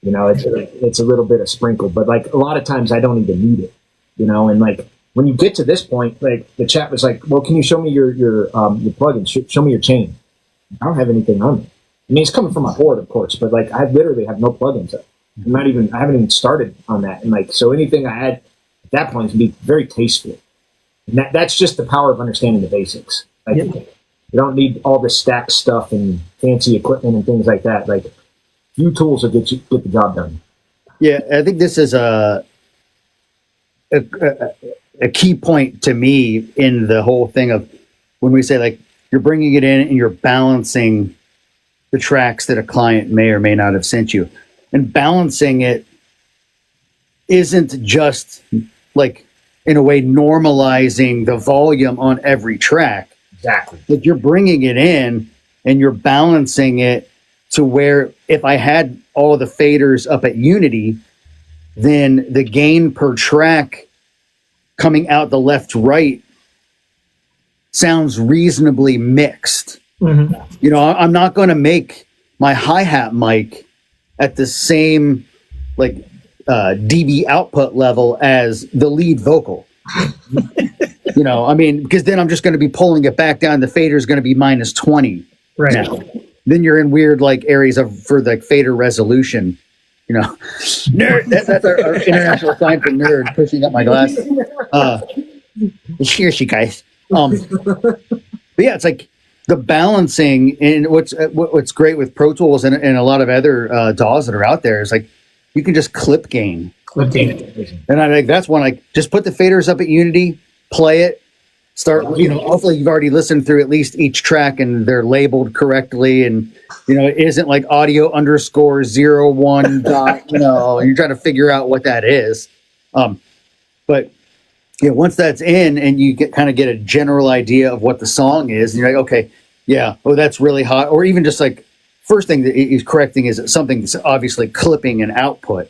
You know, it's a little bit of sprinkle, but like a lot of times I don't even need it, you know, and like when you get to this point, like the chat was like, well, can you show me your plugins? Show me your chain. I don't have anything on it. I mean, it's coming from my board, of course, but like I literally have no plugins up. I haven't even started on that. And like, so anything I add at that point is going to be very tasteful. And that's just the power of understanding the basics. Like, you don't need all this stack stuff and fancy equipment and things like that. Like, few tools will get the job done. Yeah, I think this is a key point to me in the whole thing of when we say like you're bringing it in and you're balancing the tracks that a client may or may not have sent you. And balancing it isn't just like, in a way, normalizing the volume on every track. Exactly. But you're bringing it in and you're balancing it to where if I had all the faders up at unity, then the gain per track coming out the left right sounds reasonably mixed. Mm-hmm. You know, I'm not going to make my hi-hat mic at the same like dB output level as the lead vocal. You know, I mean, because then I'm just going to be pulling it back down. The fader is going to be minus 20. Right. Now. Then you're in weird like areas for the fader resolution. You know, nerd. That's our international sign for nerd. Pushing up my glasses. Here she guys. But yeah, it's like the balancing, and what's great with Pro Tools and a lot of other DAWs that are out there is like you can just clip gain. Clip gain. And I think that's one, like just put the faders up at Unity, play it, start, you know, hopefully you've already listened through at least each track and they're labeled correctly. And, you know, it isn't like audio underscore 01 dot, you know, you're trying to figure out what that is. But yeah, once that's in and you kind of get a general idea of what the song is, and you're like, okay, yeah, oh, that's really hot. Or even just like, first thing that he's correcting is something that's obviously clipping an output,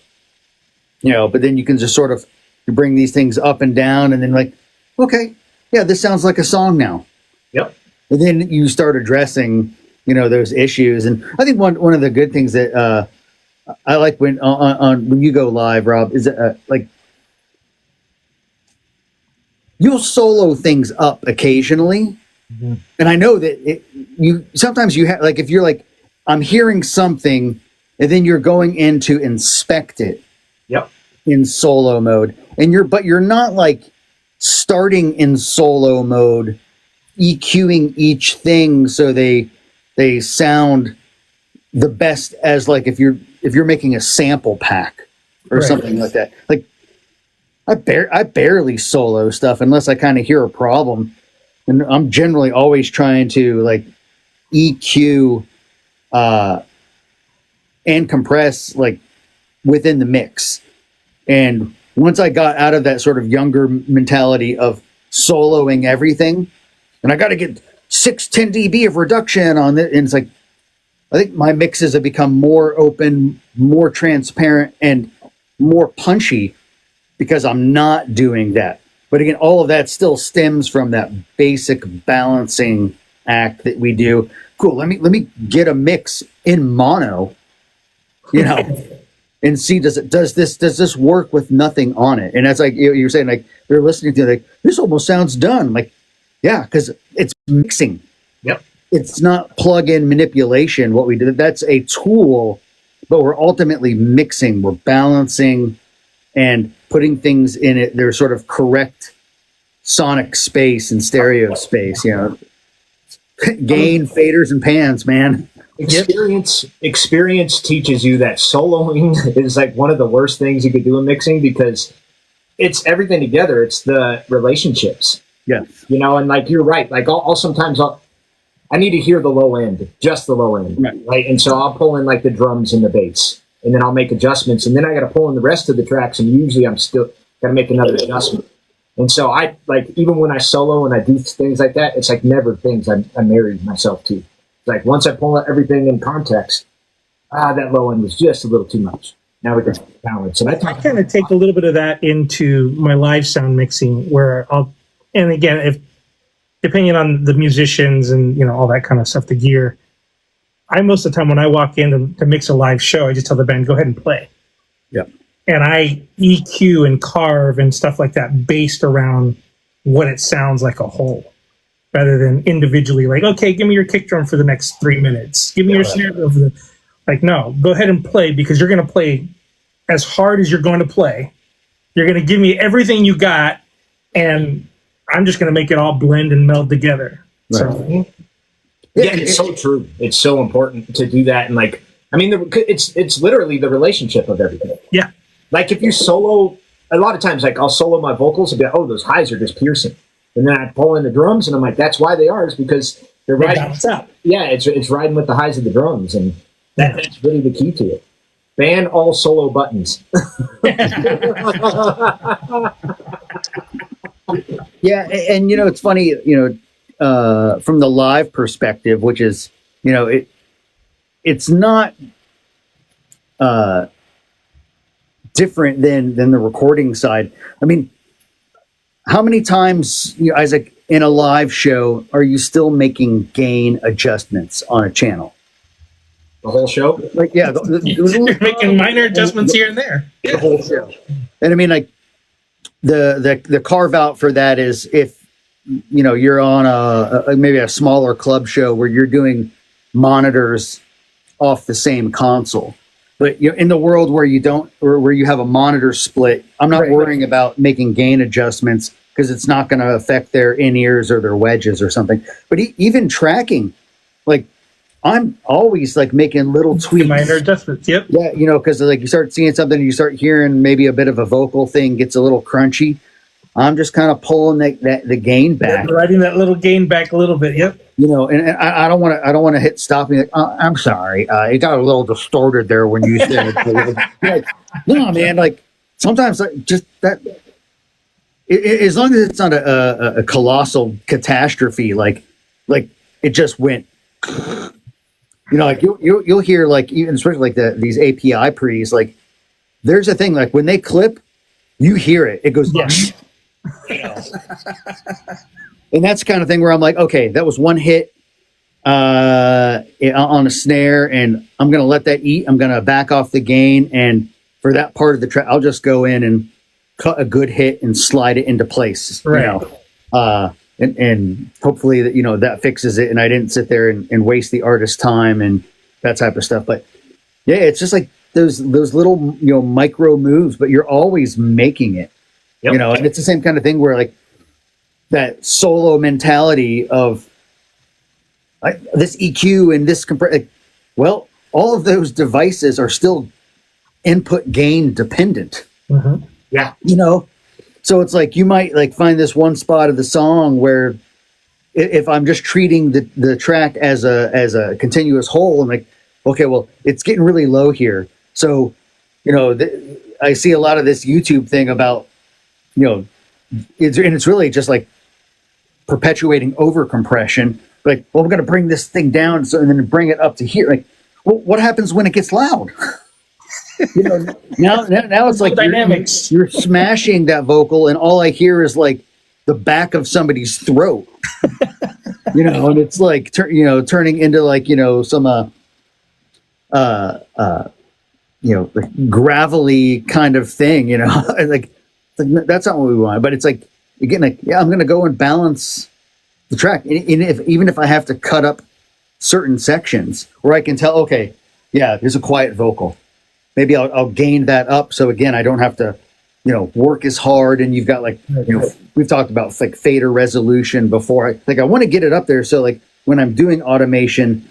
you know, but then you can just sort of bring these things up and down and then like, okay, yeah, this sounds like a song now. Yep. And then you start addressing, you know, those issues. And I think one of the good things that I like when when you go live, Rob, is like you'll solo things up occasionally. Mm-hmm. And I know that sometimes you have, like, if you're like, I'm hearing something and then you're going in to inspect it. Yep. In solo mode. And you're not like starting in solo mode, EQing each thing so they sound the best as like if you're making a sample pack or something like that. Like I barely solo stuff unless I kind of hear a problem, and I'm generally always trying to like EQ and compress like within the mix. And once I got out of that sort of younger mentality of soloing everything, and I got to get 10 dB of reduction on it, and it's like, I think my mixes have become more open, more transparent, and more punchy because I'm not doing that. But again, all of that still stems from that basic balancing act that we do. Cool. Let me get a mix in mono, you know, and see does this work with nothing on it? And that's like you're saying, like they're listening to like this almost sounds done. Like, yeah, because it's mixing. Yep. It's not plug-in manipulation. What we did, that's a tool, but we're ultimately mixing. We're balancing and putting things in it. Their sort of correct sonic space and stereo space. You know, gain, faders, and pans, man. Experience teaches you that soloing is like one of the worst things you could do in mixing because it's everything together. It's the relationships. Yes. You know, and like you're right. Like I'll sometimes I need to hear the low end, just the low end. Right. And so I'll pull in like the drums and the bass, and then I'll make adjustments, and then I got to pull in the rest of the tracks, and usually I'm still got to make another adjustment. And so I like, even when I solo and I do things like that, it's like never things I married myself to. It's like once I pull everything in context, that low end was just a little too much. Now we can balance. So that's I kind of take a little bit of that into my live sound mixing, where and again, if depending on the musicians and all that kind of stuff, the gear, most of the time when I walk in to mix a live show, I just tell the band, go ahead and play. Yep. And I EQ and carve and stuff like that based around what it sounds like a whole, rather than individually like, okay, give me your kick drum for the next 3 minutes. Give me your snare drum for the, like, no, go ahead and play, because you're going to play as hard as you're going to play. You're going to give me everything you got, and I'm just going to make it all blend and meld together. Right. So, yeah, it's so true. It's so important to do that. And like, I mean, it's literally the relationship of everything. Yeah. Like if you solo, a lot of times, like I'll solo my vocals and be like, oh, those highs are just piercing. And then I pull in the drums and I'm like, that's why they are, is because they're riding. Yeah, it's riding with the highs of the drums. And that's really the key to it. Ban all solo buttons. Yeah, and it's funny, from the live perspective, which is, it's not different than the recording side. I mean, how many times, Isaac, in a live show, are you still making gain adjustments on a channel? The whole show? Like, yeah. You're making minor adjustments here and there. The whole show. And I mean, like, the carve out for that is if, you're on maybe a smaller club show where you're doing monitors off the same console. But in the world where you don't, or where you have a monitor split, I'm not worrying about making gain adjustments because it's not going to affect their in-ears or their wedges or something. But even tracking, like, I'm always like making little tweaks. Minor adjustments, yep. Yeah, because like you start seeing something, you start hearing maybe a bit of a vocal thing gets a little crunchy. I'm just kind of pulling the gain back, riding that little gain back a little bit. Yep. And I don't want to hit stop me. Like, I'm sorry, it got a little distorted there when you said it. Like, no, man. Like sometimes, like, just that. As long as it's not a colossal catastrophe, like it just went. Like you'll hear, like, even especially like these API pre's, like there's a thing, like when they clip, you hear it. It goes. Yes. And that's the kind of thing where I'm like, okay, that was one hit on a snare, and I'm going to let that eat. I'm going to back off the gain, and for that part of the track, I'll just go in and cut a good hit and slide it into place. Right. And hopefully that that fixes it, and I didn't sit there and waste the artist's time and that type of stuff. But yeah, it's just like those little micro moves, but you're always making it. Yep. And it's the same kind of thing where, like, that solo mentality of this EQ and this well, all of those devices are still input gain dependent. Mm-hmm. Yeah. So it's like you might like find this one spot of the song where if I'm just treating the track as a continuous whole, I'm like, okay, well, it's getting really low here. So, I see a lot of this YouTube thing about, it's really just like perpetuating over compression. Like, well, we're going to bring this thing down, and then bring it up to here. Like, well, what happens when it gets loud? Now it's like dynamics. You're smashing that vocal, and all I hear is like the back of somebody's throat. And it's like turning into like some like gravelly kind of thing. Like that's not what we want. But it's like again, like, yeah, I'm going to go and balance the track, and even if I have to cut up certain sections where I can tell, okay, yeah, there's a quiet vocal. Maybe I'll gain that up. So again, I don't have to, work as hard. And you've got like, we've talked about like fader resolution before. I want to get it up there. So like when I'm doing automation,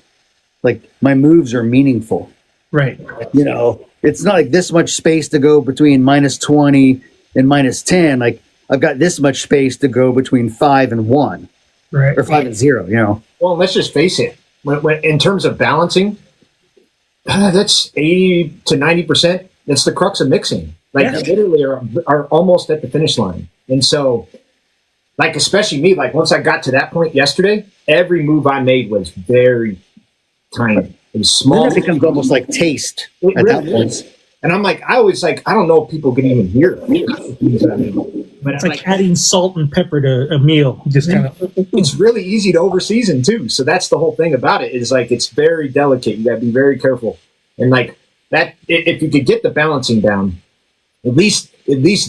like my moves are meaningful. Right. It's not like this much space to go between -20 and -10. Like I've got this much space to go between 5 and 1. Right. Or 5 and 0, Well, let's just face it. When in terms of balancing, that's 80 to 90%. That's the crux of mixing. Like you literally are almost at the finish line. And so, like, especially me, like once I got to that point yesterday, every move I made was very tiny. It was small. Then it becomes almost like taste It at really that point. is. And I'm like, I always like, I don't know if people can even hear it. But It's like adding salt and pepper to a meal. Just kind of. It's really easy to overseason too. So that's the whole thing about it, is like, it's very delicate. You got to be very careful. And like that, if you could get the balancing down, at least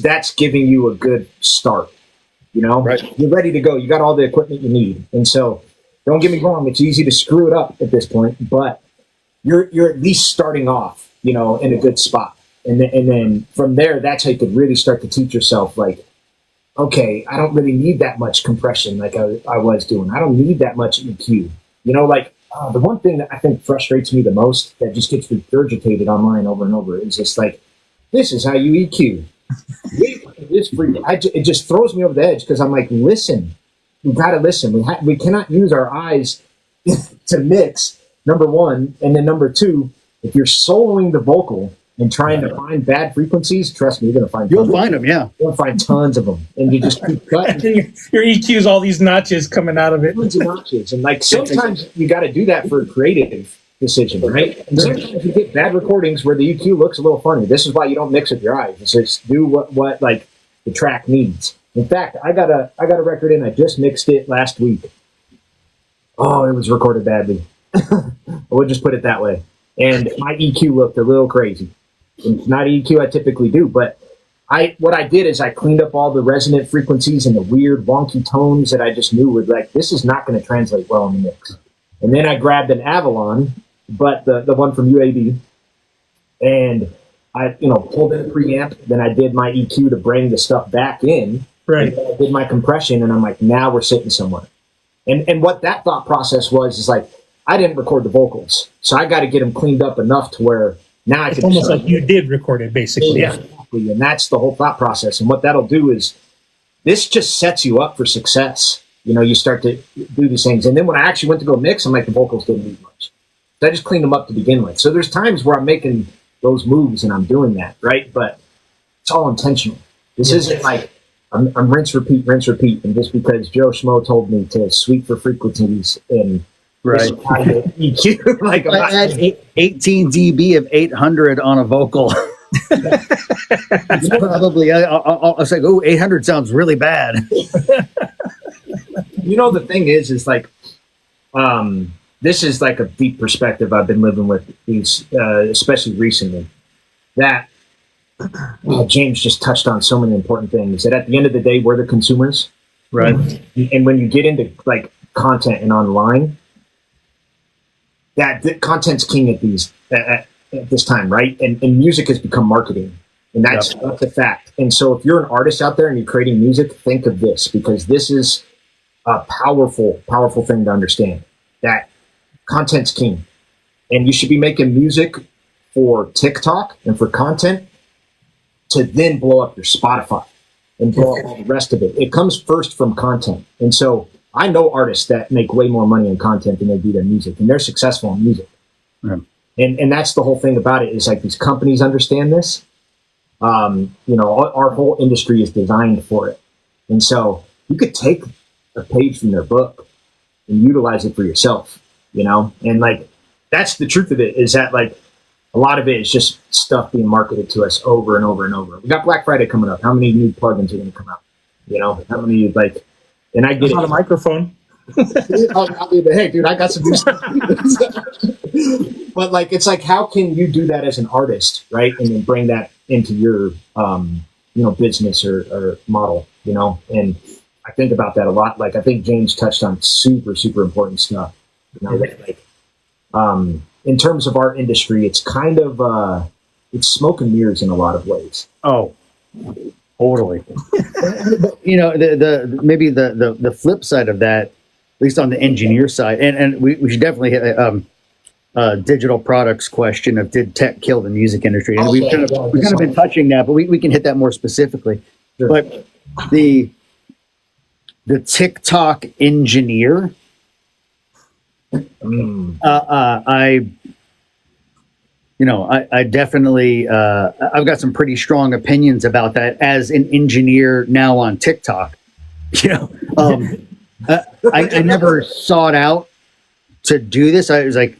that's giving you a good start. You know, Right. You're ready to go. You got all the equipment you need. And so don't get me wrong. It's easy to screw it up at this point, but you're at least starting off, you know, in a good spot. And then from there, that's how you could really start to teach yourself, like, okay, I don't really need that much compression like I was doing. I don't need that much EQ. You know, like the one thing that I think frustrates me the most, that just gets regurgitated online over and over, is just like, this is how you EQ. It just throws me over the edge, because I'm like, listen, we got to listen. We cannot use our eyes to mix, number one. And then number two, if you're soloing the vocal and trying to find bad frequencies, trust me, you're going to find You'll find them, yeah. You'll find tons of them. And you just keep cutting. Your EQ's all these notches coming out of it. Tons of notches. And like sometimes you got to do that for a creative decision, right? And sometimes you get bad recordings where the EQ looks a little funny. This is why you don't mix with your eyes. It's just do what like the track needs. In fact, I got a record in. I just mixed it last week. Oh, it was recorded badly. We'll just put it that way. And my EQ looked a little crazy. It's not EQ I typically do, but what I did is I cleaned up all the resonant frequencies and the weird wonky tones that I just knew were like, this is not going to translate well in the mix. And then I grabbed an Avalon, but the one from UAB, and I pulled in a preamp. Then I did my EQ to bring the stuff back in. Right. I did my compression, and I'm like, now we're sitting somewhere. And what that thought process was is like, I didn't record the vocals, so I got to get them cleaned up enough to where now I It's can almost like you did record it, basically. Yeah. Exactly. And that's the whole thought process. And what that'll do is this just sets you up for success. You know, you start to do these things. And then when I actually went to go mix, I'm like, the vocals didn't need much. So I just cleaned them up to begin with. So there's times where I'm making those moves and I'm doing that, right? But it's all intentional. This isn't like I'm rinse, repeat. And just because Joe Schmo told me to sweep for frequencies and Right. EQ, like I had 18 dB of 800 on a vocal. It's probably, I was like, oh, 800 sounds really bad. You know, the thing is like, this is like a deep perspective I've been living with these, especially recently, that James just touched on so many important things, that at the end of the day, we're the consumers. Right. And when you get into like content and online, that the content's king at this time, right? And music has become marketing, and that's a fact. And so if you're an artist out there and you're creating music, think of this, because this is a powerful thing to understand, that content's king. And you should be making music for TikTok and for content to then blow up your Spotify and blow up all the rest of it. It comes first from content. And so I know artists that make way more money in content than they do their music, and they're successful in music. Yeah. And that's the whole thing about it, is like these companies understand this. Our whole industry is designed for it. And so you could take a page from their book and utilize it for yourself, and like, that's the truth of it, is that like a lot of it is just stuff being marketed to us over and over and over. We got Black Friday coming up. How many new plugins are going to come out? How many, like, and I get on a microphone. I'll be the heck, dude. I got some new stuff. But like, it's like, how can you do that as an artist, right? And then bring that into your, business or model, And I think about that a lot. Like, I think James touched on super, super important stuff. Like, in terms of our industry, it's kind of it's smoke and mirrors in a lot of ways. Oh, totally. Maybe the flip side of that, at least on the engineer side, and we should definitely hit digital products question of, did tech kill the music industry? And we've kind of been touching that, but we can hit that more specifically. Sure. But the TikTok engineer, I definitely, I've got some pretty strong opinions about that as an engineer now on TikTok. I never sought out to do this. I was like,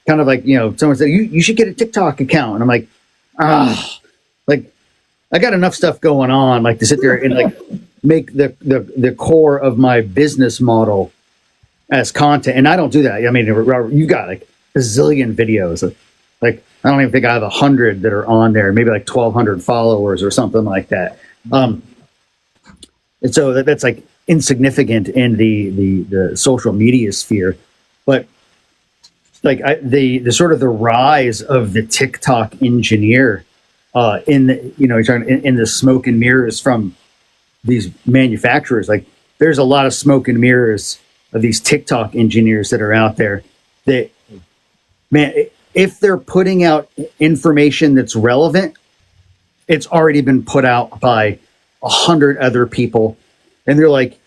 kind of like, someone said, you should get a TikTok account. And I'm like, like I got enough stuff going on, like to sit there and like make the core of my business model as content. And I don't do that. I mean, you got like a zillion videos. Like I don't even think I have 100 that are on there, maybe like 1,200 followers or something like that. And so that's like insignificant in the social media sphere, but like the sort of the rise of the TikTok engineer in the smoke and mirrors from these manufacturers. Like there's a lot of smoke and mirrors of these TikTok engineers that are out there that, man, if they're putting out information that's relevant, it's already been put out by 100 other people, and they're like,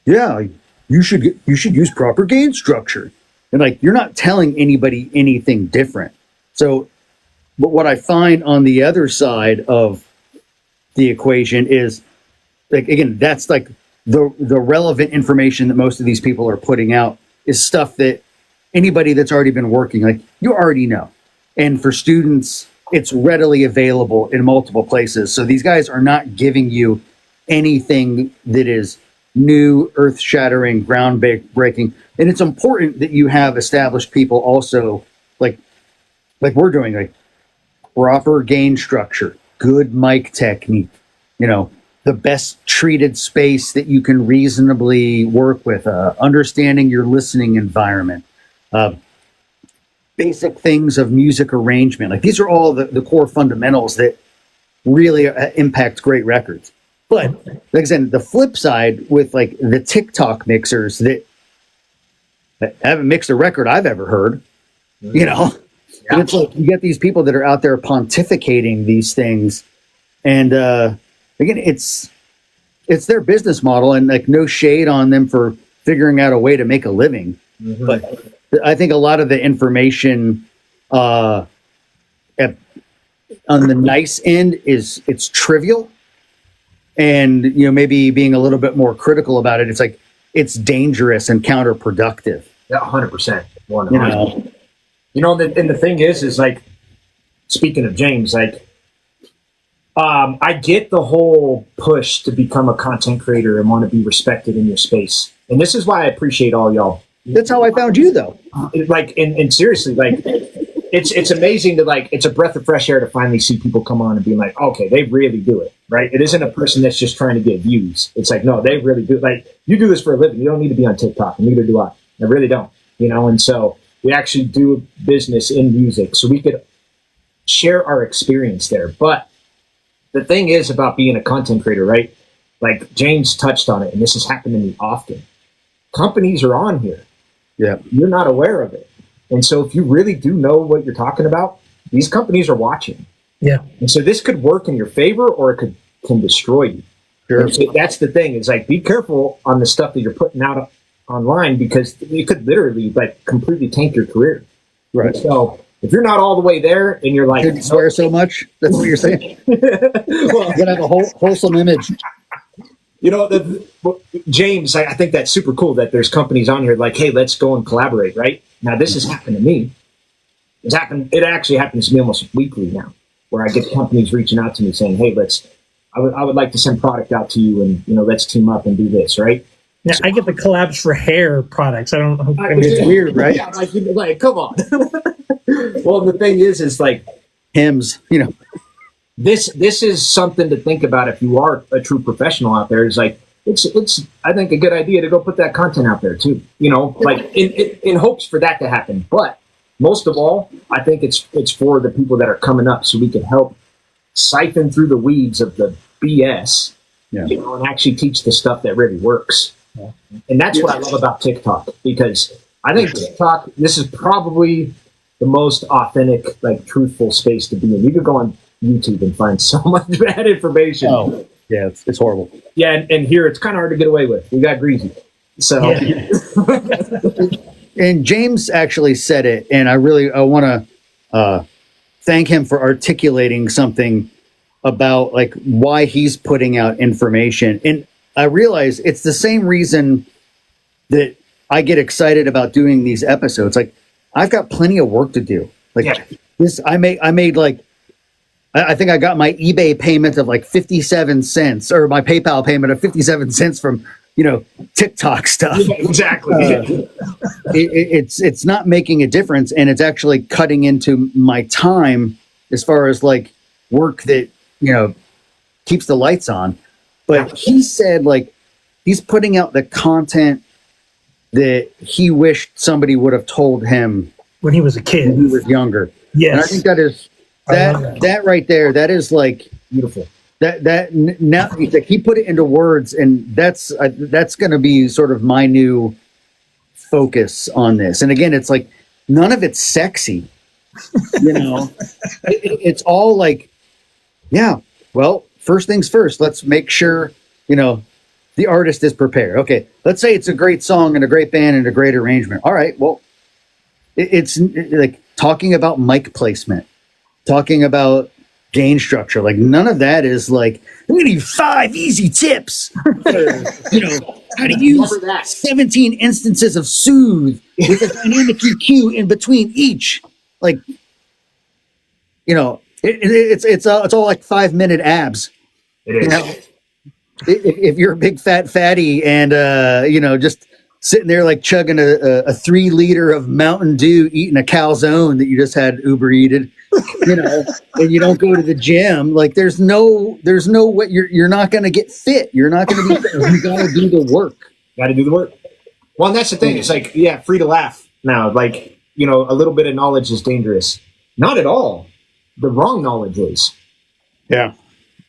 yeah, you should use proper gain structure. And like, you're not telling anybody anything different. So, but what I find on the other side of the equation is, like, again, that's like the relevant information that most of these people are putting out is stuff that anybody that's already been working, like, you already know. And for students, it's readily available in multiple places. So these guys are not giving you anything that is new, earth-shattering, groundbreaking. And it's important that you have established people also, like we're doing, like proper gain structure, good mic technique, the best treated space that you can reasonably work with, understanding your listening environment, basic things of music arrangement. Like these are all the core fundamentals that really impact great records. But like I said, the flip side with like the TikTok mixers that haven't mixed a record I've ever heard, Yeah. And it's like you get these people that are out there pontificating these things, and again, it's their business model, and like no shade on them for figuring out a way to make a living. Mm-hmm. But I think a lot of the information on the nice end it's trivial. And, maybe being a little bit more critical about it, it's like, it's dangerous and counterproductive. Yeah, 100%. 100%. And the thing is like, speaking of James, like, I get the whole push to become a content creator and want to be respected in your space. And this is why I appreciate all y'all. That's how I found you, though. Like, and seriously, like, it's amazing to, like, it's a breath of fresh air to finally see people come on and be like, okay, they really do it, right? It isn't a person that's just trying to get views. It's like, no, they really do. Like, you do this for a living. You don't need to be on TikTok, and neither do I. I really don't, And so we actually do business in music, so we could share our experience there. But the thing is about being a content creator, right? Like James touched on it, and this has happened to me often. Companies are on here. Yeah. You're not aware of it. And so if you really do know what you're talking about, these companies are watching. Yeah. And so this could work in your favor, or it can destroy you. Sure. So that's the thing. It's like, be careful on the stuff that you're putting out online, because it could literally like completely tank your career. Right. And so if you're not all the way there and you're like, you swear so much, that's what you're saying. well, you gotta have a wholesome image. James, I think that's super cool that there's companies on here like, hey, let's go and collaborate, right? Now, this has happened to me. It actually happens to me almost weekly now, where I get companies reaching out to me saying, hey, I would like to send product out to you, and, let's team up and do this, right? Yeah, I get the collabs for hair products. I don't know. I mean, it's weird, right? Yeah, like, come on. Well, the thing is like, hymns, This is something to think about if you are a true professional out there. Is like, it's I think a good idea to go put that content out there too. Like in hopes for that to happen. But most of all, I think it's for the people that are coming up, so we can help siphon through the weeds of the BS, and actually teach the stuff that really works. Yeah. And that's what I love about TikTok, because I think TikTok, this is probably the most authentic, like, truthful space to be in. You could go on YouTube and find so much bad information. Oh, yeah, it's horrible. Yeah, and here it's kind of hard to get away with. We got greasy. So, And James actually said it, and I want to thank him for articulating something about like why he's putting out information. And I realize it's the same reason that I get excited about doing these episodes. Like, I've got plenty of work to do. Like this, I made like I think I got my eBay payment of like 57 cents, or my PayPal payment of 57 cents from, TikTok stuff. Yeah, exactly. It's not making a difference, and it's actually cutting into my time as far as like work that, keeps the lights on. But he said like he's putting out the content that he wished somebody would have told him when he was a kid, when he was younger. Yes. And I think that is that right there. That is like Beautiful. Now like he put it into words, and that's going to be sort of my new focus on this. And again, it's like none of it's sexy, it's all like, yeah, well, first things first, let's make sure, the artist is prepared. Okay. Let's say it's a great song and a great band and a great arrangement. All right. Well, it's like talking about mic placement, talking about gain structure. Like none of that is like, I'm going to give you 5 easy tips for, how to use 17 instances of soothe with a dynamic EQ in between each. Like, it's all like 5-minute abs. It is. If you're a big fatty and, just sitting there like chugging a 3 liter of Mountain Dew, eating a calzone that you just had Uber eated, and you don't go to the gym, like there's no way you're not going to get fit. You're not going to be fit. You got to do the work. Got to do the work. Well, and that's the thing. It's like, free to laugh now. Like, a little bit of knowledge is dangerous. Not at all. The wrong knowledge is. Yeah.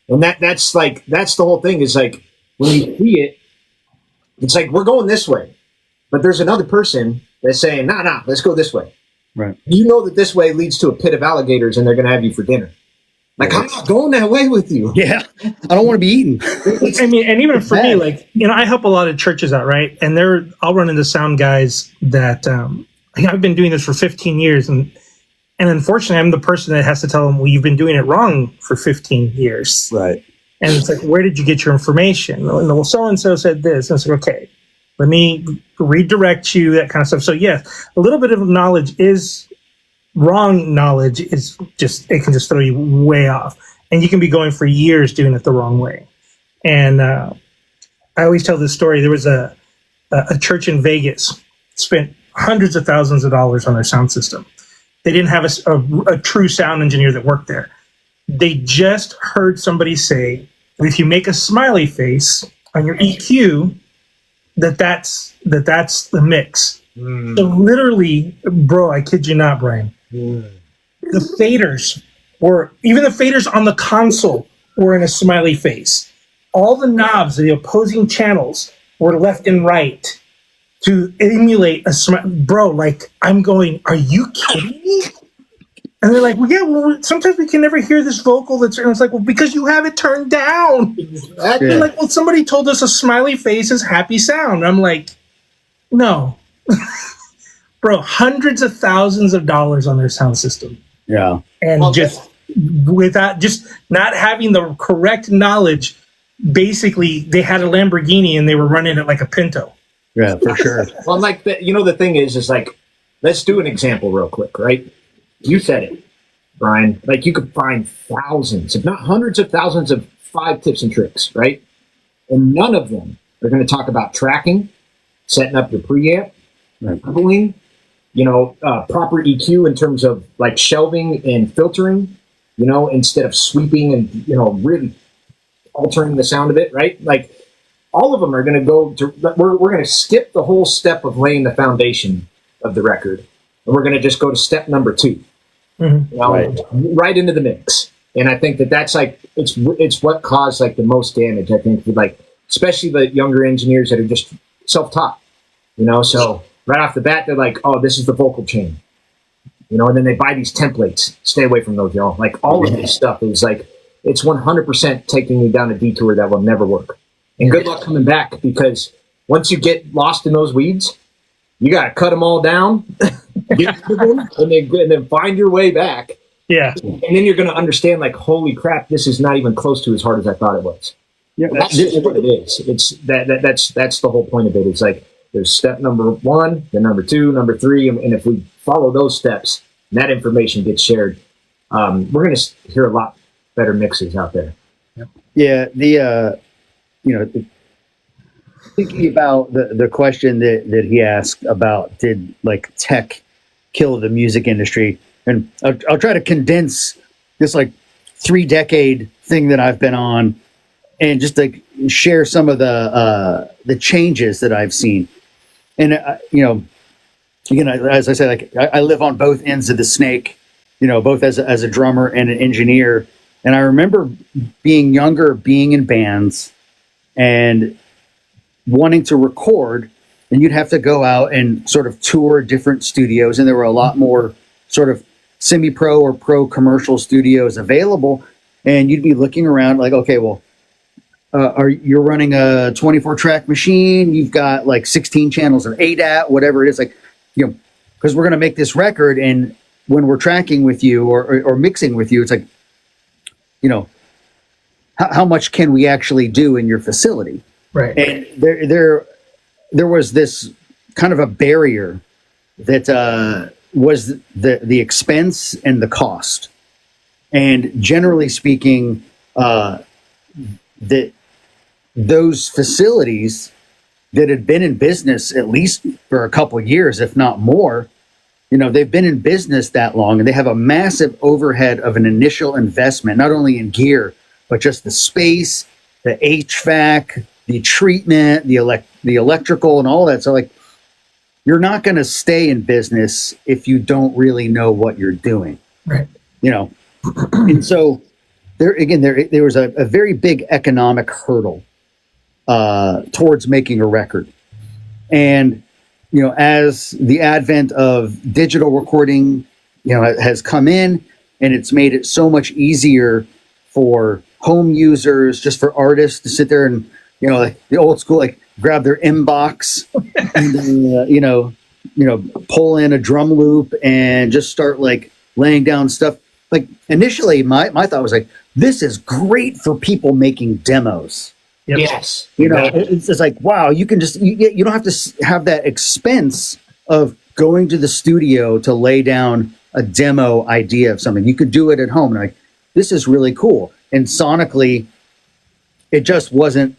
And that's the whole thing is like, when you see it, it's like, we're going this way, but there's another person that's saying, nah, let's go this way. Right. You know that this way leads to a pit of alligators and they're going to have you for dinner. Like, I'm not going that way with you. Yeah. I don't want to be eaten. I mean, and even for me, like, I help a lot of churches out, right? And I'll run into sound guys that, I've been doing this for 15 years. And unfortunately, I'm the person that has to tell them, well, you've been doing it wrong for 15 years. Right. And it's like, where did you get your information? Well, so-and-so said this. And it's like, okay, let me redirect you, that kind of stuff. So yes, a little bit of knowledge is wrong. Knowledge is it can just throw you way off. And you can be going for years doing it the wrong way. And I always tell this story. There was a church in Vegas, spent hundreds of thousands of dollars on their sound system. They didn't have a true sound engineer that worked there. They just heard somebody say, if you make a smiley face on your EQ, that's the mix. So literally, bro, I kid you not, Brian. The faders on the console were in a smiley face. All the knobs, the opposing channels, were left and right to emulate a smile. Bro, like, I'm going, are you kidding me? And they're like, sometimes we can never hear this vocal and it's like, well, because you have it turned down. Exactly. They're like, well, somebody told us a smiley face is happy sound. I'm like, no. Bro, hundreds of thousands of dollars on their sound system. Yeah. And without just not having the correct knowledge, basically they had a Lamborghini and they were running it like a Pinto. Yeah, for sure. Well, like, the thing is like, let's do an example real quick, right? You said it, Brian. Like, you could find thousands, if not hundreds of thousands of 5 tips and tricks, right? And none of them are going to talk about tracking, setting up your preamp, doubling, proper EQ in terms of like shelving and filtering, instead of sweeping and, really altering the sound of it, right? Like, all of them are going to go to, we're going to skip the whole step of laying the foundation of the record. And we're going to just go to step number 2, right into the mix. And I think that's like, it's what caused like the most damage, I think, with like, especially the younger engineers that are just self-taught, so right off the bat, they're like, oh, this is the vocal chain, and then they buy these templates. Stay away from those, y'all. Like, all of this stuff is like, it's 100% taking you down a detour that will never work. And good luck coming back, because once you get lost in those weeds, you got to cut them all down, get rid of them, and then find your way back. Yeah. And then you're going to understand, like, holy crap, this is not even close to as hard as I thought it was. Yeah, that's just what it is. It's that's the whole point of it. It's like, there's step number 1, then number 2, number 3, and if we follow those steps, and that information gets shared, we're going to hear a lot better mixers out there. Yeah, thinking about the question that he asked about, did like tech kill the music industry? And I'll try to condense this like 3-decade thing that I've been on, and just like share some of the changes that I've seen. And again, as I said, like I live on both ends of the snake, both as a drummer and an engineer. And I remember being younger, being in bands and wanting to record, and you'd have to go out and sort of tour different studios. And there were a lot more sort of semi-pro or pro commercial studios available. And you'd be looking around like, okay, well, you're running a 24-track machine. You've got like 16 channels of ADAT, whatever it is, like, because we're going to make this record. And when we're tracking with you or mixing with you, it's like, how much can we actually do in your facility? Right. And there was this kind of a barrier that was the expense and the cost. And generally speaking, that those facilities that had been in business at least for a couple of years, if not more, they've been in business that long, and they have a massive overhead of an initial investment, not only in gear, but just the space, the HVAC, the treatment, the electrical, and all that. So, like, you're not going to stay in business if you don't really know what you're doing, right? And so there was a very big economic hurdle towards making a record, and as the advent of digital recording, has come in, and it's made it so much easier for home users, just for artists to sit there and, like the old school, like grab their inbox and, pull in a drum loop and just start like laying down stuff. Like initially my thought was like, this is great for people making demos. Yep. Yes. It's just like, wow, you can just, you don't have to have that expense of going to the studio to lay down a demo idea of something. You could do it at home. And like, this is really cool. And sonically, it just wasn't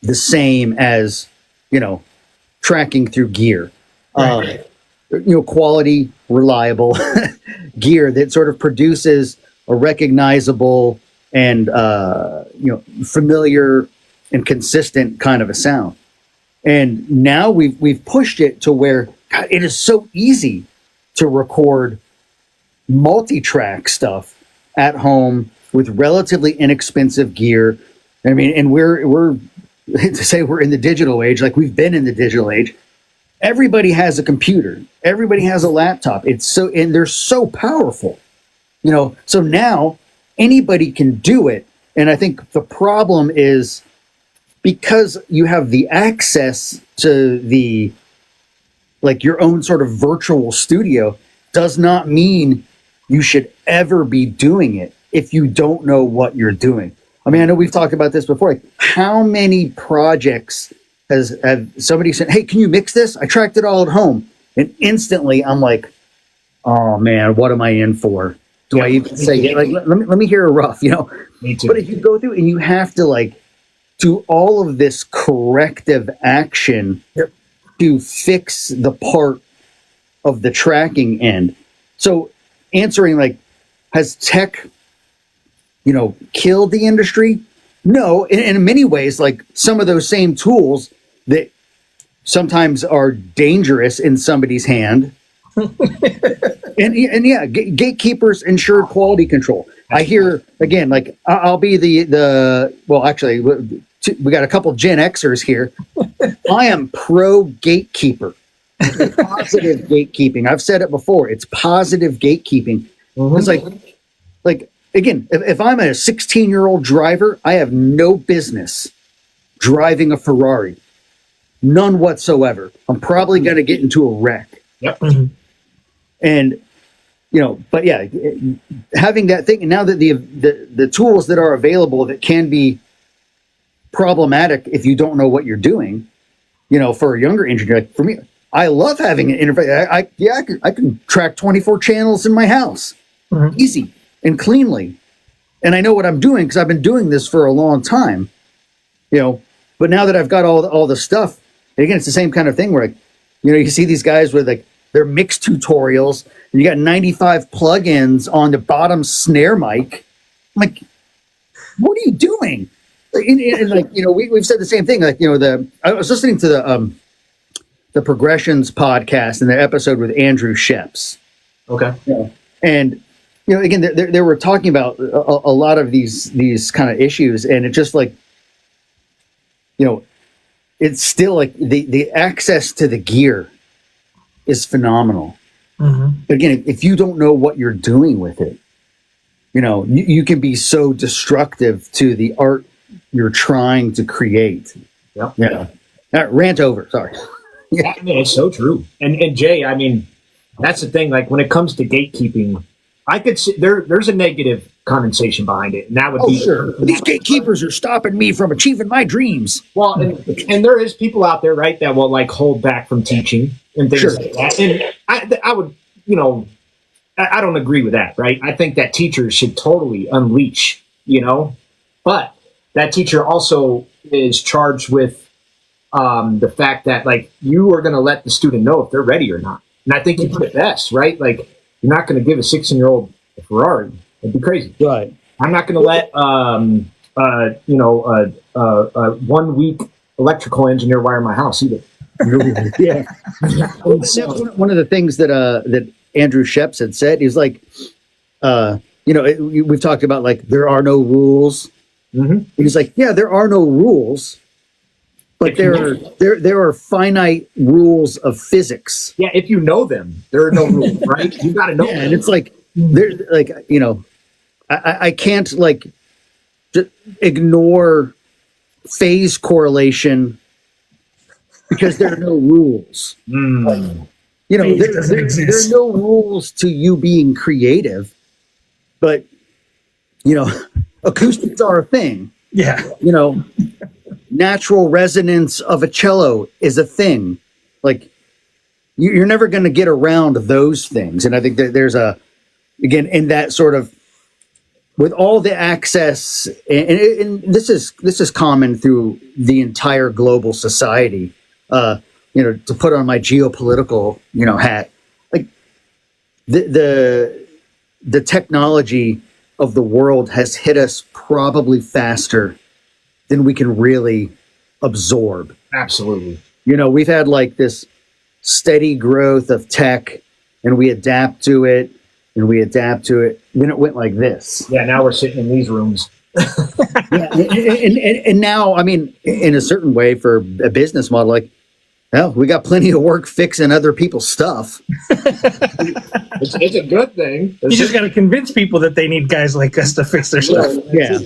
the same as, tracking through gear. Right. Quality, reliable gear that sort of produces a recognizable and, familiar and consistent kind of a sound. And now we've pushed it to where, God, it is so easy to record multi-track stuff at home with relatively inexpensive gear. I mean, and we're to say we're in the digital age, like we've been in the digital age. Everybody has a computer. Everybody has a laptop. And they're so powerful, so now anybody can do it. And I think the problem is, because you have the access to the, like, your own sort of virtual studio, does not mean you should ever be doing it if you don't know what you're doing. I mean, I know we've talked about this before. Like, how many projects have somebody said, hey, can you mix this? I tracked it all at home. And instantly I'm like, oh man, what am I in for? Do I even say, like, let me hear a rough, Me too. But if you go through and you have to like do all of this corrective action to fix the part of the tracking end. So answering, like, has tech, killed the industry? No. In many ways, like, some of those same tools that sometimes are dangerous in somebody's hand. and yeah, gatekeepers ensure quality control. I hear, again, like, I'll be well, actually, we got a couple Gen Xers here. I am pro gatekeeper. Positive gatekeeping. I've said it before. It's positive gatekeeping. It's like, again, if I'm a 16-year-old driver, I have no business driving a Ferrari. None whatsoever. I'm probably going to get into a wreck. Yep. And, but yeah, having that thing, and now that the tools that are available that can be problematic if you don't know what you're doing, for a younger engineer, like for me, I love having an interface. I can track 24 channels in my house, easy and cleanly. and I know what I'm doing because I've been doing this for a long time, but now that I've got all the stuff, and again, it's the same kind of thing where, you see these guys with like their mix tutorials, and you got 95 plugins on the bottom snare mic. I'm like, what are you doing? And like, we've said the same thing. Like, I was listening to the Progressions podcast and the episode with Andrew Sheps. Okay. Yeah. And, again, they were talking about a lot of these kind of issues, and it just like, it's still like the access to the gear is phenomenal. Mm-hmm. But again, if you don't know what you're doing with it, you can be so destructive to the art you're trying to create. Yep. Yeah. Rant over. Sorry. Yeah. I mean, it's so true. And Jay, I mean, that's the thing. Like when it comes to gatekeeping, I could see there's a negative connotation behind it, and that would be sure. These gatekeepers are stopping me from achieving my dreams. Well, and there is people out there, right, that will like hold back from teaching and things like that. And I would, I don't agree with that, right? I think that teachers should totally unleash, but that teacher also is charged with the fact that like you are going to let the student know if they're ready or not. And I think you put it best, right? Like you're not going to give a 16-year-old a Ferrari. It'd be crazy. Right. I'm not going to let, a 1 week electrical engineer wire my house either. Yeah. That's one of the things that Andrew Sheps had said. He's like, we've talked about like there are no rules. Mm-hmm. He's like, yeah, there are no rules, but there are finite rules of physics. Yeah, if you know them, there are no rules, right? You got to know. Yeah, and it's like they're like I can't like just ignore phase correlation because there are no rules. Mm. There are no rules to you being creative, but acoustics are a thing. Yeah. Natural resonance of a cello is a thing. Like you're never going to get around those things. And I think that there's again, in that sort of, with all the access, and this is common through the entire global society, to put on my geopolitical, hat, like the technology of the world has hit us probably faster than we can really absorb. Absolutely. We've had like this steady growth of tech, and we adapt to it, then it went like this. Yeah, now we're sitting in these rooms. Yeah, and now, I mean, in a certain way, for a business model, like, well, we got plenty of work fixing other people's stuff. It's a good thing. You just got to convince people that they need guys like us to fix their stuff. Yeah.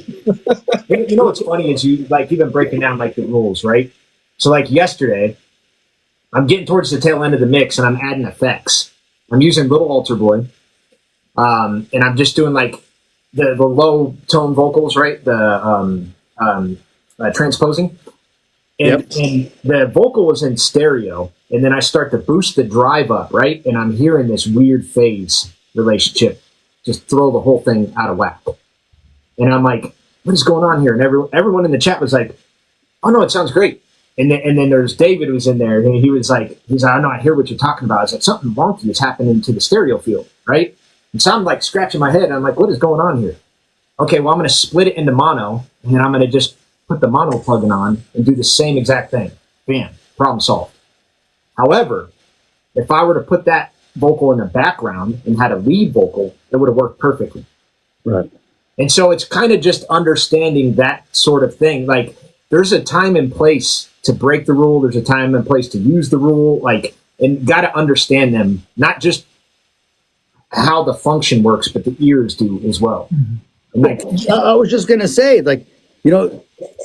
What's funny is you've been breaking down like the rules, right? So like yesterday, I'm getting towards the tail end of the mix and I'm adding effects. I'm using Little Altar Boy. And I'm just doing like the low tone vocals, right? The transposing. And the vocal is in stereo. And then I start to boost the drive up, right? And I'm hearing this weird phase relationship just throw the whole thing out of whack. And I'm like, what is going on here? And everyone in the chat was like, oh no, it sounds great. And then there's David who's in there, and he was like, I know, I hear what you're talking about. I was like, something wonky is happening to the stereo field, right? And so I'm like scratching my head. And I'm like, what is going on here? Okay, well, I'm going to split it into mono, and then I'm going to just put the mono plugin on and do the same exact thing. Bam, problem solved. However, if I were to put that vocal in the background and had a lead vocal, it would have worked perfectly. Right. And so it's kind of just understanding that sort of thing. Like, there's a time and place to break the rule. There's a time and place to use the rule. Like, and got to understand them, not just how the function works, but the ears do as well. Mm-hmm. Like, I was just going to say, like,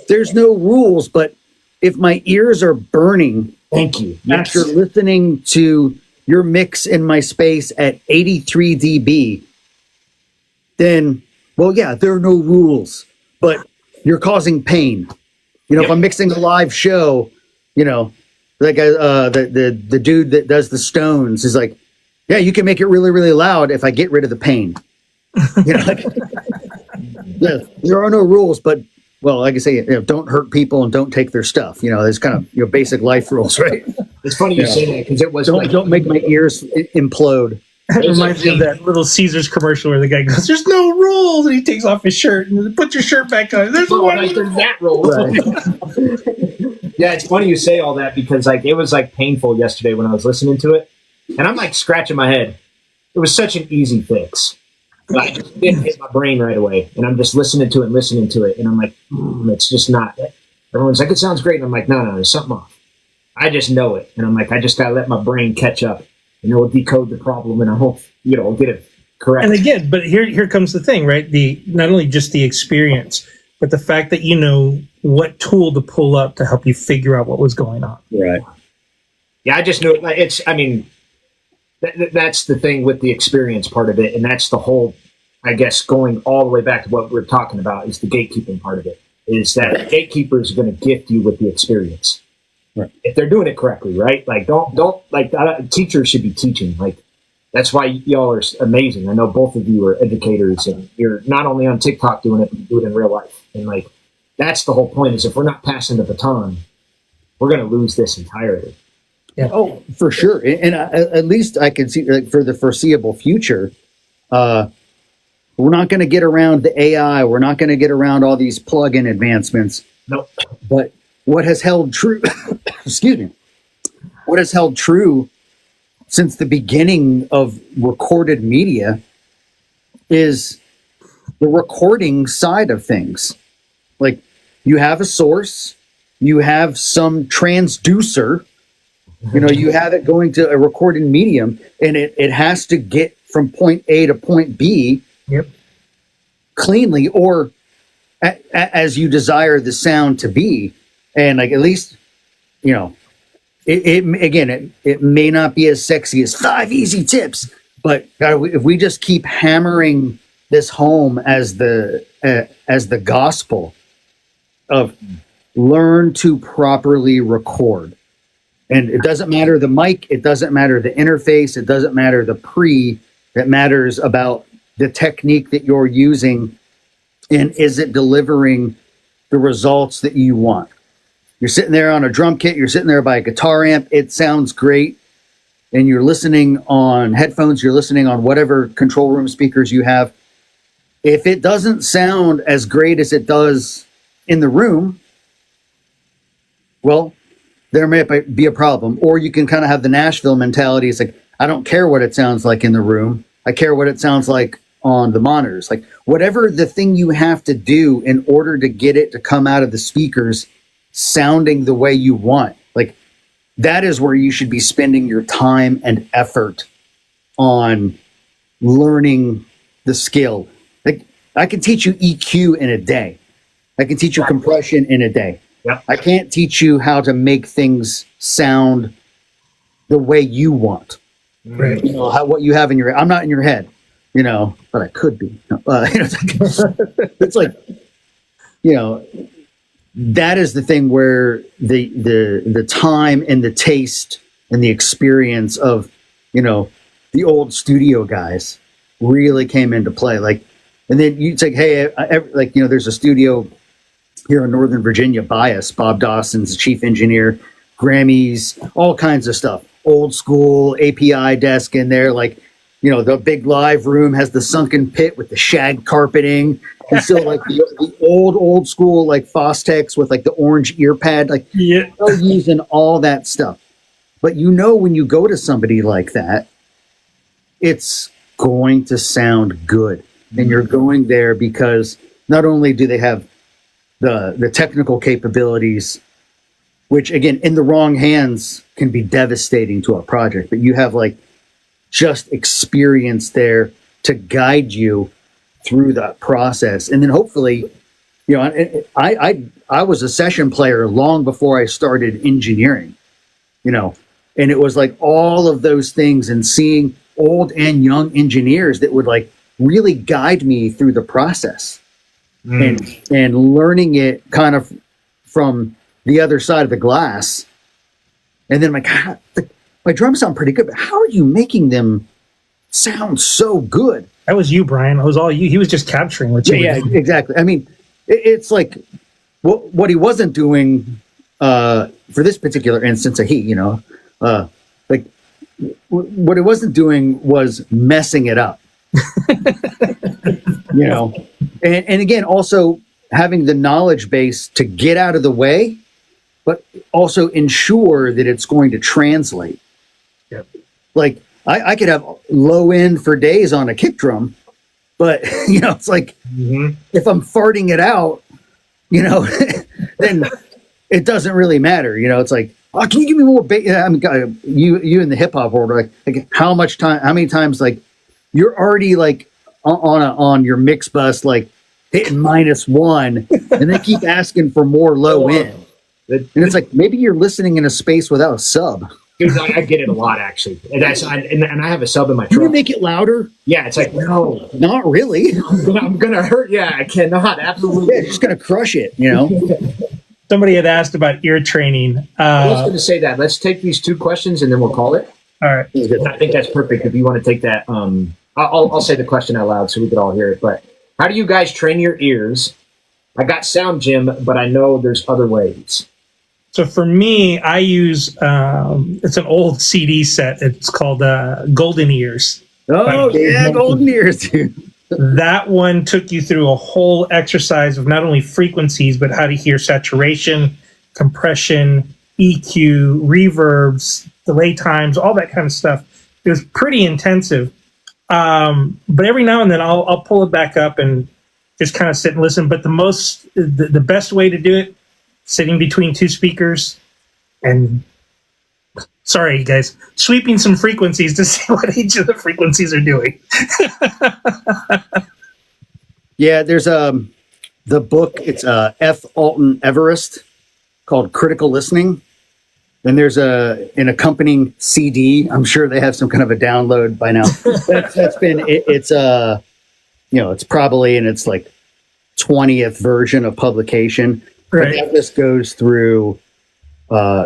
there's no rules, but if my ears are burning, thank you. After listening to your mix in my space at 83 dB, then, well, yeah, there are no rules, but you're causing pain. If I'm mixing a live show, like the dude that does the Stones is like, yeah, you can make it really, really loud if I get rid of the pain. Yeah, there are no rules, but well, like I say, don't hurt people and don't take their stuff. There's kind of basic life rules, right? It's funny you say that because it was Don't make my ears implode. It reminds me of that little Caesars commercial where the guy goes, "There's no rules," and he takes off his shirt and put your shirt back on. There's that rule. Right. Yeah, it's funny you say all that because it was painful yesterday when I was listening to it, and I'm scratching my head. It was such an easy fix. I just didn't hit my brain right away, and I'm just listening to it, and I'm like, it's just not. Everyone's like, it sounds great, and I'm like, no, there's something off. I just know it, and I'm like, I just gotta let my brain catch up, and it'll decode the problem, and I hope get it correct. And again, but here comes the thing, right? Not only just the experience, but the fact that you know what tool to pull up to help you figure out what was going on. Right. Yeah, I just knew it. It's. I mean. That's the thing with the experience part of it, and that's the whole, I guess, going all the way back to what we're talking about is the gatekeeping part of it, is that gatekeepers are going to gift you with the experience. Right. If they're doing it correctly, right? Teachers should be teaching. That's why y'all are amazing. I know both of you are educators, and you're not only on TikTok doing it, but you do it in real life. And that's the whole point, is if we're not passing the baton, we're going to lose this entirely. Yeah. Oh, for sure. And at least I can see for the foreseeable future, we're not going to get around the AI. We're not going to get around all these plug-in advancements. Nope. But what has held true, excuse me, what has held true since the beginning of recorded media is the recording side of things. You have a source, you have some transducer, you have it going to a recorded medium, and it has to get from point A to point B cleanly, or as you desire the sound to be. And at least, it may not be as sexy as 5 easy tips, but if we just keep hammering this home as the gospel of learn to properly record. And it doesn't matter the mic, it doesn't matter the interface, it doesn't matter the pre, it matters about the technique that you're using, and is it delivering the results that you want. You're sitting there on a drum kit, you're sitting there by a guitar amp, it sounds great, and you're listening on headphones, you're listening on whatever control room speakers you have. If it doesn't sound as great as it does in the room, well, there may be a problem. Or you can kind of have the Nashville mentality. It's I don't care what it sounds like in the room. I care what it sounds like on the monitors. Whatever the thing you have to do in order to get it to come out of the speakers sounding the way you want. That is where you should be spending your time and effort on learning the skill. I can teach you EQ in a day. I can teach you compression in a day. Yep. I can't teach you how to make things sound the way you want. Right. What you have in your head. I'm not in your head, but I could be. It's that is the thing where the time and the taste and the experience of, the old studio guys really came into play. And then you say, hey, there's a studio here in Northern Virginia, Bias, Bob Dawson's the chief engineer, Grammys, all kinds of stuff. Old school API desk in there, the big live room has the sunken pit with the shag carpeting, and still the old school Fostex with the orange ear pad, still using all that stuff. But when you go to somebody like that, it's going to sound good, and you're going there because not only do they have the technical capabilities, which again in the wrong hands can be devastating to a project, but you have just experience there to guide you through that process. And then hopefully, I was a session player long before I started engineering, and it was all of those things, and seeing old and young engineers that would really guide me through the process. And learning it kind of from the other side of the glass. And then my drums sound pretty good, but how are you making them sounds so good. That was you, Brian. It was all you. He was just capturing what you were Yeah, doing. exactly. I mean, it's like what he wasn't doing for this particular instance, like what he wasn't doing was messing it up. And again, also having the knowledge base to get out of the way, but also ensure that it's going to translate. Yep. Like I could have low end for days on a kick drum, but it's like if I'm farting it out, then it doesn't really matter. It's like, oh, can you give me more bass? I mean, you in the hip hop world, like how many times, like you're already like on your mix bus, like hitting -1, and they keep asking for more low end. And it's like, maybe you're listening in a space without a sub. Dude, I get it a lot, actually. And I have a sub in my Can truck. you make it louder? Yeah, it's like, no. Not really. I'm going to hurt. Yeah, I cannot. Absolutely. Yeah, just going to crush it, Somebody had asked about ear training. I was going to say that. Let's take these 2 questions and then we'll call it. All right. I think that's perfect. If you want to take that, I'll say the question out loud so we could all hear it. But how do you guys train your ears? I got Sound Gym, but I know there's other ways. So for me, I use it's an old CD set. It's called Golden Ears. Oh, yeah, Golden Ears, dude. That one took you through a whole exercise of not only frequencies, but how to hear saturation, compression, EQ, reverbs, delay times, all that kind of stuff. It was pretty intensive. But every now and then I'll pull it back up and just kind of sit and listen. But the best way to do it, sitting between 2 speakers and, sorry guys, sweeping some frequencies to see what each of the frequencies are doing. Yeah, there's the book. It's F. Alton Everest called Critical Listening. Then there's an accompanying CD. I'm sure they have some kind of a download by now. That's been it's probably in its like 20th version of publication. Right. But that just goes through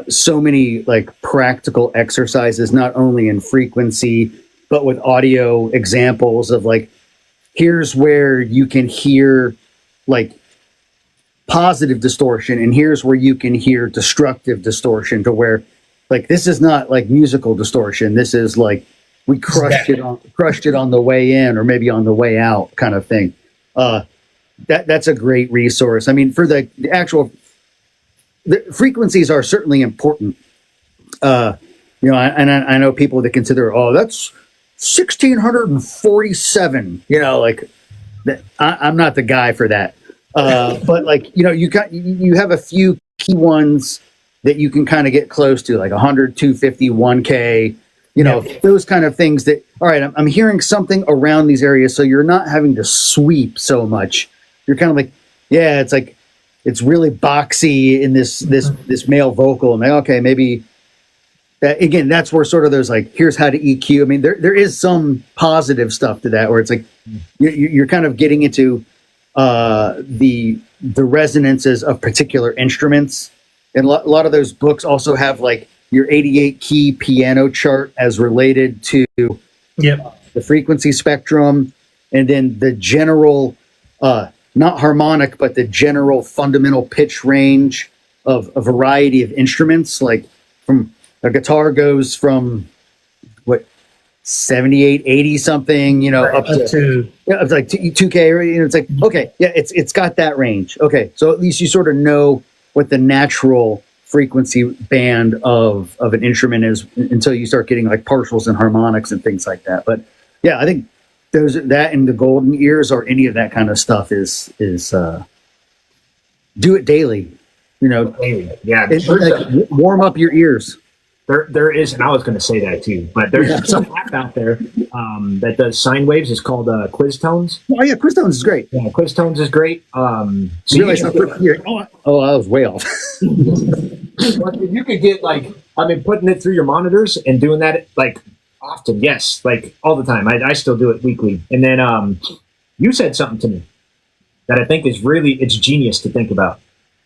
so many like practical exercises, not only in frequency, but with audio examples of like, here's where you can hear like positive distortion, and here's where you can hear destructive distortion, to where like this is not like musical distortion. This is like we crushed it on the way in, or maybe on the way out, kind of thing. That's a great resource. I mean, for the frequencies are certainly important. I know people that consider, that's 1647. Like that. I'm not the guy for that. But like you have a few key ones that you can kind of get close to, like 100, 250, 1K. Those kind of things that, all right, I'm hearing something around these areas, so you're not having to sweep so much. You're kind of like, yeah, it's like, it's really boxy in this male vocal. And like, okay, maybe that, again, that's where sort of there's like, here's how to EQ. I mean, there is some positive stuff to that, where it's like, you're kind of getting into the resonances of particular instruments. And a lot of those books also have like your 88 key piano chart as related to the frequency spectrum, and then the general, not harmonic, but the general fundamental pitch range of a variety of instruments. Like from a guitar goes from 78, 80 something, up to like 2K. It's like, okay, yeah, it's got that range. Okay, so at least you sort of know what the natural frequency band of an instrument is until you start getting like partials and harmonics and things like that. But yeah, I think that and the golden ears or any of that kind of stuff is do it daily. Daily. Yeah. Like, warm up your ears. There is, and I was going to say that too, but there's some app out there that does sine waves. It's called Quiz Tones. Oh yeah, Quiz Tones is great. Yeah, Quiz Tones is great. I was way off. You could get putting it through your monitors and doing that like often. Yes, like all the time. I still do it weekly. And then you said something to me that I think is it's genius to think about.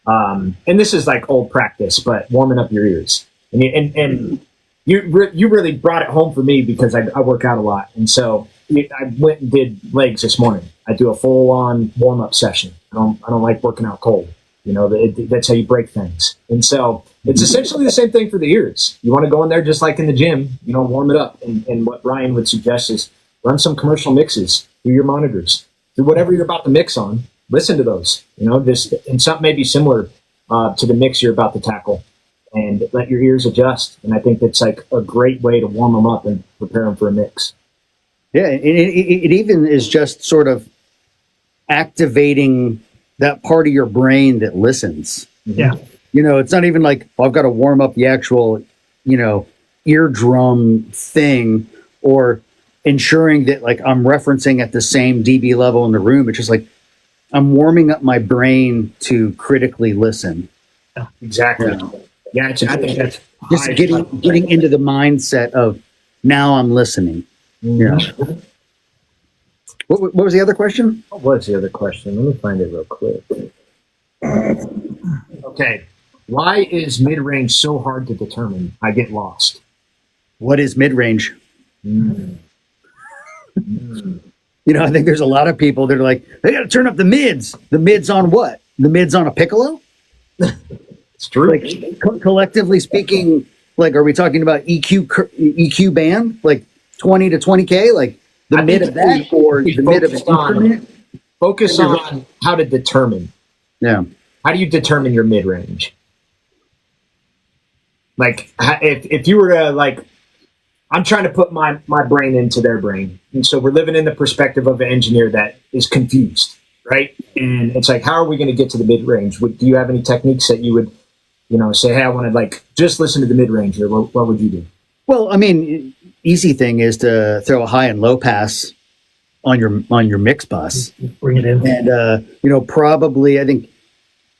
And this is like old practice, but warming up your ears. And you really brought it home for me because I work out a lot, and so I went and did legs this morning. I do a full on warm up session. I don't like working out cold. You know, that's how you break things. And so it's essentially the same thing for the ears. You want to go in there just like in the gym, you know, warm it up. And what Brian would suggest is run some commercial mixes through your monitors, through whatever you're about to mix on. Listen to those, you know, and something maybe similar to the mix you're about to tackle, and let your ears adjust. And I think that's like a great way to warm them up and prepare them for a mix. Yeah, it even is just sort of activating that part of your brain that listens. Yeah. You know, it's not even like, well, I've got to warm up the actual, you know, eardrum thing, or ensuring that like I'm referencing at the same dB level in the room. It's just like I'm warming up my brain to critically listen. Yeah, exactly. Yeah, I think that's just getting into the mindset of now I'm listening. Yeah. What was the other question? What was the other question? Let me find it real quick. Okay. Why is mid-range so hard to determine? I get lost. What is mid-range? You know, I think there's a lot of people that are like, they got to turn up the mids. The mids on what? The mids on a piccolo? It's true. Like, collectively speaking, like, are we talking about EQ band? Like 20 to 20K? Like the mid of that, or the mid of an increment? Focus on how to determine. Yeah. How do you determine your mid-range? Like, if you were to, like, I'm trying to put my brain into their brain. And so we're living in the perspective of an engineer that is confused, right? And it's like, how are we going to get to the mid-range? Do you have any techniques that you would, you know, say, hey, I want to, like, just listen to the mid-range, or what would you do? Well, I mean, easy thing is to throw a high and low pass on your mix bus. Bring it in. And, you know, probably, I think,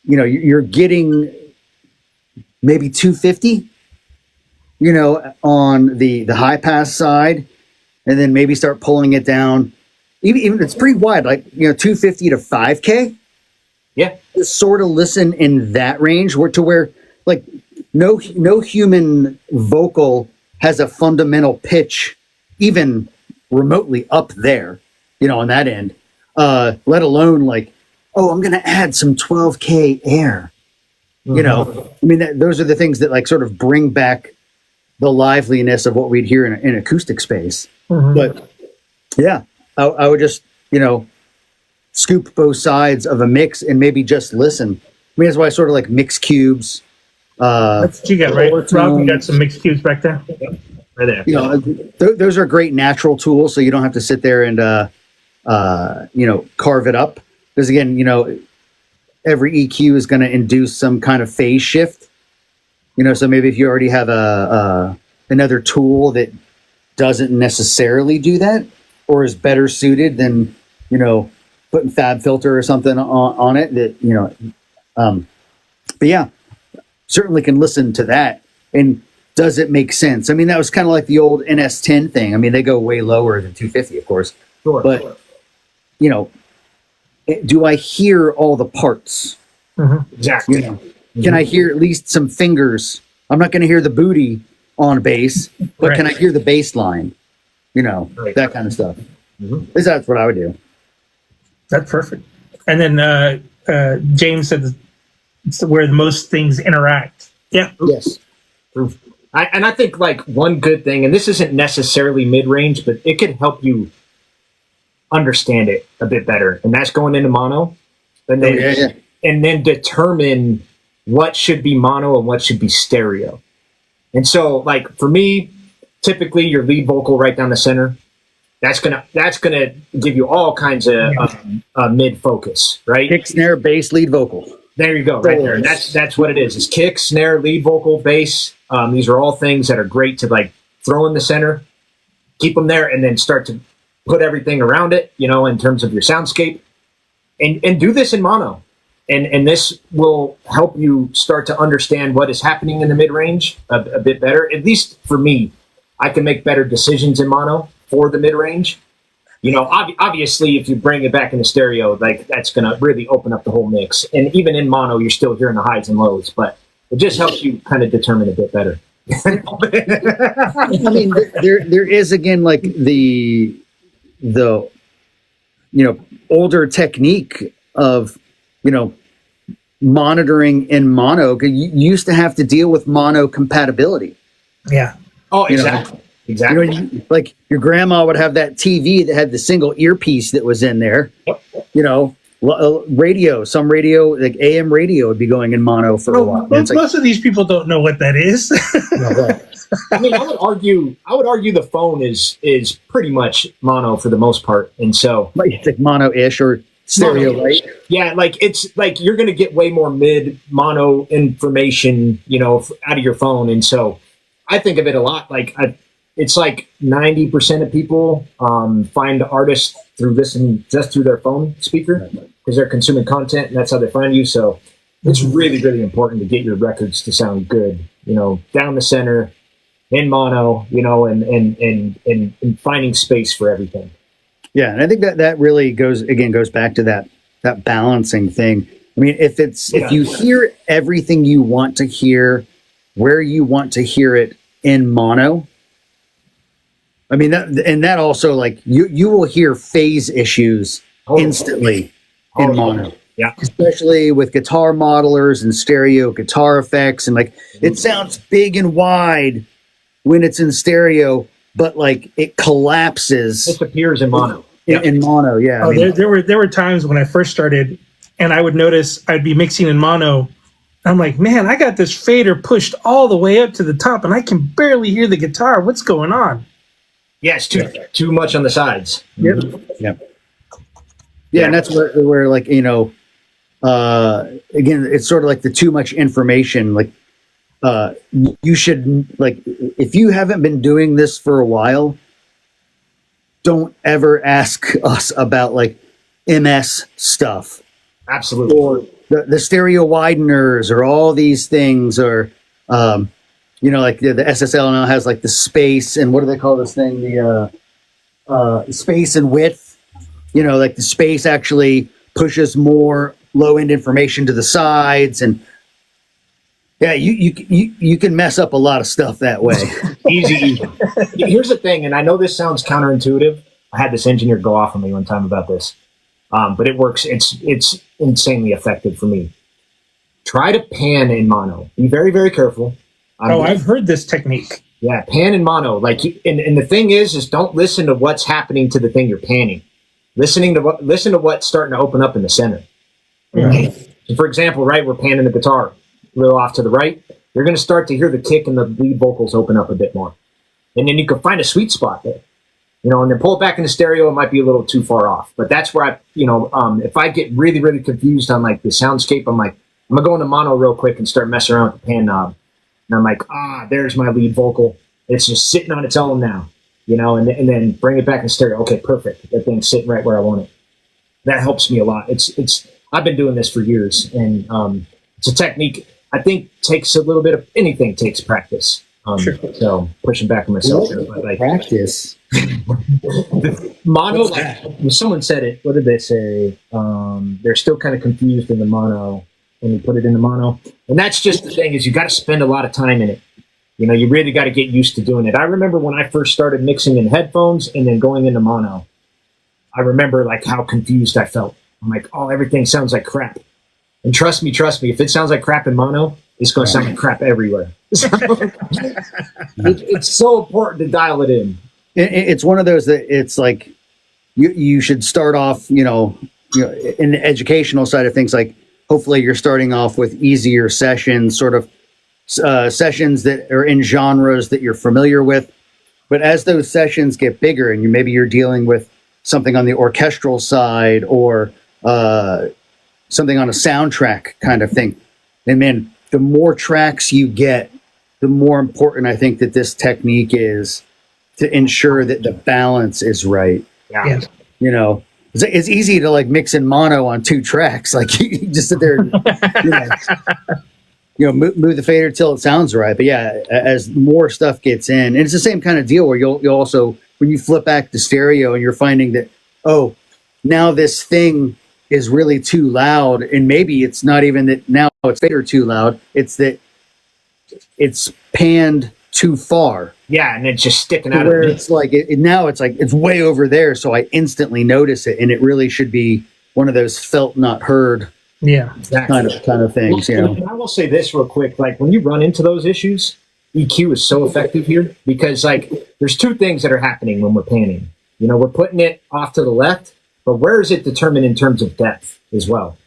you know, you're getting maybe 250, you know, on the high pass side, and then maybe start pulling it down. Even it's pretty wide, like, you know, 250 to 5K. Yeah. Just sort of listen in that range where like no human vocal has a fundamental pitch even remotely up there, you know, on that end, let alone like, oh, I'm going to add some 12K air. You know, I mean, those are the things that like sort of bring back the liveliness of what we'd hear in acoustic space. But yeah, I would just, you know, scoop both sides of a mix and maybe just listen. I mean, that's why I sort of like mix cubes. That's what you got, right? Rob, you got some mixed cubes back there? Right there. You know, those are great natural tools, so you don't have to sit there and, you know, carve it up. Because again, you know, every EQ is going to induce some kind of phase shift. You know, so maybe if you already have another tool that doesn't necessarily do that, or is better suited than, you know, putting Fab Filter or something on it, that, you know, but yeah, certainly can listen to that. And does it make sense? I mean, that was kind of like the old NS10 thing. I mean, they go way lower than 250, of course. Sure. But, you know, do I hear all the parts? Exactly. You know, can I hear at least some fingers? I'm not going to hear the booty on bass, but can I hear the bass line? You know, that kind of stuff. That's what I would do. That's perfect. And then James said it's where the most things interact. Yeah. Yes. I think like one good thing, and this isn't necessarily mid-range, but it could help you understand it a bit better. And that's going into mono. And then, and then determine what should be mono and what should be stereo. And so like for me, typically your lead vocal right down the center, that's gonna give you all kinds of mid focus, right? Kick, snare, bass, lead vocal. There you go, right there. That's what it is. It's kick, snare, lead vocal, bass. These are all things that are great to like throw in the center, keep them there, and then start to put everything around it, you know, in terms of your soundscape, and do this in mono. And this will help you start to understand what is happening in the mid-range a bit better. At least for me, I can make better decisions in mono for the mid-range. You know, obviously, if you bring it back into stereo, like that's going to really open up the whole mix. And even in mono, you're still hearing the highs and lows, but it just helps you kind of determine a bit better. I mean, there is again like the older technique of monitoring in mono. You used to have to deal with mono compatibility. Yeah. Oh, exactly. Exactly. Like your grandma would have that TV that had the single earpiece that was in there. Radio, some radio, like AM radio, would be going in mono for a while. Most of these people don't know what that is. I mean, I would argue the phone is pretty much mono for the most part, and so it's like mono-ish or stereo, right? Yeah, like it's like you're going to get way more mid mono information, out of your phone, and so I think of it a lot like it's like 90% of people find artists through listening just through their phone speaker because they're consuming content and that's how they find you. So it's really, really important to get your records to sound good, down the center, in mono, and finding space for everything. Yeah, and I think that really goes back to that balancing thing. I mean, if you hear everything you want to hear, where you want to hear it in mono, I mean, that also, like, you will hear phase issues instantly in mono. Yeah. Especially with guitar modelers and stereo guitar effects. And, like, it sounds big and wide when it's in stereo, but, like, it collapses. It appears in mono. In mono, yeah. Oh, there were times when I first started, and I would notice I'd be mixing in mono. I'm like, man, I got this fader pushed all the way up to the top, and I can barely hear the guitar. What's going on? Yeah, it's too much on the sides. Yep. Yeah, and that's where like, again, it's sort of like the too much information. Like, you should, like, if you haven't been doing this for a while, don't ever ask us about like MS stuff. Absolutely. Or the stereo wideners or all these things, or like the SSL now has like the space, and what do they call this thing? The space and width. Like the space actually pushes more low end information to the sides, and yeah, you can mess up a lot of stuff that way. Easy. Here's the thing, and I know this sounds counterintuitive. I had this engineer go off on me one time about this, but it works. It's insanely effective for me. Try to pan in mono. Be very, very careful. I've heard this technique. Yeah, pan in mono. Like, and the thing is don't listen to what's happening to the thing you're panning. Listen to what's starting to open up in the center. Mm-hmm. So for example, right, we're panning the guitar a little off to the right. You're going to start to hear the kick and the lead vocals open up a bit more, and then you can find a sweet spot there. And then pull it back into stereo. It might be a little too far off, but that's where if I get really, really confused on like the soundscape, I'm like, I'm gonna go into mono real quick and start messing around with the pan knob. And I'm like, there's my lead vocal. It's just sitting on its own now, and then bring it back in stereo. Okay, perfect. That thing's sitting right where I want it. That helps me a lot. I've been doing this for years, and it's a technique I think takes a little bit of anything takes practice. Sure. So pushing back on myself there, but like practice. Mono, like when someone said it, what did they say? They're still kind of confused in the mono when you put it in the mono. And that's just the thing, is you got to spend a lot of time in it. You really got to get used to doing it. I remember when I first started mixing in headphones and then going into mono, I remember like how confused I felt. I'm like, everything sounds like crap. And trust me, if it sounds like crap in mono, it's going to sound like crap everywhere. It's so important to dial it in. It's one of those that it's like you should start off, in the educational side of things. Like, hopefully you're starting off with easier sessions, sort of sessions that are in genres that you're familiar with. But as those sessions get bigger, and maybe you're dealing with something on the orchestral side or something on a soundtrack kind of thing, and man, the more tracks you get, the more important I think that this technique is to ensure that the balance is right. Yeah. It's easy to like mix in mono on 2 tracks. Like, you just sit there, move the fader till it sounds right. But yeah, as more stuff gets in, and it's the same kind of deal where you'll also, when you flip back to stereo and you're finding that, now this thing is really too loud, and maybe it's not even that now it's fader too loud. It's that it's panned too far. Yeah, and it's just sticking out Where of it. it's like now it's like it's way over there, so I instantly notice it, and it really should be one of those felt not heard Yeah. Exactly. kind of things, you know. And I will say this real quick: like when you run into those issues, EQ is so effective here because like there's two things that are happening when we're panning. You know, we're putting it off to the left, but where is it determined in terms of depth as well?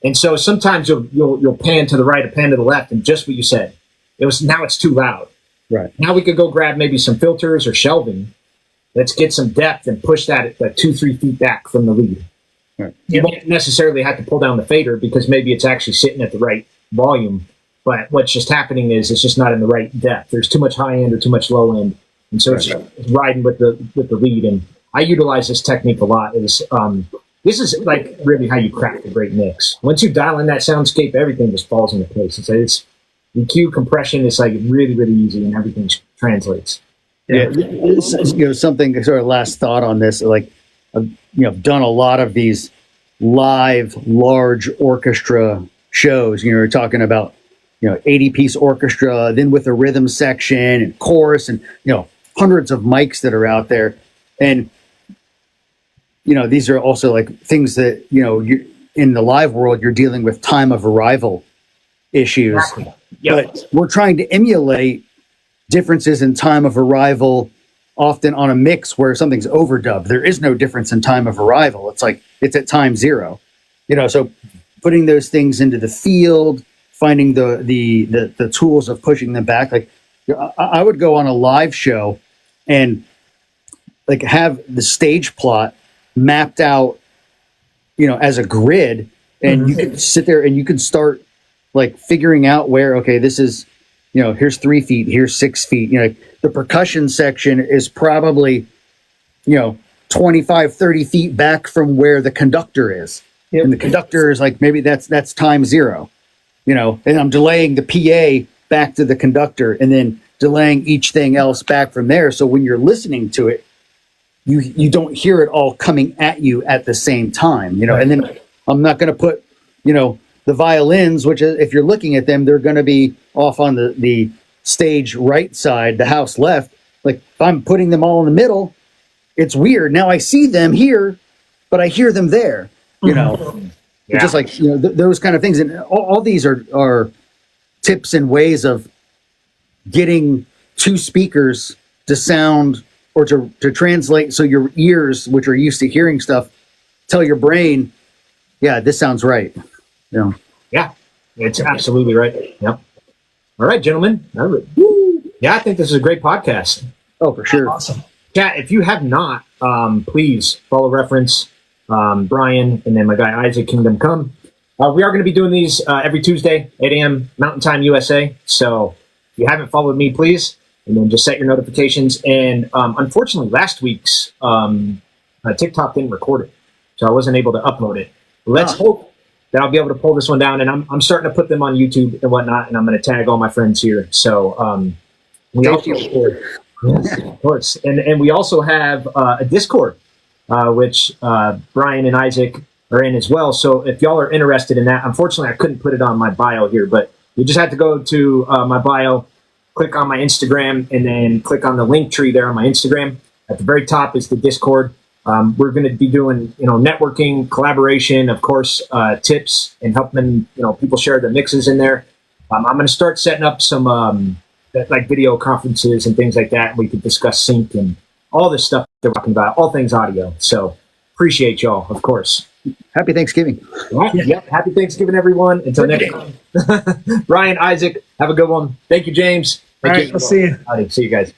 And so sometimes you'll pan to the right or pan to the left, and just what you said, now it's too loud. Right. Now we could go grab maybe some filters or shelving. Let's get some depth and push that 2-3 feet back from the lead. Right. You don't necessarily have to pull down the fader because maybe it's actually sitting at the right volume. But what's just happening is it's just not in the right depth. There's too much high end or too much low end, and so it's riding with the lead. And I utilize this technique a lot. This is like really how you craft a great mix. Once you dial in that soundscape, everything just falls into place. It's EQ compression is like really, really easy, and everything translates. Yeah, this is, something sort of last thought on this. Like, I've done a lot of these live large orchestra shows. You're talking about 80-piece orchestra, then with a rhythm section and chorus, and hundreds of mics that are out there, and these are also like things that you in the live world you're dealing with time of arrival issues. Exactly. Yep. But we're trying to emulate differences in time of arrival often on a mix where something's overdubbed. There is no difference in time of arrival. It's like it's at time zero. So putting those things into the field, finding the tools of pushing them back. Like I would go on a live show and like have the stage plot mapped out, as a grid, and you could sit there and you could start like figuring out where, okay, this is, here's 3 feet, here's 6 feet. The percussion section is probably, 25, 30 feet back from where the conductor is. Yep. And the conductor is like, maybe that's time zero, and I'm delaying the PA back to the conductor and then delaying each thing else back from there. So when you're listening to it, you don't hear it all coming at you at the same time, and then I'm not going to put, the violins, which if you're looking at them, they're going to be off on the stage right side, the house left. Like if I'm putting them all in the middle, it's weird. Now I see them here, but I hear them there, It's just like, those kind of things. And all these are tips and ways of getting two speakers to sound or to translate. So your ears, which are used to hearing stuff, tell your brain, yeah, this sounds right. Yeah, it's absolutely right. Yep. All right, gentlemen. Yeah, I think this is a great podcast. Oh, for sure. Awesome. Chat, if you have not, please follow reference Brian and then my guy Isaac Kingdom Come. We are going to be doing these every Tuesday, 8 a.m. Mountain Time USA. So if you haven't followed me, please, and then just set your notifications. And unfortunately, last week's TikTok didn't record it, so I wasn't able to upload it. Let's hope that I'll be able to pull this one down. And I'm starting to put them on YouTube and whatnot, and I'm going to tag all my friends here. So we also, yes, of course, and we also have a Discord, which Brian and Isaac are in as well. So if y'all are interested in that, unfortunately, I couldn't put it on my bio here, but you just have to go to my bio, click on my Instagram, and then click on the link tree there on my Instagram. At the very top is the Discord. We're going to be doing, networking, collaboration, of course, tips, and helping people share their mixes in there. I'm going to start setting up some like video conferences and things like that. We could discuss sync and all this stuff they're talking about, all things audio. So appreciate y'all, of course. Happy Thanksgiving. All right. Yep. Happy Thanksgiving, everyone. Until next time. Brian, Isaac, have a good one. Thank you, James. All right, I'll see you. Howdy. See you guys.